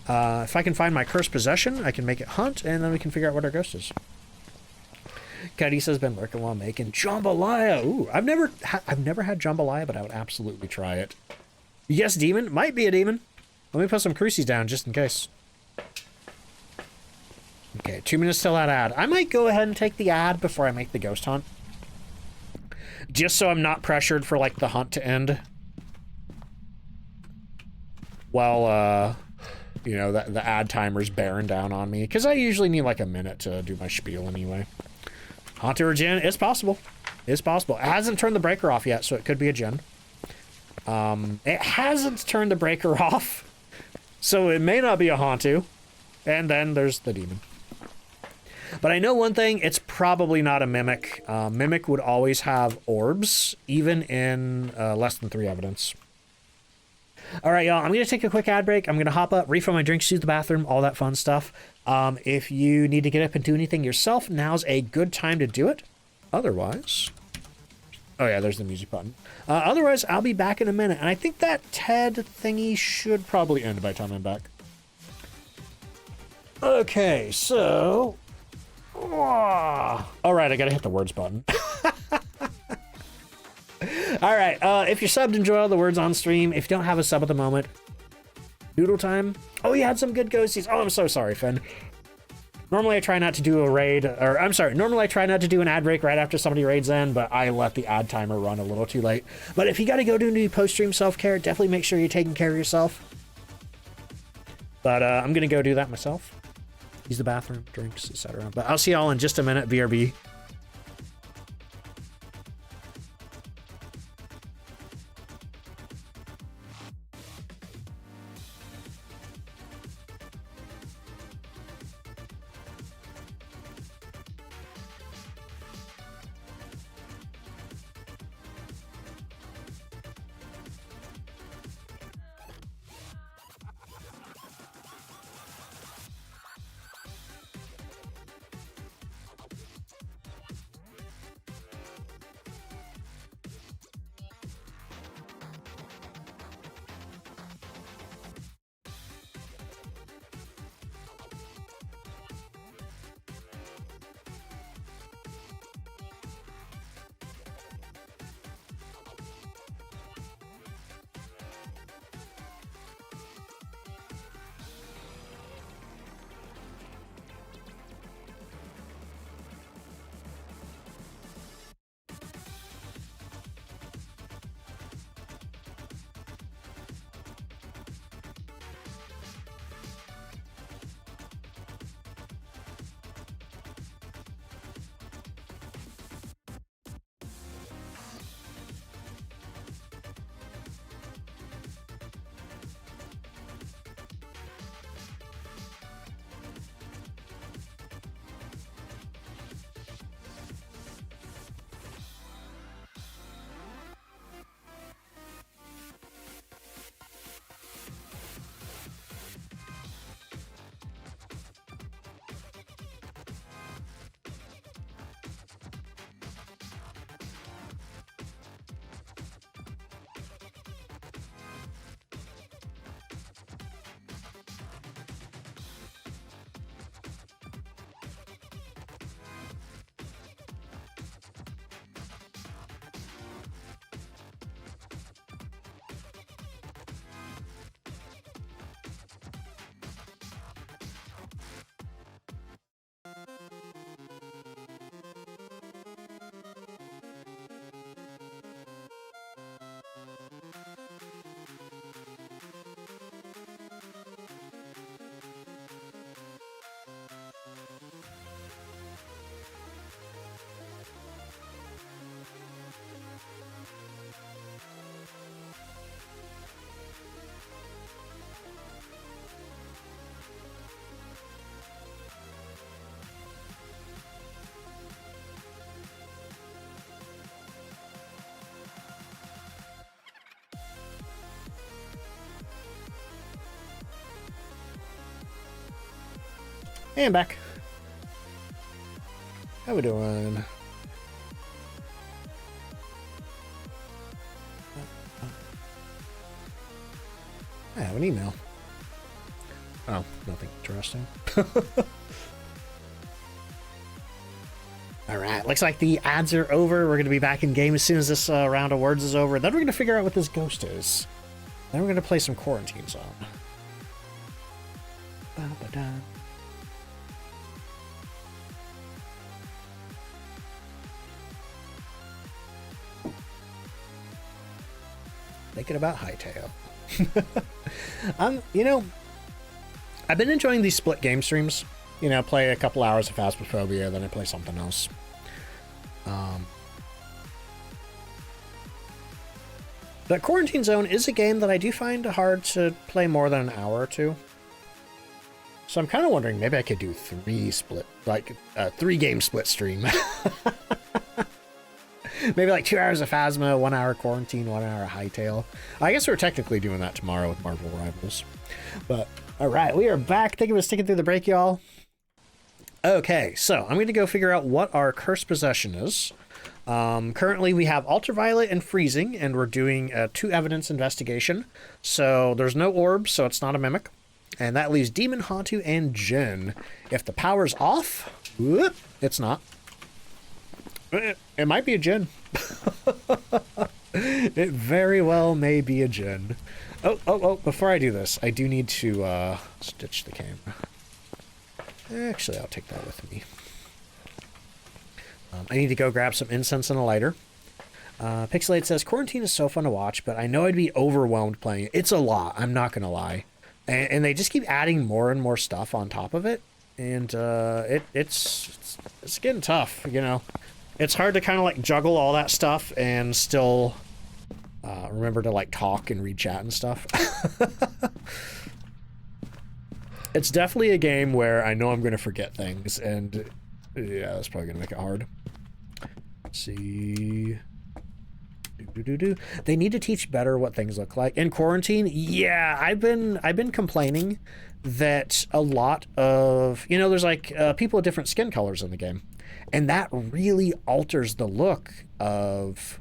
If I can find my cursed possession, I can make it hunt, and then we can figure out what our ghost is. Cadisa's been lurking while making jambalaya. Ooh, I've never had jambalaya, but I would absolutely try it. Yes, demon. Might be a demon. Let me put some crucies down just in case. Okay, 2 minutes till that ad. I might go ahead and take the ad before I make the ghost hunt. Just so I'm not pressured for, like, the hunt to end. While, you know, the ad timer's bearing down on me. Because I usually need, like, a minute to do my spiel anyway. Haunter or Jinn? It's possible. It's possible. It hasn't turned the breaker off yet, so it could be a Jinn. It hasn't turned the breaker off. So it may not be a Hantu. And then there's the demon. But I know one thing, it's probably not a Mimic. Mimic would always have orbs, even in less than 3 evidence. All right, y'all, I'm going to take a quick ad break. I'm going to hop up, refill my drinks, use the bathroom, all that fun stuff. If you need to get up and do anything yourself, now's a good time to do it. Otherwise... Oh, yeah, there's the music button. Otherwise, I'll be back in a minute. And I think that TED thingy should probably end by the time I'm back. Okay, so... All right, I got to hit the words button. All right, if you're subbed, enjoy all the words on stream. If you don't have a sub at the moment, Doodle time. Oh, you had some good ghosties. Oh, I'm so sorry, Finn. Normally I try not to do a raid, or I'm sorry, normally I try not to do an ad break right after somebody raids in, but I let the ad timer run a little too late. But if you got to go do any post-stream self-care, definitely make sure you're taking care of yourself. But I'm going to go do that myself. Use the bathroom, drinks, etc. But I'll see y'all in just a minute, BRB. Hey, I'm back. How we doing? I have an email. Oh, nothing interesting. Alright, looks like the ads are over. We're going to be back in game as soon as this round of words is over. Then we're going to figure out what this ghost is. Then we're going to play some Quarantine Zone. Ba-ba-da. Thinking about Hightail. You know, I've been enjoying these split game streams. You know, play a couple hours of Phasmophobia, then I play something else. But Quarantine Zone is a game that I do find hard to play more than an hour or two. So I'm kind of wondering, maybe I could do 3 game split stream. Maybe like 2 hours of Phasma, 1 hour Quarantine, 1 hour of Hightail. I guess we're technically doing that tomorrow with Marvel Rivals. But, alright, we are back. Thank you for sticking through the break, y'all. Okay, so I'm going to go figure out what our cursed possession is. Currently, we have Ultraviolet and Freezing, and we're doing a 2 evidence investigation. So there's no orbs, so it's not a mimic. And that leaves Demon, Hantu, and Jinn. If the power's off, whoop, it's not. It might be a Jinn. It very well may be a Jinn. Oh, before I do this, I do need to stitch the camera. Actually, I'll take that with me. I need to go grab some incense and a lighter. Pixelate says, Quarantine is so fun to watch, but I know I'd be overwhelmed playing it. It's a lot, I'm not going to lie. And they just keep adding more and more stuff on top of it. And it's getting tough, you know. It's hard to kind of like juggle all that stuff and still remember to like talk and read chat and stuff. It's definitely a game where I know I'm going to forget things, and yeah, that's probably going to make it hard. Let's see. They need to teach better what things look like. In Quarantine, yeah, I've been complaining that a lot of, you know, there's like people with different skin colors in the game. And that really alters the look of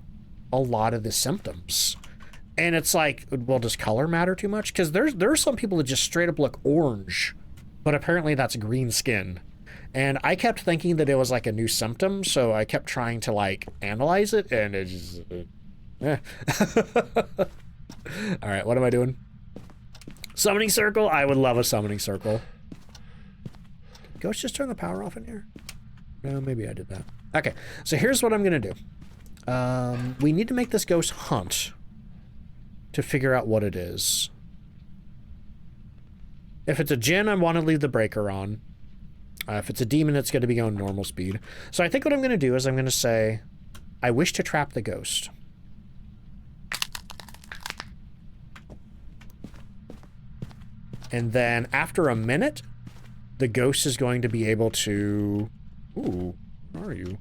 a lot of the symptoms. And it's like, well, does color matter too much? Because there are some people that just straight up look orange, but apparently that's green skin. And I kept thinking that it was like a new symptom, so I kept trying to like analyze it, and it just, All right, what am I doing? Summoning circle? I would love a summoning circle. Ghost just turn the power off in here? No, maybe I did that. Okay, so here's what I'm gonna do. We need to make this ghost hunt to figure out what it is. If it's a Jinn, I want to leave the breaker on. If it's a demon, it's going to be going normal speed. So I think what I'm going to do is I'm going to say, I wish to trap the ghost. And then after a minute, the ghost is going to be able to... Ooh, where are you?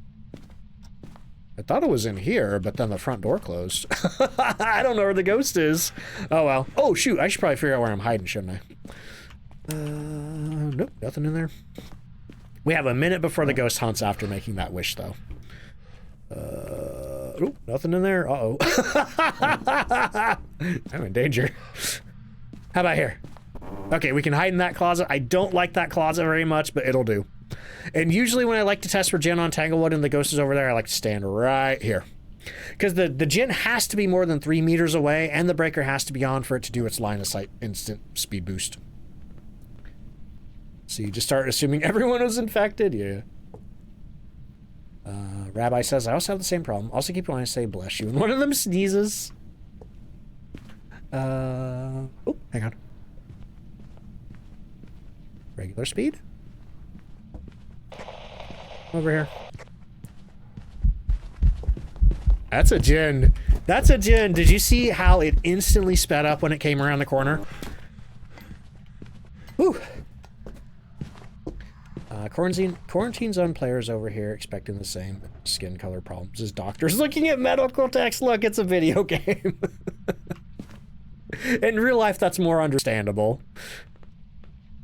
I thought it was in here, but then the front door closed. I don't know where the ghost is. Oh, well. Oh, shoot. I should probably figure out where I'm hiding, shouldn't I? Nope, nothing in there. We have a minute before the ghost hunts after making that wish, though. Oh, nothing in there. Uh-oh. I'm in danger. How about here? Okay, we can hide in that closet. I don't like that closet very much, but it'll do. And usually when I like to test for Jinn on Tanglewood and the ghost is over there, I like to stand right here. Because the Jinn has to be more than 3 meters away, and the breaker has to be on for it to do its line of sight instant speed boost. So you just start assuming everyone was infected? Yeah. Rabbi says, I also have the same problem. Also keep wanting to say bless you. And one of them sneezes. Oh, hang on. Regular speed? Over here. That's a Jinn. That's a Jinn. Did you see how it instantly sped up when it came around the corner? Whew. Quarantine zone players over here expecting the same skin color problems as doctors looking at medical text. Look, it's a video game. In real life, that's more understandable.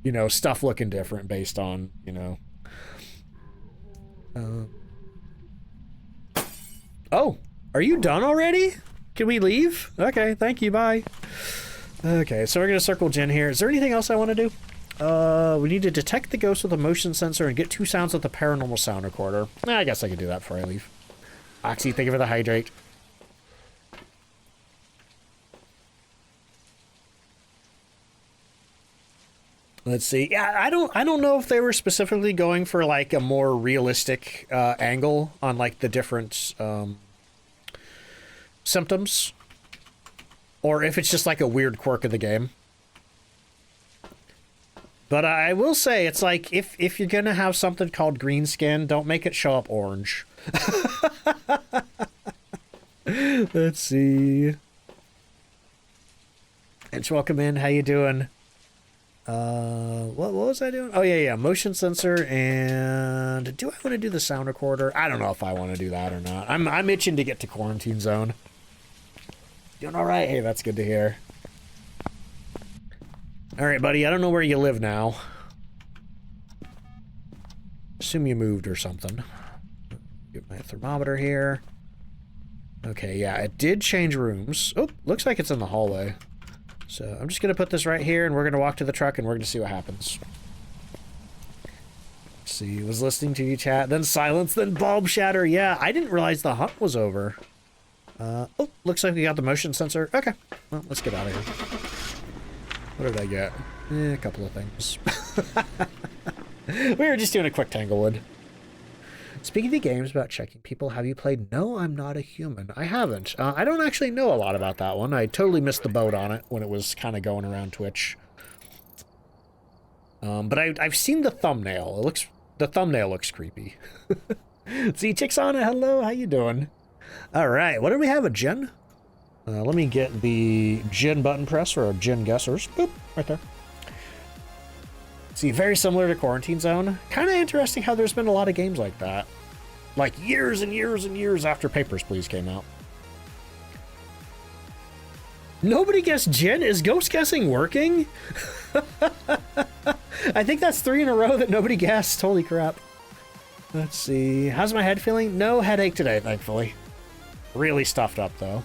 You know, stuff looking different based on, you know. Oh, are you done already? Can we leave? Okay, thank you, bye. Okay, so we're gonna circle Jinn here. Is there anything else I want to do? We need to detect the ghost with a motion sensor and get 2 sounds with the paranormal sound recorder. I guess I could do that before I leave. Oxy, thank you for the hydrate. Let's see. Yeah, I don't know if they were specifically going for like a more realistic angle on like the different symptoms, or if it's just like a weird quirk of the game. But I will say, it's like, if you're gonna have something called green skin, don't make it show up orange. Let's see. It's welcome in. How you doing? What was I doing? Oh, yeah, motion sensor, and do I want to do the sound recorder? I don't know if I want to do that or not. I'm itching to get to quarantine zone. Doing all right. Hey, that's good to hear. All right, buddy, I don't know where you live now. Assume you moved or something. Get my thermometer here. Okay, yeah, it did change rooms. Oh, looks like it's in the hallway. So I'm just going to put this right here, and we're going to walk to the truck, and we're going to see what happens. Let's see, was listening to you chat, then silence, then bulb shatter. Yeah, I didn't realize the hunt was over. Oh, looks like we got the motion sensor. Okay, well, let's get out of here. What did I get? A couple of things. We were just doing a quick Tanglewood. Speaking of games about checking people, have you played No, I'm Not a Human? I haven't. I don't actually know a lot about that one. I totally missed the boat on it when it was kind of going around Twitch. But I've seen the thumbnail. The thumbnail looks creepy. See, chicks on it. Hello, how you doing? All right, what do we have? A gin? Let me get the gin button press for our gin guessers. Boop, right there. See, very similar to Quarantine Zone. Kind of interesting how there's been a lot of games like that. Like years and years and years after Papers, Please came out. Nobody guessed gin? Is ghost guessing working? I think that's 3 in a row that nobody guessed. Holy crap. Let's see. How's my head feeling? No headache today, thankfully. Really stuffed up, though.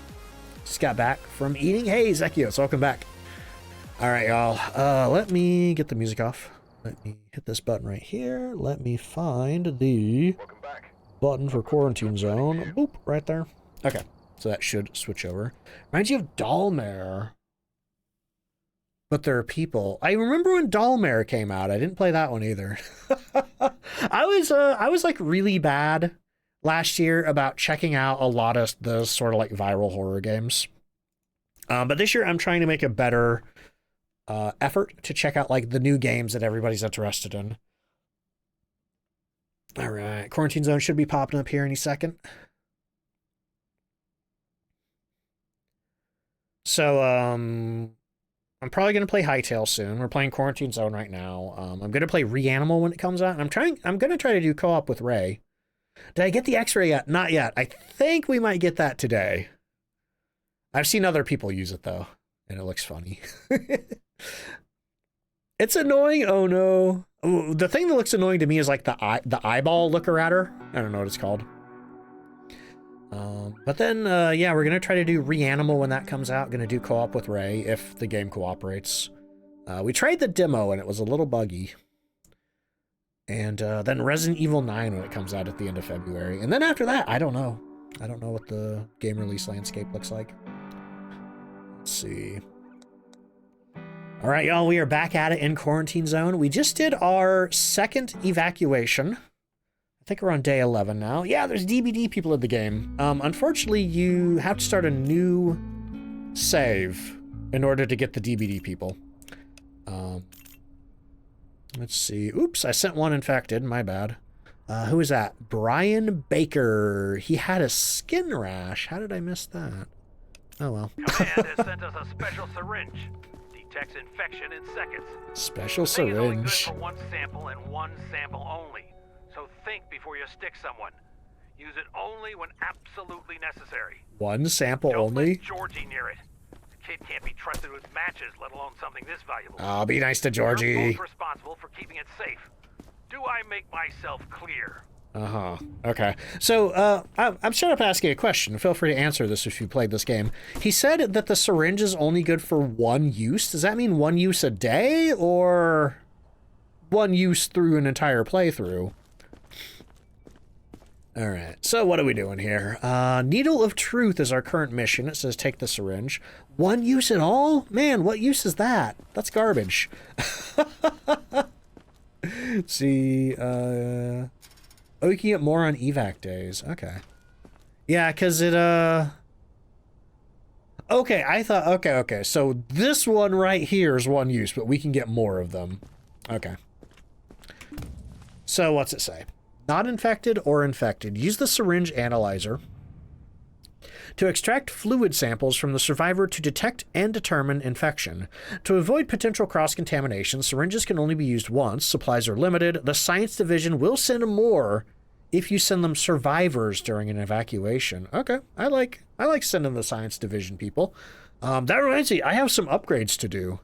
Just got back from eating. Hey, Zekios, welcome back. All right, y'all. Let me get the music off. Let me hit this button right here. Let me find the button for Quarantine Zone. Boop, right there. Okay, so that should switch over. Reminds you of Dollmare. But there are people. I remember when Dollmare came out. I didn't play that one either. I was like really bad last year about checking out a lot of the sort of like viral horror games. But this year I'm trying to make a better effort to check out like the new games that everybody's interested in. All right, Quarantine Zone should be popping up here any second. So I'm probably gonna play Hytale soon. We're playing Quarantine Zone right now. I'm gonna play Reanimal when it comes out, and I'm gonna try to do co-op with Ray. Did I get the X-ray yet? Not yet. I think we might get that today. I've seen other people use it though, and it looks funny. It's annoying. Oh no. Ooh, the thing that looks annoying to me is like the eyeball looker at her. I don't know what it's called. But then, yeah, we're gonna try to do Reanimal when that comes out. Gonna do co-op with Ray if the game cooperates. We tried the demo and it was a little buggy. And then Resident Evil 9 when it comes out at the end of February. And then after that, I don't know. I don't know what the game release landscape looks like. Let's see. All right, y'all, we are back at it in Quarantine Zone. We just did our second evacuation. I think we're on day 11 now. Yeah, there's DBD people in the game. Unfortunately, you have to start a new save in order to get the DBD people. Let's see. Oops, I sent one infected. My bad. Who is that? Brian Baker. He had a skin rash. How did I miss that? Oh, well. Command has sent us a special syringe. Detects infection in seconds. Special The thing is only good syringe. for one sample and one sample only. So think before you stick someone. Use it only when absolutely necessary. One sample Don't only? let Georgie near it. The kid can't be trusted with matches, let alone something this valuable. Oh, be nice to You're Georgie. both responsible for keeping it safe. Do I make myself clear? Uh-huh. Okay. So, I'm straight up asking a question. Feel free to answer this if you played this game. He said that the syringe is only good for one use. Does that mean one use a day, or one use through an entire playthrough? All right. So what are we doing here? Needle of Truth is our current mission. It says take the syringe. One use at all? Man, what use is that? That's garbage. Let's see, oh, you can get more on evac days. Okay. Yeah, because it, okay, I thought, okay. So this one right here is one use, but we can get more of them. Okay. So what's it say? Not infected or infected. Use the syringe analyzer To extract fluid samples from the survivor to detect and determine infection. To avoid potential cross-contamination, syringes can only be used once. Supplies are limited. The science division will send more if you send them survivors during an evacuation. Okay, I like sending the science division people. That reminds me, I have some upgrades to do.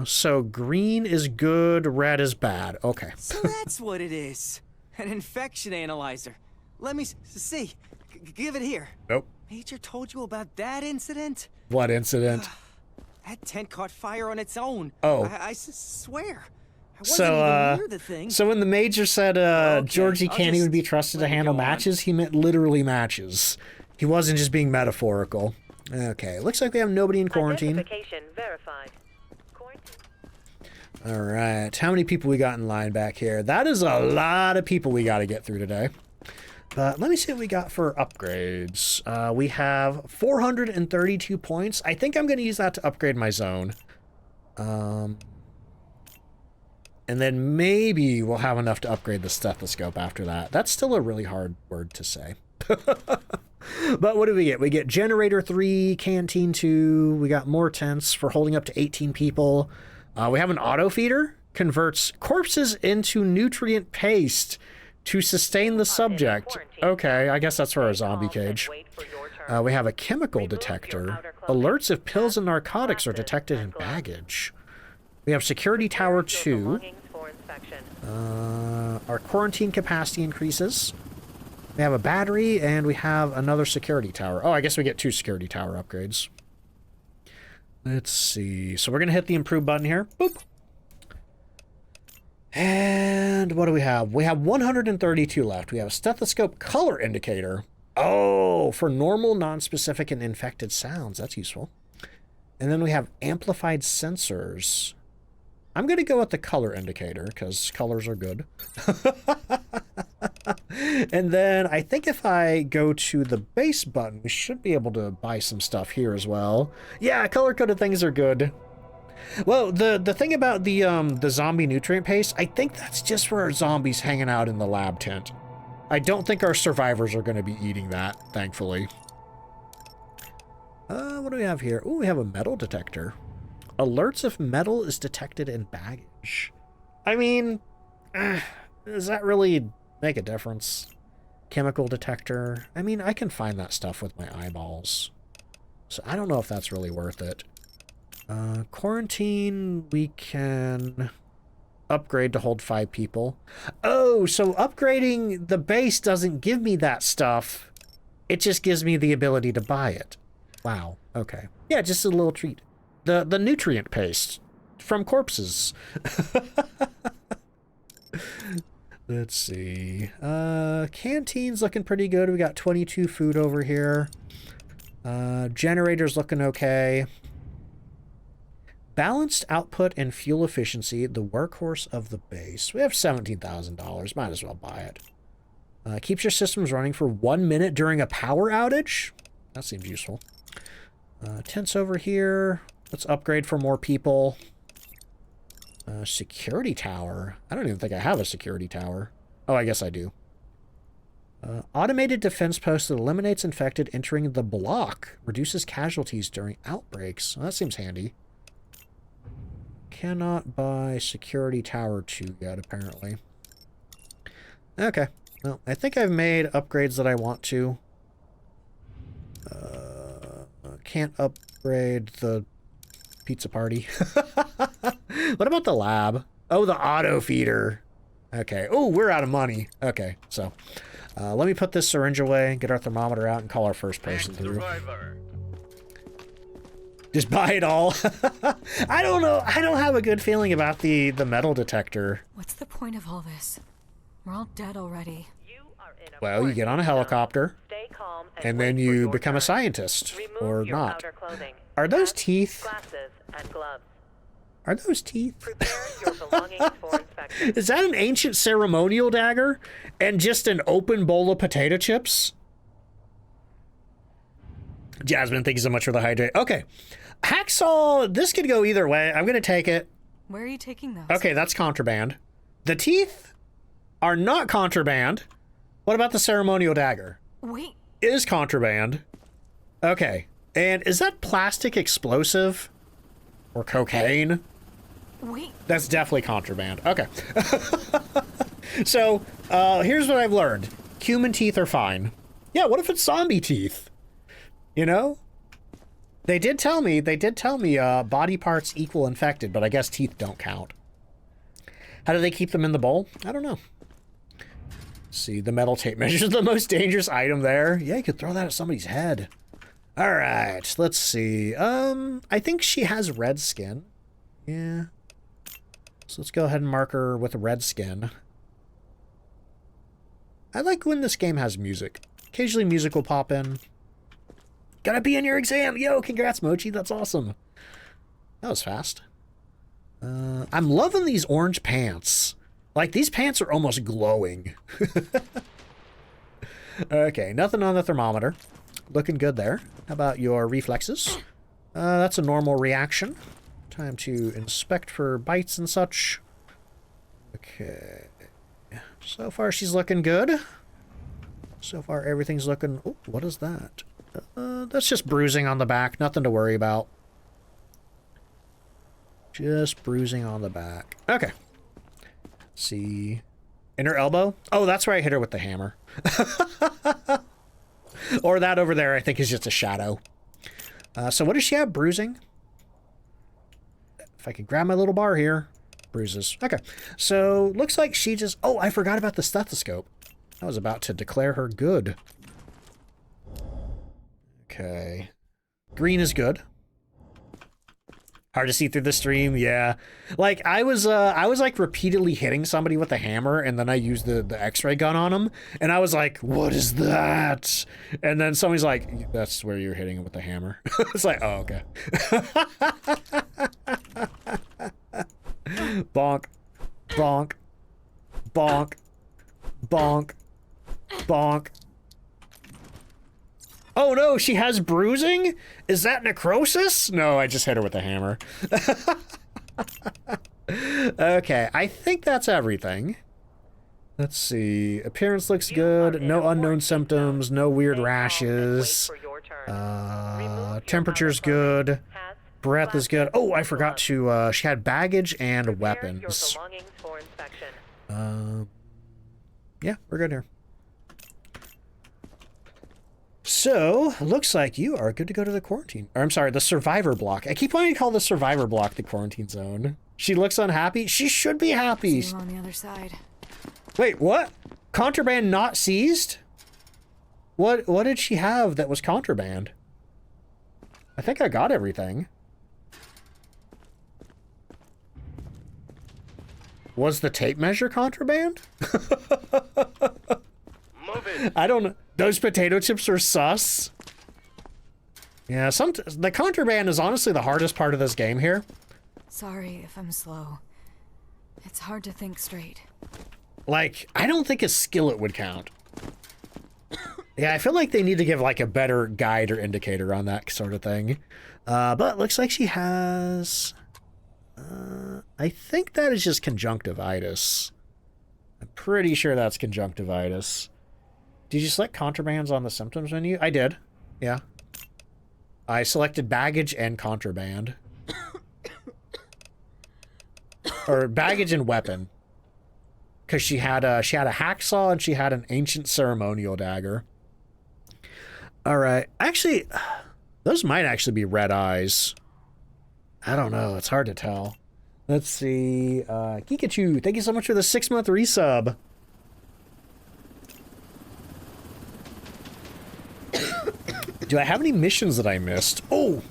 So green is good, red is bad. Okay. So that's what it is. An infection analyzer. Let me see. Give it here. Nope. Major told you about that incident? What incident? That tent caught fire on its own. Oh. I swear. I wasn't So, even near the thing. So when the major said Okay, Georgie I'll can't just even be trusted to let you handle go on. matches, he meant literally matches. He wasn't just being metaphorical. Okay, looks like we have nobody in quarantine. Identification verified. Quarantine. All right, how many people we got in line back here? That is a lot of people we got to get through today. But let me see what we got for upgrades. We have 432 points. I think I'm going to use that to upgrade my zone. And then maybe we'll have enough to upgrade the stethoscope after that. That's still a really hard word to say. But what do we get? We get generator 3, canteen 2. We got more tents for holding up to 18 people. We have an auto feeder. Converts corpses into nutrient paste to sustain the subject. Okay, I guess that's for our zombie cage. We have a chemical detector. Alerts if pills and narcotics are detected in baggage. We have security tower 2. Our quarantine capacity increases. We have a battery, and we have another security tower. Oh, I guess we get 2 security tower upgrades. Let's see. So we're going to hit the improve button here. Boop. And what do we have? We have 132 left. We have a stethoscope color indicator. Oh, for normal, non-specific, and infected sounds. That's useful. And then we have amplified sensors. I'm going to go with the color indicator because colors are good. And then I think if I go to the base button, we should be able to buy some stuff here as well. Yeah, color-coded things are good. Well, the thing about the zombie nutrient paste, I think that's just for our zombies hanging out in the lab tent. I don't think our survivors are going to be eating that, thankfully. What do we have here? Ooh, we have a metal detector. Alerts if metal is detected in baggage. I mean, does that really make a difference? Chemical detector. I mean, I can find that stuff with my eyeballs. So I don't know if that's really worth it. Quarantine, we can upgrade to hold 5 people. Oh, so upgrading the base doesn't give me that stuff. It just gives me the ability to buy it. Wow, okay. Yeah, just a little treat. The nutrient paste from corpses. Let's see. Canteen's looking pretty good. We got 22 food over here. Generator's looking okay. Balanced output and fuel efficiency, the workhorse of the base. We have $17,000. Might as well buy it. Keeps your systems running for 1 minute during a power outage. That seems useful. Tents over here. Let's upgrade for more people. Security tower. I don't even think I have a security tower. Oh, I guess I do. Automated defense post that eliminates infected entering the block. Reduces casualties during outbreaks. Well, that seems handy. Cannot buy security tower 2 yet, apparently. Okay. Well, I think I've made upgrades that I want to. Can't upgrade the pizza party. What about the lab? Oh, the auto feeder. Okay. Oh, we're out of money. Okay, so let me put this syringe away, get our thermometer out, and call our first person through. Just buy it all. I don't know. I don't have a good feeling about the metal detector. What's the point of all this? We're all dead already. Well, you get on a helicopter, and then you become a scientist, or not. Are those teeth? Are those teeth? Is that an ancient ceremonial dagger? And just an open bowl of potato chips? Jasmine, thank you so much for the hydrate. Okay. Hacksaw, this could go either way. I'm going to take it. Where are you taking those? Okay, that's contraband. The teeth are not contraband. What about the ceremonial dagger? Wait, is contraband. Okay. And is that plastic explosive? Or cocaine? Wait. That's definitely contraband. Okay. So, here's what I've learned. Human teeth are fine. Yeah, what if it's zombie teeth? You know? They did tell me, body parts equal infected, but I guess teeth don't count. How do they keep them in the bowl? I don't know. See, the metal tape measure is the most dangerous item there. Yeah, you could throw that at somebody's head. All right, let's see. I think she has red skin. Yeah. So let's go ahead and mark her with red skin. I like when this game has music. Occasionally music will pop in. Gotta be in your exam. Yo, congrats, Mochi. That's awesome. That was fast. I'm loving these orange pants. Like, these pants are almost glowing. Okay, nothing on the thermometer. Looking good there. How about your reflexes? That's a normal reaction. Time to inspect for bites and such. Okay. So far, she's looking good. So far, everything's looking... Oh, what is that? That's just bruising on the back. Nothing to worry about. Just bruising on the back. Okay. See. In her elbow? Oh, that's where I hit her with the hammer. Or that over there, I think, is just a shadow. So what does she have? Bruising? If I could grab my little bar here. Bruises. Okay. So, looks like she just... Oh, I forgot about the stethoscope. I was about to declare her good. Okay. Green is good. Hard to see through the stream, yeah. Like, I was like repeatedly hitting somebody with a hammer, and then I used the x-ray gun on them, and I was like, what is that? And then somebody's like, that's where you're hitting him with the hammer. It's like, oh, okay. Bonk. Bonk. Bonk. Bonk. Bonk. Oh no, she has bruising? Is that necrosis? No, I just hit her with a hammer. Okay, I think that's everything. Let's see. Appearance looks good. No unknown symptoms. No weird rashes. Temperature's good. Breath is good. Oh, I forgot to, she had baggage and weapons. Yeah, we're good here. So, looks like you are good to go to the quarantine. Or, I'm sorry, the survivor block. I keep wanting to call the survivor block the quarantine zone. She looks unhappy. She should be happy. See you on the other side. Wait, what? Contraband not seized? What did she have that was contraband? I think I got everything. Was the tape measure contraband? I don't know. Those potato chips are sus. Yeah, the contraband is honestly the hardest part of this game here. Sorry if I'm slow. It's hard to think straight. Like, I don't think a skillet would count. Yeah, I feel like they need to give like a better guide or indicator on that sort of thing. But looks like she has... I think that is just conjunctivitis. I'm pretty sure that's conjunctivitis. Did you select contrabands on the symptoms menu? I did. Yeah. I selected baggage and contraband. Or baggage and weapon. Because she had a hacksaw and she had an ancient ceremonial dagger. Alright. Actually, those might actually be red eyes. I don't know. It's hard to tell. Let's see. Kikachu, thank you so much for the 6-month resub. Do I have any missions that I missed? Oh!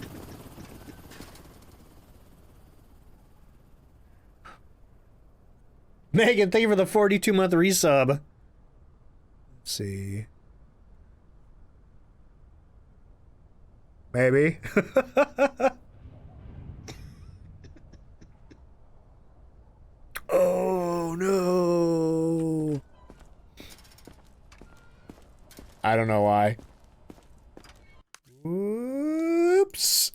Megan, thank you for the 42-month resub. Let's see. Maybe. Oh, no. I don't know why. Oops.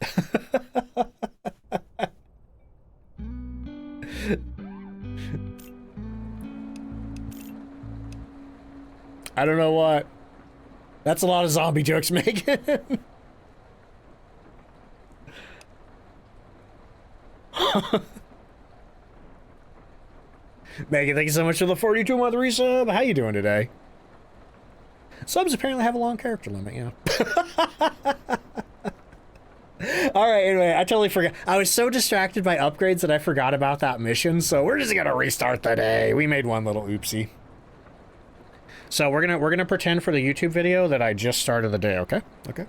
I don't know what. That's a lot of zombie jokes, Megan. Megan, thank you so much for the 42-month resub. How you doing today? Subs apparently have a long character limit, yeah. Alright, anyway, I totally forgot. I was so distracted by upgrades that I forgot about that mission, so we're just gonna restart the day. We made one little oopsie. So we're gonna pretend for the YouTube video that I just started the day, okay? Okay.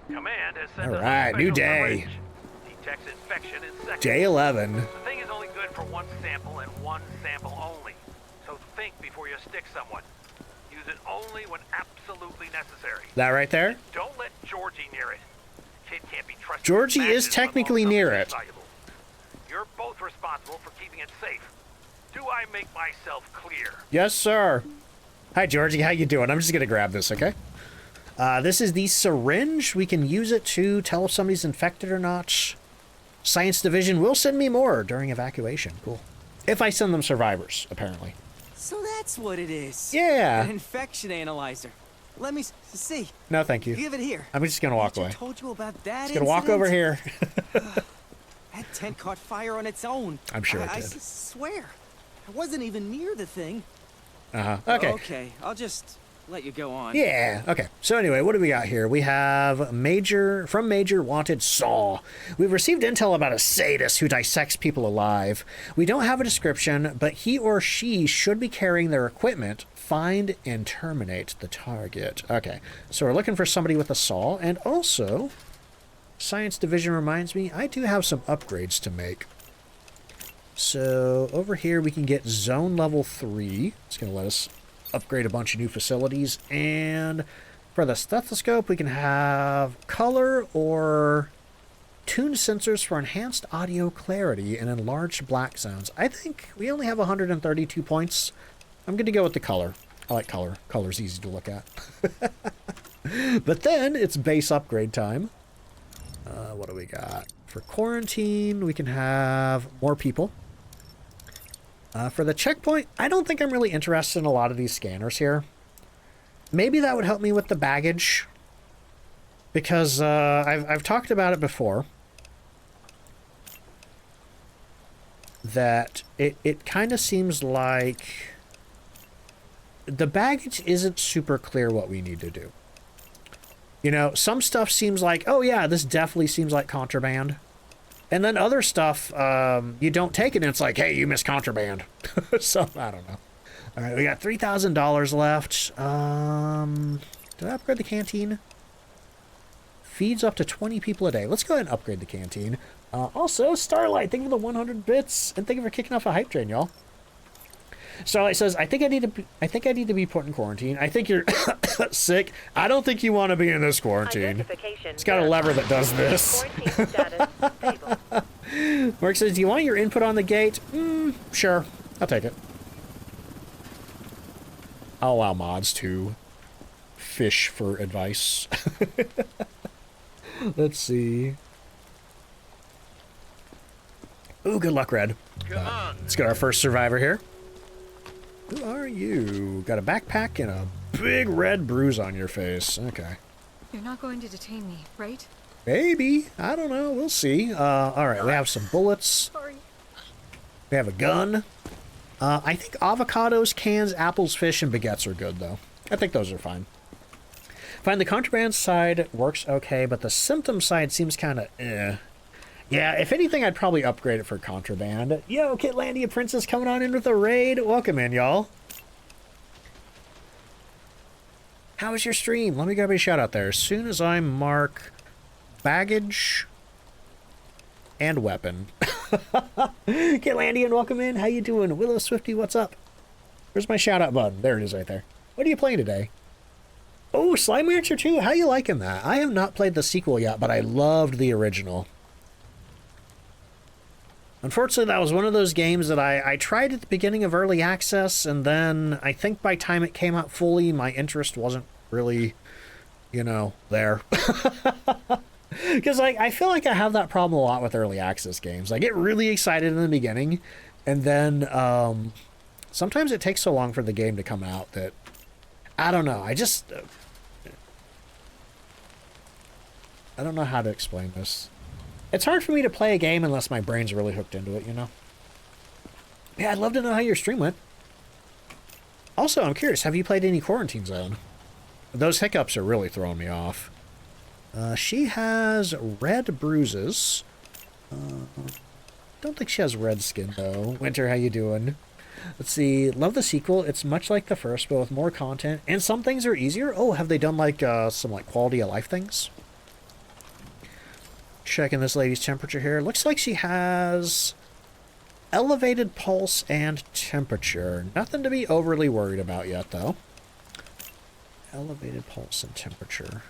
Command has sent All right, us a new special day. syringe. Detects infection in seconds. Day 11. The thing is only good for one sample and one sample only. So think before you stick someone. Use it only when absolutely necessary. That right there? Don't let Georgie near it. Kid can't be trusted. Georgie with is matches, technically let alone near something it. valuable. You're both responsible for keeping it safe. Do I make myself clear? Yes, sir. Hi, Georgie. How you doing? I'm just gonna grab this, okay? This is the syringe. We can use it to tell if somebody's infected or not. Science Division will send me more during evacuation. Cool. If I send them survivors, apparently. So that's what it is. Yeah. An infection analyzer. Let me see. No, thank you. Give it here. I'm just gonna walk away. I told you about that. Just gonna walk over here. That tent caught fire on its own. I'm sure it I did. swear. I wasn't even near the thing. Uh-huh. Okay. Okay, I'll just let you go on. Yeah, okay. So anyway, what do we got here? We have Major Wanted Saw. We've received intel about a sadist who dissects people alive. We don't have a description, but he or she should be carrying their equipment. Find and terminate the target. Okay, so we're looking for somebody with a saw, and also, Science Division reminds me, I do have some upgrades to make. So over here we can get zone level 3. It's going to let us upgrade a bunch of new facilities. And for the stethoscope, we can have color or tuned sensors for enhanced audio clarity and enlarged black zones. I think we only have 132 points. I'm going to go with the color. I like color. Color's easy to look at. But then it's base upgrade time. What do we got? For quarantine, we can have more people. For the checkpoint, I don't think I'm really interested in a lot of these scanners here. Maybe that would help me with the baggage. Because I've talked about it before. That it kind of seems like the baggage isn't super clear what we need to do. You know, some stuff seems like, oh yeah, this definitely seems like contraband. And then other stuff, you don't take it and it's like, hey, you missed contraband. So, I don't know. All right, we got $3,000 left. Did I upgrade the canteen? Feeds up to 20 people a day. Let's go ahead and upgrade the canteen. Also, Starlight, thank you for the 100 bits. And thank you for kicking off a hype train, y'all. Starlight says, I think I need to be put in quarantine. I think you're sick. I don't think you want to be in this quarantine. It's got a lever that does this. Mark says, do you want your input on the gate? Sure. I'll take it. I'll allow mods to fish for advice. Let's see. Ooh, good luck, Red. Let's get our first survivor here. Who are you? Got a backpack and a big red bruise on your face. Okay. You're not going to detain me, right? Maybe. I don't know. We'll see. All right. We have some bullets. Sorry. We have a gun. I think avocados, cans, apples, fish, and baguettes are good, though. I think those are fine. Fine, the contraband side works okay, but the symptom side seems kind of eh. Yeah, if anything, I'd probably upgrade it for contraband. Yo, Kitlandia Princess coming on in with a raid. Welcome in, y'all. How was your stream? Let me grab a shout out there. As soon as I mark baggage and weapon. Kitlandia, welcome in. How you doing? Willow Swifty, what's up? Where's my shout out button? There it is right there. What are you playing today? Oh, Slime Rancher 2. How you liking that? I have not played the sequel yet, but I loved the original. Unfortunately, that was one of those games that I tried at the beginning of early access, and then I think by the time it came out fully, my interest wasn't really, you know, there. Because I feel like I have that problem a lot with early access games. I get really excited in the beginning, and then sometimes it takes so long for the game to come out that I don't know. I don't know how to explain this. It's hard for me to play a game unless my brain's really hooked into it, you know? Yeah, I'd love to know how your stream went. Also, I'm curious, have you played any Quarantine Zone? Those hiccups are really throwing me off. She has red bruises. Don't think she has red skin, though. Winter, how you doing? Let's see. Love the sequel. It's much like the first, but with more content. And some things are easier. Oh, have they done, like, some, like, quality of life things? Checking this lady's temperature here. Looks like she has elevated pulse and temperature. Nothing to be overly worried about yet, though. Elevated pulse and temperature.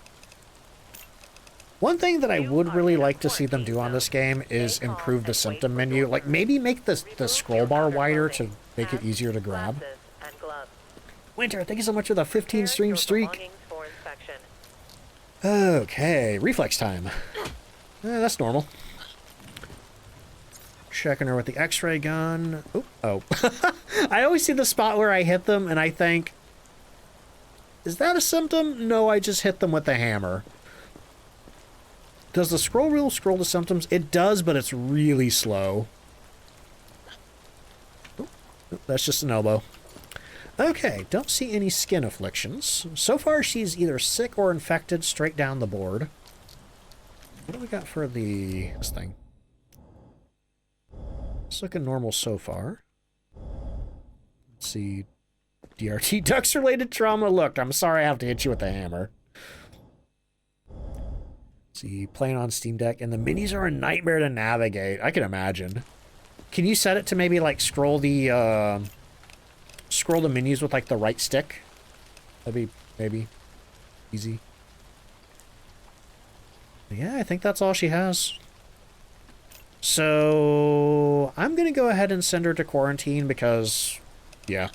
One thing that I would really like to see them do on this game is improve the symptom menu. Like, maybe make the scroll bar wider to make it easier to grab. Winter, thank you so much for the 15 stream streak. Okay, reflex time. That's normal. Checking her with the x-ray gun. Oop, oh. I always see the spot where I hit them and I think, is that a symptom? No, I just hit them with the hammer. Does the scroll wheel scroll the symptoms? It does, but it's really slow. Oop, that's just an elbow. Okay, don't see any skin afflictions. So far, she's either sick or infected straight down the board. What do we got for this thing? It's looking normal so far. Let's see. DRT ducks related trauma. Look, I'm sorry I have to hit you with a hammer. Let's see, playing on Steam Deck, and the menus are a nightmare to navigate. I can imagine. Can you set it to maybe like scroll the menus with like the right stick? That'd be maybe easy. Yeah, I think that's all she has. So I'm gonna go ahead and send her to quarantine because, yeah.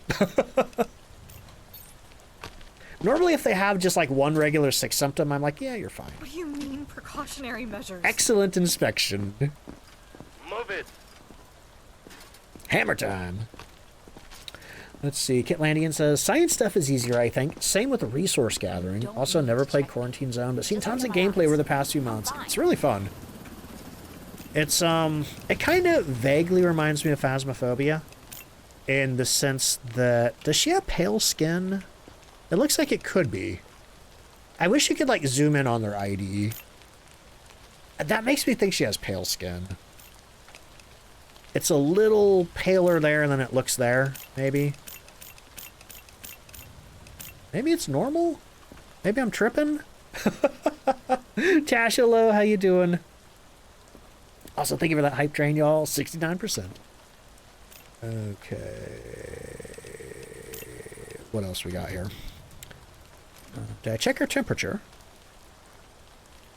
Normally if they have just like one regular sick symptom, I'm like, yeah, you're fine. What do you mean, precautionary measures? Excellent inspection. Move it. Hammer time. Let's see. Kitlandian says, science stuff is easier, I think. Same with resource gathering. Also, never played Quarantine Zone, but seen tons of gameplay over the past few months. It's really fun. It's, it kind of vaguely reminds me of Phasmophobia in the sense that, does she have pale skin? It looks like it could be. I wish you could, like, zoom in on their ID. That makes me think she has pale skin. It's a little paler there than it looks there, maybe. Maybe it's normal? Maybe I'm tripping? Tash, hello, how you doing? Also, thank you for that hype train, y'all. 69%. Okay. What else we got here? Did I check her temperature?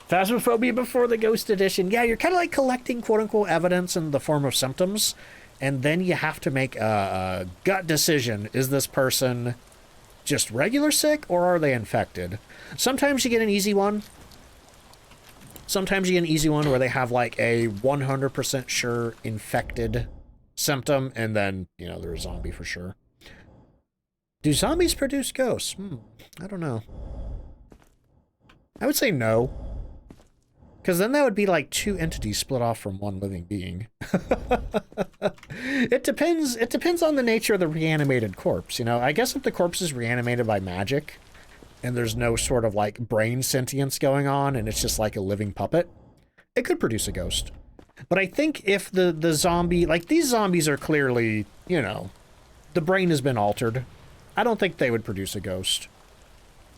Phasmophobia before the Ghost Edition. Yeah, you're kind of like collecting quote-unquote evidence in the form of symptoms, and then you have to make a gut decision. Is this person just regular sick, or are they infected? Sometimes you get an easy one. Sometimes you get an easy one where they have like a 100% sure infected symptom, and then, you know, they're a zombie for sure. Do zombies produce ghosts? I don't know. I would say no. Because then that would be like two entities split off from one living being. It depends on the nature of the reanimated corpse, you know? I guess if the corpse is reanimated by magic, and there's no sort of like brain sentience going on, and it's just like a living puppet, it could produce a ghost. But I think if the zombie, like these zombies are clearly, you know, the brain has been altered. I don't think they would produce a ghost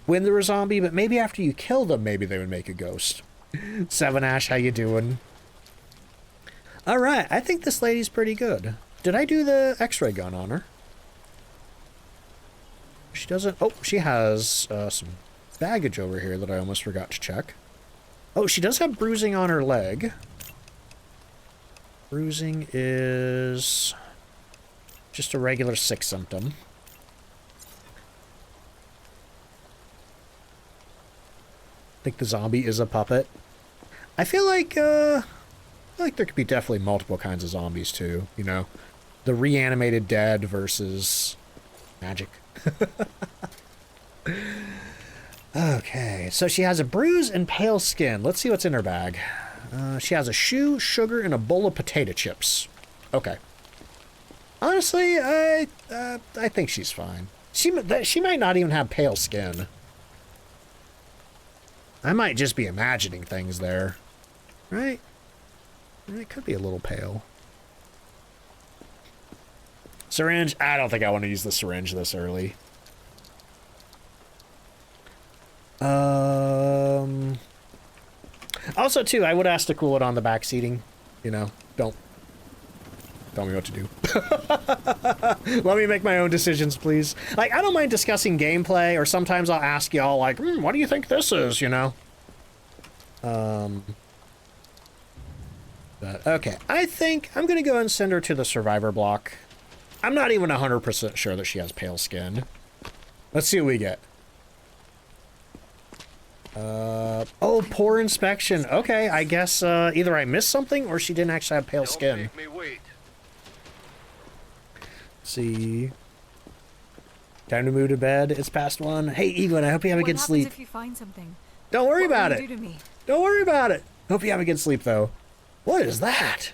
when they're a zombie, but maybe after you kill them, maybe they would make a ghost. Seven Ash, how you doing? All right, I think this lady's pretty good. Did I do the x-ray gun on her? She doesn't... Oh, she has some baggage over here that I almost forgot to check. Oh, she does have bruising on her leg. Bruising is just a regular sick symptom. I think the zombie is a puppet. I feel like there could be definitely multiple kinds of zombies too, you know? The reanimated dead versus magic. Okay, so she has a bruise and pale skin. Let's see what's in her bag. She has a shoe, sugar, and a bowl of potato chips. Okay. Honestly, I think she's fine. She might not even have pale skin. I might just be imagining things there. Right? It could be a little pale. Syringe? I don't think I want to use the syringe this early. Also, too, I would ask to cool it on the back seating. You know, don't tell me what to do. Let me make my own decisions, please. Like, I don't mind discussing gameplay, or sometimes I'll ask y'all, like, what do you think this is, you know? But, okay, I think I'm going to go and send her to the survivor block. I'm not even 100% sure that she has pale skin. Let's see what we get. Oh, poor inspection. Okay, I guess either I missed something or she didn't actually have pale skin. Make me wait. See. Time to move to bed. It's past 1. Hey, Evelyn, I hope you have a good sleep. What happens if you find something? Don't worry about What will it. you do to me? Don't worry about it. Hope you have a good sleep, though. What is that?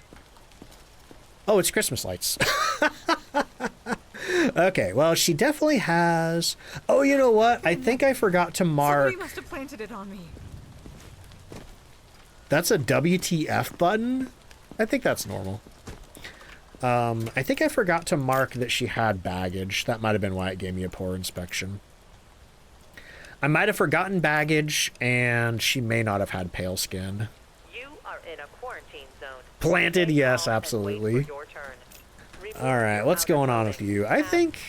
Oh, it's Christmas lights. Okay, well, she definitely has... Oh, you know what? I think I forgot to mark... Somebody must have planted it on me. That's a WTF button? I think that's normal. I think I forgot to mark that she had baggage. That might have been why it gave me a poor inspection. I might have forgotten baggage, and she may not have had pale skin. You are in a quarantine zone. Planted, yes, absolutely. Alright, what's going on with you? I think...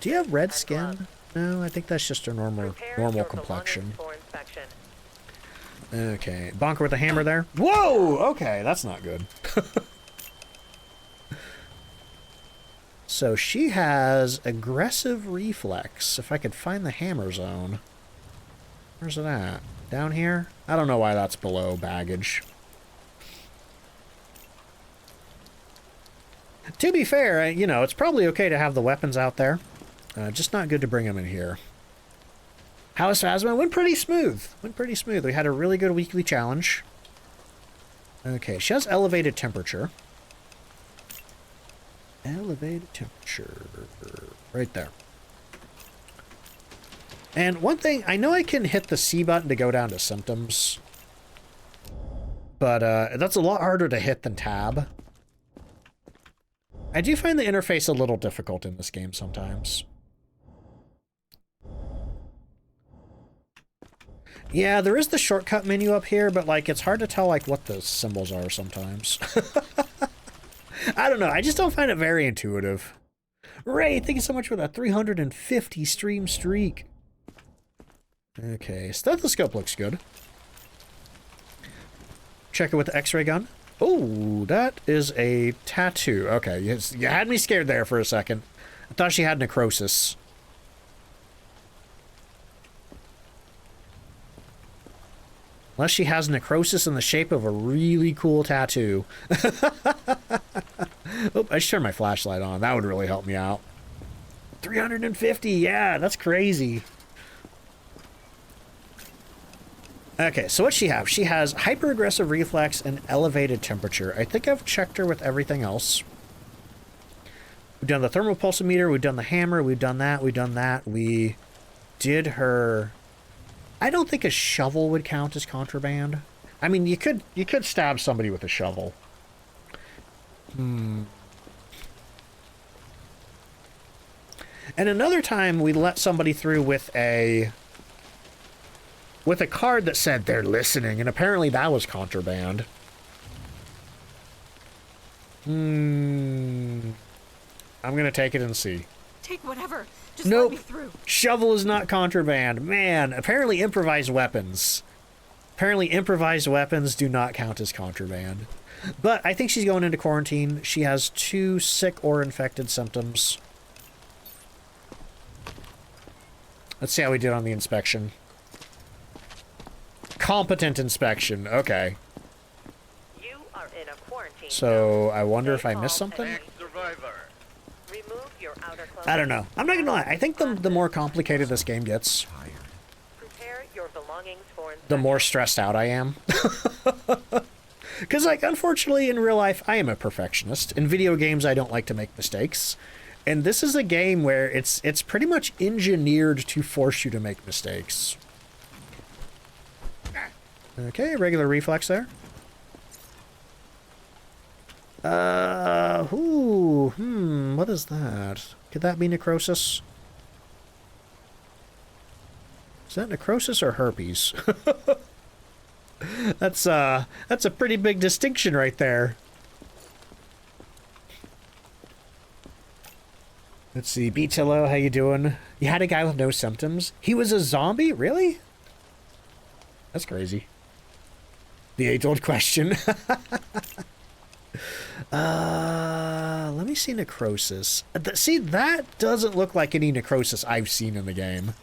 Do you have red skin? No, I think that's just a normal complexion. Okay, bonker with a hammer there. Whoa! Okay, that's not good. So she has aggressive reflex. If I could find the hammer zone. Where's it at? Down here? I don't know why that's below baggage. To be fair, you know, it's probably okay to have the weapons out there. Just not good to bring them in here. How is Phasma? Went pretty smooth. Went pretty smooth. We had a really good weekly challenge. Okay, she has elevated temperature. Elevated temperature. Right there. And one thing, I know I can hit the C button to go down to symptoms. But that's a lot harder to hit than tab. I do find the interface a little difficult in this game sometimes. Yeah, there is the shortcut menu up here, but like it's hard to tell like what the symbols are sometimes. I don't know, I just don't find it very intuitive. Ray, thank you so much for that 350 stream streak. Okay, stethoscope looks good. Check it with the x-ray gun. Oh, that is a tattoo. Okay, you had me scared there for a second. I thought she had necrosis. Unless she has necrosis in the shape of a really cool tattoo. Oh, I should turn my flashlight on. That would really help me out. 350, yeah, that's crazy. Okay, so what she have? She has hyper-aggressive reflex and elevated temperature. I think I've checked her with everything else. We've done the thermal pulsometer, we've done the hammer, we've done that, we've done that. We did her... I don't think a shovel would count as contraband. I mean, you could stab somebody with a shovel. And another time we let somebody through with a card that said they're listening, and apparently that was contraband. I'm gonna take it and see. Take whatever. Just nope. let me through. Shovel is not contraband. Man, apparently improvised weapons. Apparently improvised weapons do not count as contraband. But I think she's going into quarantine. She has 2 sick or infected symptoms. Let's see how we did on the inspection. Competent inspection. Okay. You are in a quarantine. So I wonder if I missed something. Survivor. Remove your outer clothing. I don't know. I'm not gonna lie. I think the more complicated this game gets, Prepare your belongings for the more stressed out I am. Because, like, unfortunately, in real life, I am a perfectionist. In video games, I don't like to make mistakes. And this is a game where it's pretty much engineered to force you to make mistakes. Okay, regular reflex there. What is that? Could that be necrosis? Is that necrosis or herpes? That's a pretty big distinction right there. Let's see, Beatillo, how you doing? You had a guy with no symptoms? He was a zombie? Really? That's crazy. The age-old question. Let me see necrosis. See, that doesn't look like any necrosis I've seen in the game.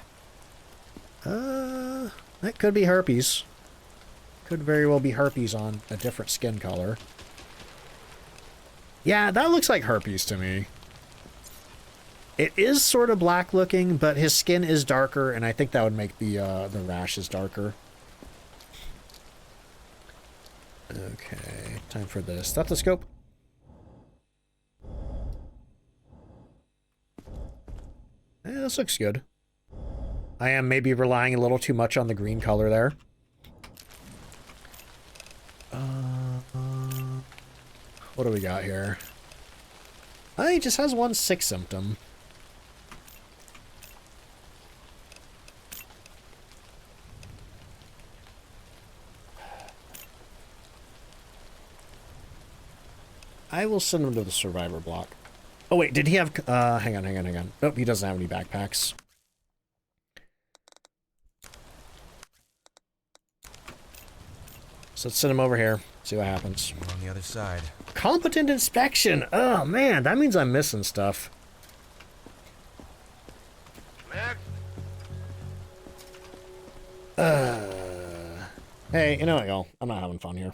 That could be herpes. Could very well be herpes on a different skin color. Yeah, that looks like herpes to me. It is sort of black looking, but his skin is darker, and I think that would make the rashes darker. Okay, time for the stethoscope. This looks good. I am maybe relying a little too much on the green color there. What do we got here? Oh, he just has 1 sick symptom. I will send him to the survivor block. Oh wait, did he have, hang on. Nope, he doesn't have any backpacks. So let's send him over here, see what happens. We're on the other side. Competent inspection! Oh man, that means I'm missing stuff. Max? Hey, you know what, y'all? I'm not having fun here.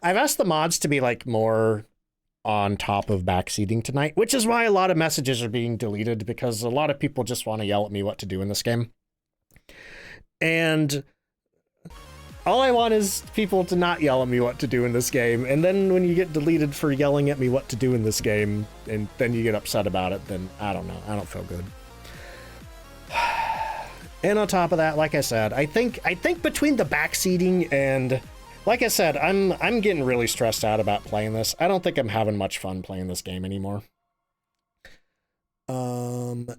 I've asked the mods to be, like, more on top of backseating tonight, which is why a lot of messages are being deleted, because a lot of people just want to yell at me what to do in this game. And all I want is people to not yell at me what to do in this game, and then when you get deleted for yelling at me what to do in this game, and then you get upset about it, then I don't know, I don't feel good. And on top of that, like I said, I think between the backseating and, like I said, I'm getting really stressed out about playing this. I don't think I'm having much fun playing this game anymore.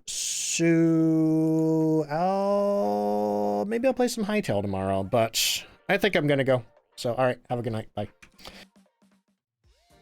So maybe I'll play some Hytale tomorrow, but I think I'm gonna go. So, all right, have a good night. Bye.